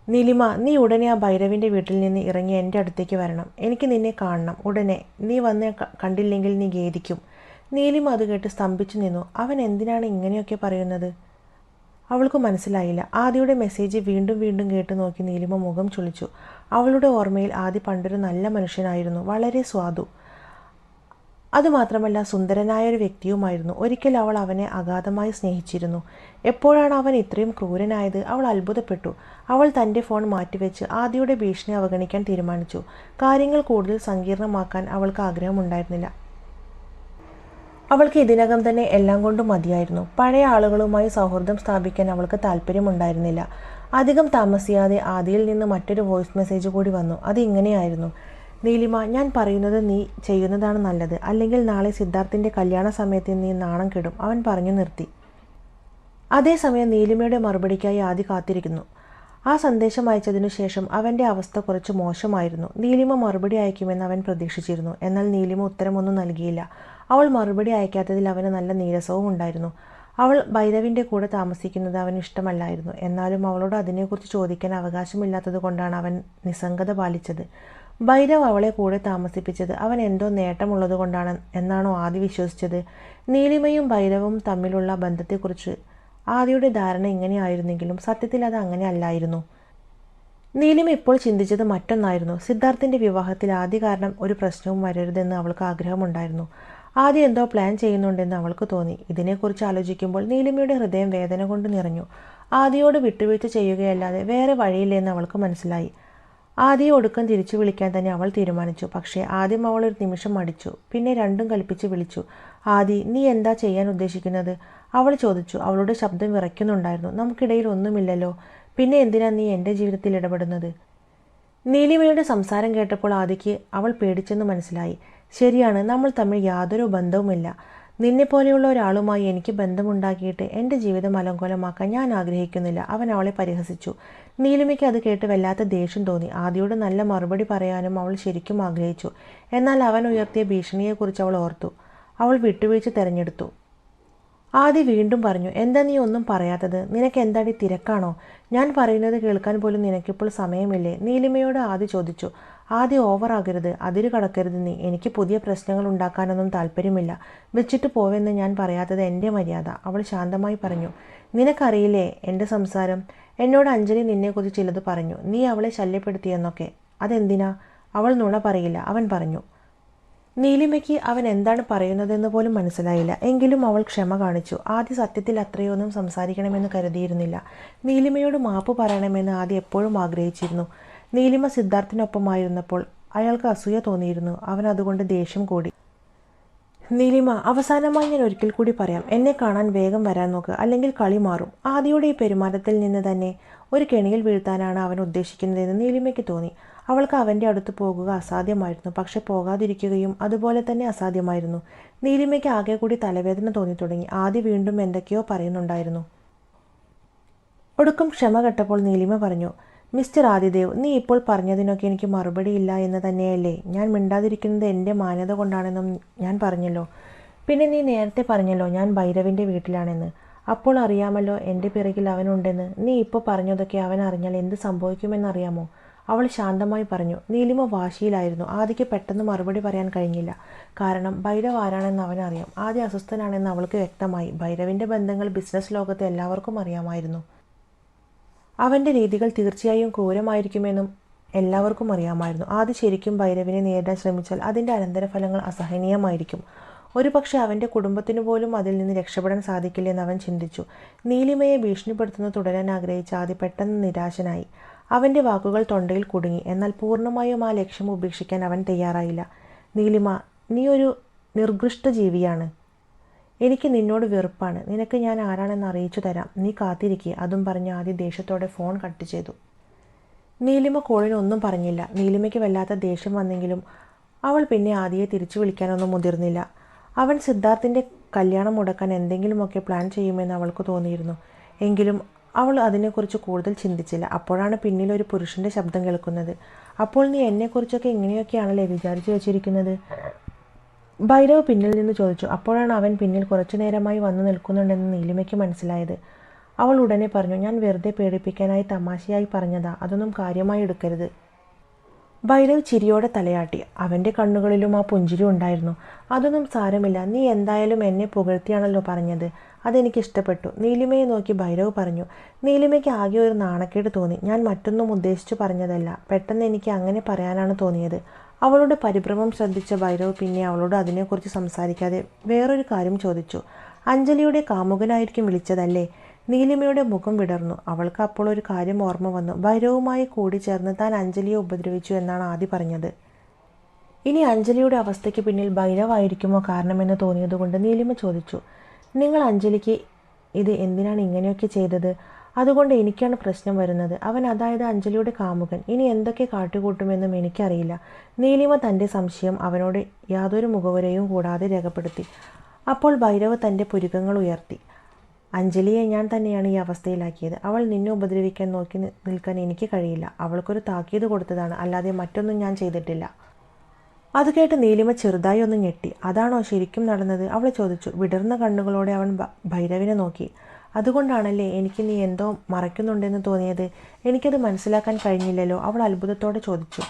നീലിമ, നീ ഉടനെ ആ ഭൈരവിൻ്റെ വീട്ടിൽ നിന്ന് ഇറങ്ങി എൻ്റെ അടുത്തേക്ക് വരണം. എനിക്ക് നിന്നെ കാണണം ഉടനെ. നീ വന്ന് കണ്ടില്ലെങ്കിൽ നീ ഖേദിക്കും. നീലിമ അത് കേട്ട് സ്തംഭിച്ചു നിന്നു. അവൻ എന്തിനാണ് ഇങ്ങനെയൊക്കെ പറയുന്നത്? അവൾക്ക് മനസ്സിലായില്ല. ആദിയുടെ മെസ്സേജ് വീണ്ടും വീണ്ടും കേട്ട് നോക്കി നീലിമ മുഖം ചുളിച്ചു. അവളുടെ ഓർമ്മയിൽ ആദി പണ്ടൊരു നല്ല മനുഷ്യനായിരുന്നു, വളരെ സ്വാദു. അതുമാത്രമല്ല സുന്ദരനായൊരു വ്യക്തിയുമായിരുന്നു. ഒരിക്കൽ അവൾ അവനെ അഗാധമായി സ്നേഹിച്ചിരുന്നു. എപ്പോഴാണ് അവൻ ഇത്രയും ക്രൂരനായത്? അവൾ അത്ഭുതപ്പെട്ടു. അവൾ തൻ്റെ ഫോൺ മാറ്റിവെച്ച് ആദിയുടെ ഭീഷണി അവഗണിക്കാൻ തീരുമാനിച്ചു. കാര്യങ്ങൾ കൂടുതൽ സങ്കീർണമാക്കാൻ അവൾക്ക് ആഗ്രഹമുണ്ടായിരുന്നില്ല. അവൾക്ക് ഇതിനകം തന്നെ എല്ലാം കൊണ്ടും മതിയായിരുന്നു. പഴയ ആളുകളുമായി സൗഹൃദം സ്ഥാപിക്കാൻ അവൾക്ക് താല്പര്യമുണ്ടായിരുന്നില്ല. അധികം താമസിയാതെ ആദിയിൽ നിന്ന് മറ്റൊരു വോയിസ് മെസ്സേജ് കൂടി വന്നു. അത് ഇങ്ങനെയായിരുന്നു: നീലിമ, ഞാൻ പറയുന്നത് നീ ചെയ്യുന്നതാണ് നല്ലത്, അല്ലെങ്കിൽ നാളെ സിദ്ധാർത്ഥിൻ്റെ കല്യാണ സമയത്ത് നീ നാണം കെടും. അവൻ പറഞ്ഞു നിർത്തി. അതേസമയം നീലിമയുടെ മറുപടിക്കായി ആദി കാത്തിരിക്കുന്നു. ആ സന്ദേശം അയച്ചതിനു ശേഷം അവൻ്റെ അവസ്ഥ കുറച്ച് മോശമായിരുന്നു. നീലിമ മറുപടി അയക്കുമെന്ന് അവൻ പ്രതീക്ഷിച്ചിരുന്നു. എന്നാൽ നീലിമ ഉത്തരമൊന്നും നൽകിയില്ല. അവൾ മറുപടി അയക്കാത്തതിൽ അവന് നല്ല നീരസവും ഉണ്ടായിരുന്നു. അവൾ ഭൈരവിൻ്റെ കൂടെ താമസിക്കുന്നത് അവന് ഇഷ്ടമല്ലായിരുന്നു. എന്നാലും അവളോട് അതിനെക്കുറിച്ച് ചോദിക്കാൻ അവകാശമില്ലാത്തത് കൊണ്ടാണ് അവൻ നിസ്സംഗത പാലിച്ചത്. ഭൈരവ് അവളെ കൂടെ താമസിപ്പിച്ചത് അവൻ എന്തോ നേട്ടമുള്ളത് കൊണ്ടാണ് എന്നാണോ ആദി വിശ്വസിച്ചത്? നീലിമയും ഭൈരവും തമ്മിലുള്ള ബന്ധത്തെക്കുറിച്ച് ആദിയുടെ ധാരണ ഇങ്ങനെയായിരുന്നെങ്കിലും സത്യത്തിൽ അത് അങ്ങനെ അല്ലായിരുന്നു. നീലിമ ഇപ്പോൾ ചിന്തിച്ചത് മറ്റൊന്നായിരുന്നു. സിദ്ധാർത്ഥിൻ്റെ വിവാഹത്തിൽ ആദി കാരണം ഒരു പ്രശ്നവും വരരുതെന്ന് അവൾക്ക് ആഗ്രഹമുണ്ടായിരുന്നു. ആദി എന്തോ പ്ലാൻ ചെയ്യുന്നുണ്ടെന്ന് അവൾക്ക് തോന്നി. ഇതിനെക്കുറിച്ച് ആലോചിക്കുമ്പോൾ നീലിമയുടെ ഹൃദയം വേദന കൊണ്ട് നിറഞ്ഞു. ആദിയോട് വിട്ടുവീഴ്ച ചെയ്യുകയല്ലാതെ വേറെ വഴിയില്ലെന്ന് അവൾക്ക് മനസ്സിലായി. ആദിയെ ഒടുക്കം തിരിച്ചു വിളിക്കാൻ തന്നെ അവൾ തീരുമാനിച്ചു. പക്ഷേ ആദ്യം അവൾ ഒരു നിമിഷം മടിച്ചു. പിന്നെ രണ്ടും കൽപ്പിച്ച് വിളിച്ചു. ആദി, നീ എന്താ ചെയ്യാൻ ഉദ്ദേശിക്കുന്നത്? അവൾ ചോദിച്ചു. അവളുടെ ശബ്ദം വിറയ്ക്കുന്നുണ്ടായിരുന്നു. നമുക്കിടയിൽ ഒന്നുമില്ലല്ലോ, പിന്നെ എന്തിനാ നീ എൻ്റെ ജീവിതത്തിൽ ഇടപെടുന്നത്? നീലിമയുടെ സംസാരം കേട്ടപ്പോൾ ആദിക്ക് അവൾ പേടിച്ചെന്ന് മനസ്സിലായി. ശരിയാണ്, നമ്മൾ തമ്മിൽ യാതൊരു ബന്ധവുമില്ല. നിന്നെപ്പോലെയുള്ള ഒരാളുമായി എനിക്ക് ബന്ധമുണ്ടാക്കിയിട്ട് എൻ്റെ ജീവിതം അലങ്കോലമാക്കാൻ ഞാൻ ആഗ്രഹിക്കുന്നില്ല. അവൻ അവളെ പരിഹസിച്ചു. നീലിമയ്ക്ക് അത് കേട്ട് വല്ലാത്ത ദേഷ്യം തോന്നി. ആദിയോട് നല്ല മറുപടി പറയാനും അവൾ ശരിക്കും ആഗ്രഹിച്ചു. എന്നാൽ അവൻ ഉയർത്തിയ ഭീഷണിയെക്കുറിച്ച് അവൾ ഓർത്തു. അവൾ വിട്ടുവീഴ്ച തിരഞ്ഞെടുത്തു. ആദി വീണ്ടും പറഞ്ഞു. എന്താ നീ ഒന്നും പറയാത്തത്? നിനക്ക് എന്താടി തിരക്കാണോ? ഞാൻ പറയുന്നത് കേൾക്കാൻ പോലും നിനക്കിപ്പോൾ സമയമില്ലേ? നീലിമയോട് ആദി ചോദിച്ചു. ആദി ഓവറാകരുത്, അതിര് കടക്കരുത് നീ. എനിക്ക് പുതിയ പ്രശ്നങ്ങൾ ഉണ്ടാക്കാനൊന്നും താല്പര്യമില്ല. വെച്ചിട്ട് പോവെന്ന് ഞാൻ പറയാത്തത് എൻ്റെ മര്യാദ, അവൾ ശാന്തമായി പറഞ്ഞു. നിനക്കറിയില്ലേ എൻ്റെ സംസാരം? എന്നോട് അഞ്ജലി നിന്നെക്കുറിച്ച് ചിലത് പറഞ്ഞു. നീ അവളെ ശല്യപ്പെടുത്തിയെന്നൊക്കെ. അതെന്തിനാ? അവൾ നുണ പറയില്ല, അവൻ പറഞ്ഞു. നീലിമയ്ക്ക് അവൻ എന്താണ് പറയുന്നതെന്ന് പോലും മനസ്സിലായില്ല. എങ്കിലും അവൾ ക്ഷമ കാണിച്ചു. ആദ്യ സത്യത്തിൽ അത്രയൊന്നും സംസാരിക്കണമെന്ന് കരുതിയിരുന്നില്ല. നീലിമയോട് മാപ്പ് പറയണമെന്ന് ആദ്യം എപ്പോഴും ആഗ്രഹിച്ചിരുന്നു. നീലിമ സിദ്ധാർത്ഥിനൊപ്പമായിരുന്നപ്പോൾ അയാൾക്ക് അസൂയ തോന്നിയിരുന്നു. അവൻ അതുകൊണ്ട് ദേഷ്യം കൂടി. നീലിമ, അവസാനമായി ഞാൻ ഒരിക്കൽ കൂടി പറയാം, എന്നെ കാണാൻ വേഗം വരാൻ നോക്ക്, അല്ലെങ്കിൽ കളി മാറും. ആദിയുടെ ഈ പെരുമാറ്റത്തിൽ നിന്ന് തന്നെ ഒരു കെണിയിൽ വീഴ്ത്താനാണ് അവൻ ഉദ്ദേശിക്കുന്നതെന്ന് നീലിമയ്ക്ക് തോന്നി. അവൾക്ക് അവൻ്റെ അടുത്ത് പോകുക അസാധ്യമായിരുന്നു. പക്ഷെ പോകാതിരിക്കുകയും അതുപോലെ തന്നെ അസാധ്യമായിരുന്നു. നീലിമയ്ക്ക് ആകെ കൂടി തലവേദന തോന്നി തുടങ്ങി. ആദി വീണ്ടും എന്തൊക്കെയോ പറയുന്നുണ്ടായിരുന്നു. ഒടുക്കം ക്ഷമ കെട്ടപ്പോൾ നീലിമ പറഞ്ഞു. മിസ്റ്റർ ആദിദേവ്, നീ ഇപ്പോൾ പറഞ്ഞതിനൊക്കെ എനിക്ക് മറുപടിയില്ല എന്ന് തന്നെയല്ലേ? ഞാൻ മിണ്ടാതിരിക്കുന്നത് എൻ്റെ മാന്യത കൊണ്ടാണെന്നും ഞാൻ പറഞ്ഞല്ലോ. പിന്നെ നീ നേരത്തെ പറഞ്ഞല്ലോ ഞാൻ ഭൈരവിൻ്റെ വീട്ടിലാണെന്ന്. അപ്പോൾ അറിയാമല്ലോ എൻ്റെ പിറകിൽ അവനുണ്ടെന്ന്. നീ ഇപ്പോൾ പറഞ്ഞതൊക്കെ അവൻ അറിഞ്ഞാൽ എന്ത് സംഭവിക്കുമെന്നറിയാമോ? അവൾ ശാന്തമായി പറഞ്ഞു. നീലിമ വാശിയിലായിരുന്നു. ആദിക്ക് പെട്ടെന്ന് മറുപടി പറയാൻ കഴിഞ്ഞില്ല. കാരണം ഭൈരവ് ആരാണെന്ന് അവനറിയാം. ആദ്യ അസ്വസ്ഥനാണെന്ന് അവൾക്ക് വ്യക്തമായി. ഭൈരവിൻ്റെ ബന്ധങ്ങൾ ബിസിനസ് ലോകത്ത് എല്ലാവർക്കും അറിയാമായിരുന്നു. അവൻ്റെ രീതികൾ തീർച്ചയായും ക്രൂരമായിരിക്കുമെന്നും എല്ലാവർക്കും അറിയാമായിരുന്നു. ആദ്യ ശരിക്കും ഭൈരവിനെ നേരിടാൻ ശ്രമിച്ചാൽ അതിൻ്റെ അനന്തരഫലങ്ങൾ അസഹനീയമായിരിക്കും. ഒരുപക്ഷെ അവൻ്റെ കുടുംബത്തിനു പോലും അതിൽ നിന്ന് രക്ഷപ്പെടാൻ സാധിക്കില്ലെന്ന് അവൻ ചിന്തിച്ചു. നീലിമയെ ഭീഷണിപ്പെടുത്തുന്നത് തുടരാൻ ആഗ്രഹിച്ച ആദ്യ പെട്ടെന്ന് നിരാശനായി. അവൻ്റെ വാക്കുകൾ തൊണ്ടയിൽ കുടുങ്ങി. എന്നാൽ പൂർണ്ണമായും ആ ലക്ഷ്യം ഉപേക്ഷിക്കാൻ അവൻ തയ്യാറായില്ല. നീലിമ, നീ ഒരു നിർകൃഷ്ട ജീവിയാണ്. എനിക്ക് നിന്നോട് വെറുപ്പാണ്. നിനക്ക് ഞാൻ ആരാണെന്ന് അറിയിച്ചു തരാം. നീ കാത്തിരിക്കുക. അതും പറഞ്ഞ് ആദ്യം ദേഷ്യത്തോടെ ഫോൺ കട്ട് ചെയ്തു. നീലിമ കോളിനൊന്നും പറഞ്ഞില്ല. നീലിമയ്ക്ക് വല്ലാത്ത ദേഷ്യം വന്നെങ്കിലും അവൾ പിന്നെ ആദിയെ തിരിച്ചു വിളിക്കാനൊന്നും മുതിർന്നില്ല. അവൻ സിദ്ധാർത്ഥിൻ്റെ കല്യാണം മുടക്കാൻ എന്തെങ്കിലുമൊക്കെ പ്ലാൻ ചെയ്യുമെന്ന് അവൾക്ക് തോന്നിയിരുന്നു. എങ്കിലും അവൾ അതിനെക്കുറിച്ച് കൂടുതൽ ചിന്തിച്ചില്ല. അപ്പോഴാണ് പിന്നിൽ ഒരു പുരുഷൻ്റെ ശബ്ദം കേൾക്കുന്നത്. അപ്പോൾ നീ എന്നെക്കുറിച്ചൊക്കെ ഇങ്ങനെയൊക്കെയാണല്ലേ വിചാരിച്ചു വെച്ചിരിക്കുന്നത്? ഭൈരവ് പിന്നിൽ നിന്ന് ചോദിച്ചു. അപ്പോഴാണ് അവൻ പിന്നിൽ കുറച്ചു നേരമായി വന്നു നിൽക്കുന്നുണ്ടെന്ന് നീലിമയ്ക്ക് മനസ്സിലായത്. അവൾ ഉടനെ പറഞ്ഞു. ഞാൻ വെറുതെ പേടിപ്പിക്കാനായി തമാശയായി പറഞ്ഞതാ, അതൊന്നും കാര്യമായി എടുക്കരുത്. ഭൈരവ് ചിരിയോടെ തലയാട്ടി. അവൻ്റെ കണ്ണുകളിലും ആ പുഞ്ചിരി ഉണ്ടായിരുന്നു. അതൊന്നും സാരമില്ല, നീ എന്തായാലും എന്നെ പുകഴ്ത്തിയാണല്ലോ പറഞ്ഞത്, അതെനിക്കിഷ്ടപ്പെട്ടു. നീലിമയെ നോക്കി ഭൈരവ് പറഞ്ഞു. നീലിമയ്ക്ക് ആകെ ഒരു നാണക്കേട് തോന്നി. ഞാൻ മറ്റൊന്നും ഉദ്ദേശിച്ചു പറഞ്ഞതല്ല, പെട്ടെന്ന് എനിക്ക് അങ്ങനെ പറയാനാണ് തോന്നിയത്. അവളുടെ പരിഭ്രമം ശ്രദ്ധിച്ച ഭൈരവ് പിന്നെ അവളോട് അതിനെക്കുറിച്ച് സംസാരിക്കാതെ വേറൊരു കാര്യം ചോദിച്ചു. അഞ്ജലിയുടെ കാമുകനായിരിക്കും വിളിച്ചതല്ലേ? നീലിമയുടെ മുഖം വിടർന്നു. അവൾക്ക് അപ്പോൾ ഒരു കാര്യം ഓർമ്മ വന്നു. ഭൈരവുമായി കൂടി ചേർന്ന് താൻ അഞ്ജലിയെ ഉപദ്രവിച്ചു എന്നാണ് ആദി പറഞ്ഞത്. ഇനി അഞ്ജലിയുടെ അവസ്ഥയ്ക്ക് പിന്നിൽ ഭൈരവായിരിക്കുമോ കാരണമെന്ന് തോന്നിയതുകൊണ്ട് നീലിമ ചോദിച്ചു. നിങ്ങൾ അഞ്ജലിക്ക് ഇത് എന്തിനാണ് ഇങ്ങനെയൊക്കെ ചെയ്തത്? അതുകൊണ്ട് എനിക്കാണ് പ്രശ്നം വരുന്നത്. അവൻ, അതായത് അഞ്ജലിയുടെ കാമുകൻ, ഇനി എന്തൊക്കെ കാട്ടുകൂട്ടുമെന്നും എനിക്കറിയില്ല. നീലിമ തൻ്റെ സംശയം അവനോട് യാതൊരു മുഖവുരയും കൂടാതെ രേഖപ്പെടുത്തി. അപ്പോൾ ഭൈരവ് തൻ്റെ പുരികങ്ങൾ ഉയർത്തി. അഞ്ജലിയെ ഞാൻ തന്നെയാണ് ഈ അവസ്ഥയിലാക്കിയത്. അവൾ നിന്നെ ഉപദ്രവിക്കാൻ നോക്കി നിൽക്കാൻ എനിക്ക് കഴിയില്ല. അവൾക്കൊരു താക്കീത് കൊടുത്തതാണ്, അല്ലാതെ മറ്റൊന്നും ഞാൻ ചെയ്തിട്ടില്ല. അത് കേട്ട് നീലിമ ചെറുതായി ഒന്ന് ഞെട്ടി. അതാണോ ശരിക്കും നടന്നത്? അവൾ ചോദിച്ചു. വിടർന്ന കണ്ണുകളോടെ അവൻ ഭൈരവിനെ നോക്കി. അതുകൊണ്ടാണല്ലേ എനിക്ക് നീ എന്തോ മറയ്ക്കുന്നുണ്ടെന്ന് തോന്നിയത്? എനിക്കത് മനസ്സിലാക്കാൻ കഴിഞ്ഞില്ലല്ലോ, അവൾ അത്ഭുതത്തോടെ ചോദിച്ചു.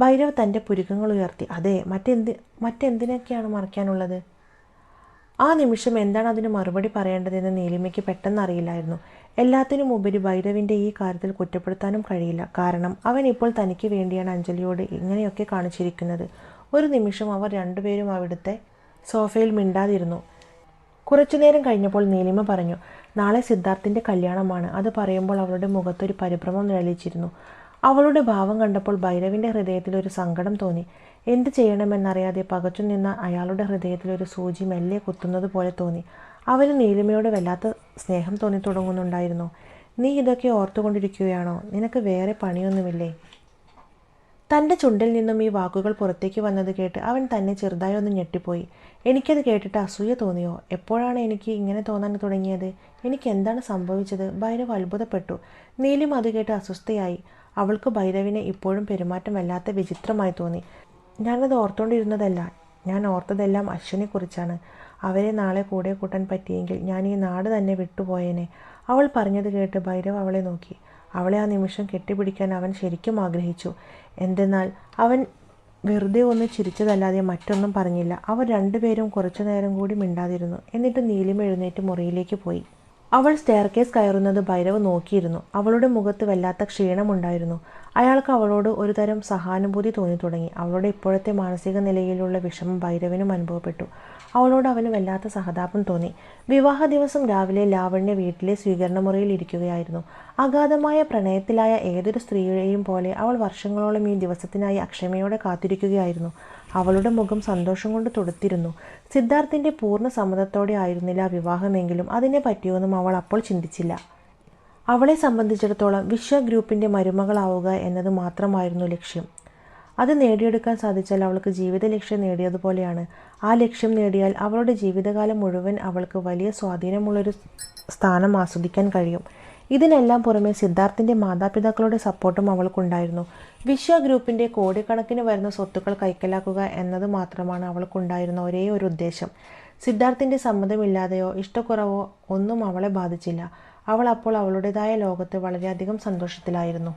ഭൈരവ് തൻ്റെ പുരികങ്ങൾ ഉയർത്തി. അതെ, മറ്റെന്തിനൊക്കെയാണ് മറയ്ക്കാനുള്ളത്? ആ നിമിഷം എന്താണ് അതിന് മറുപടി പറയേണ്ടതെന്ന് നീലിമയ്ക്ക് പെട്ടെന്ന് അറിയില്ലായിരുന്നു. എല്ലാത്തിനും ഉപരി ഭൈരവിൻ്റെ ഈ കാര്യത്തിൽ കുറ്റപ്പെടുത്താനും കഴിയില്ല. കാരണം അവൻ ഇപ്പോൾ തനിക്ക് വേണ്ടിയാണ് അഞ്ജലിയോട് ഇങ്ങനെയൊക്കെ കാണിച്ചിരിക്കുന്നത്. ഒരു നിമിഷം അവർ രണ്ടുപേരും അവിടുത്തെ സോഫയിൽ മിണ്ടാതിരുന്നു. കുറച്ചുനേരം കഴിഞ്ഞപ്പോൾ നീലിമ പറഞ്ഞു. നാളെ സിദ്ധാർത്ഥിൻ്റെ കല്യാണമാണ്. അത് പറയുമ്പോൾ അവളുടെ മുഖത്തൊരു പരിഭ്രമം നിഴലിച്ചിരുന്നു. അവളുടെ ഭാവം കണ്ടപ്പോൾ ഭൈരവിൻ്റെ ഹൃദയത്തിൽ ഒരു സങ്കടം തോന്നി. എന്ത് ചെയ്യണമെന്നറിയാതെ പകച്ചു നിന്ന അയാളുടെ ഹൃദയത്തിൽ ഒരു സൂചി മെല്ലെ കുത്തുന്നത് പോലെ തോന്നി. അവന് നീലിമയോട് വല്ലാത്ത സ്നേഹം തോന്നി തുടങ്ങുന്നുണ്ടായിരുന്നു. നീ ഇതൊക്കെ ഓർത്തുകൊണ്ടിരിക്കുകയാണോ? നിനക്ക് വേറെ പണിയൊന്നുമില്ലേ? തൻ്റെ ചുണ്ടിൽ നിന്നും ഈ വാക്കുകൾ പുറത്തേക്ക് വന്നത് കേട്ട് അവൻ തന്നെ ചെറുതായി ഒന്ന് ഞെട്ടിപ്പോയി. എനിക്കത് കേട്ടിട്ട് അസൂയ തോന്നിയോ? എപ്പോഴാണ് എനിക്ക് ഇങ്ങനെ തോന്നാൻ തുടങ്ങിയത്? എനിക്ക് എന്താണ് സംഭവിച്ചത്? ഭൈരവ് അത്ഭുതപ്പെട്ടു. നീലിമ അത് കേട്ട് അസ്വസ്ഥയായി. അവൾക്ക് ഭൈരവിനെ ഇപ്പോഴും പെരുമാറ്റം വല്ലാത്ത വിചിത്രമായി തോന്നി. ഞാനത് ഓർത്തുകൊണ്ടിരുന്നതല്ല. ഞാൻ ഓർത്തതെല്ലാം അശ്വിനെക്കുറിച്ചാണ്. അവരെ നാളെ കൂടെ കൂട്ടാൻ പറ്റിയെങ്കിൽ ഞാൻ ഈ നാട് തന്നെ വിട്ടുപോയേനെ. അവൾ പറഞ്ഞത് കേട്ട് ഭൈരവ് അവളെ നോക്കി. അവളെ ആ നിമിഷം കെട്ടിപ്പിടിക്കാൻ അവൻ ശരിക്കും ആഗ്രഹിച്ചു. എന്തെന്നാൽ അവൻ വെറുതെ ഒന്ന് ചിരിച്ചതല്ലാതെ മറ്റൊന്നും പറഞ്ഞില്ല. അവർ രണ്ടുപേരും കുറച്ചു നേരം കൂടി മിണ്ടാതിരുന്നു. എന്നിട്ട് നീലിമ എഴുന്നേറ്റ് മുറിയിലേക്ക് പോയി. അവൾ സ്റ്റെയർകേസ് കയറുന്നത് ഭൈരവ് നോക്കിയിരുന്നു. അവളുടെ മുഖത്ത് വല്ലാത്ത ക്ഷീണമുണ്ടായിരുന്നു. അയാൾക്ക് അവളോട് ഒരു തരം സഹാനുഭൂതി തോന്നി തുടങ്ങി. അവളുടെ ഇപ്പോഴത്തെ മാനസിക നിലയിലുള്ള വിഷമം ഭൈരവിനും അനുഭവപ്പെട്ടു. അവളോട് അവന് വല്ലാത്ത സഹതാപം തോന്നി. വിവാഹ ദിവസം രാവിലെ ലാവണ്യ വീട്ടിലെ സ്വീകരണമുറിയിൽ ഇരിക്കുകയായിരുന്നു. അഗാധമായ പ്രണയത്തിലായ ഏതൊരു സ്ത്രീയെയും പോലെ അവൾ വർഷങ്ങളോളം ഈ ദിവസത്തിനായി അക്ഷമയോടെ കാത്തിരിക്കുകയായിരുന്നു. അവളുടെ മുഖം സന്തോഷം കൊണ്ട് തുടുത്തിരുന്നു. സിദ്ധാർത്ഥിൻ്റെ പൂർണ്ണ സമ്മതത്തോടെ ആയിരുന്നില്ല വിവാഹമെങ്കിലും അതിനെ പറ്റിയൊന്നും അവൾ അപ്പോൾ ചിന്തിച്ചില്ല. അവളെ സംബന്ധിച്ചിടത്തോളം വിശ്വ ഗ്രൂപ്പിൻ്റെ മരുമകളാവുക എന്നത് മാത്രമായിരുന്നു ലക്ഷ്യം. അത് നേടിയെടുക്കാൻ സാധിച്ചാൽ അവൾക്ക് ജീവിത ലക്ഷ്യം നേടിയതുപോലെയാണ്. ആ ലക്ഷ്യം നേടിയാൽ അവളുടെ ജീവിതകാലം മുഴുവൻ അവൾക്ക് വലിയ സ്വാധീനമുള്ളൊരു സ്ഥാനം ആസ്വദിക്കാൻ കഴിയും. ഇതിനെല്ലാം പുറമെ സിദ്ധാർത്ഥിൻ്റെ മാതാപിതാക്കളുടെ സപ്പോർട്ടും അവൾക്കുണ്ടായിരുന്നു. വിശ്വ ഗ്രൂപ്പിൻ്റെ കോടിക്കണക്കിന് വരുന്ന സ്വത്തുക്കൾ കൈക്കലാക്കുക എന്നത് മാത്രമാണ് അവൾക്കുണ്ടായിരുന്ന ഒരേ ഒരു ഉദ്ദേശം. സിദ്ധാർത്ഥിൻ്റെ സമ്മതമില്ലാതെയോ ഇഷ്ടക്കുറവോ ഒന്നും അവളെ ബാധിച്ചില്ല. അവൾ അപ്പോൾ അവളുടേതായ ലോകത്ത് വളരെയധികം സന്തോഷത്തിലായിരുന്നു.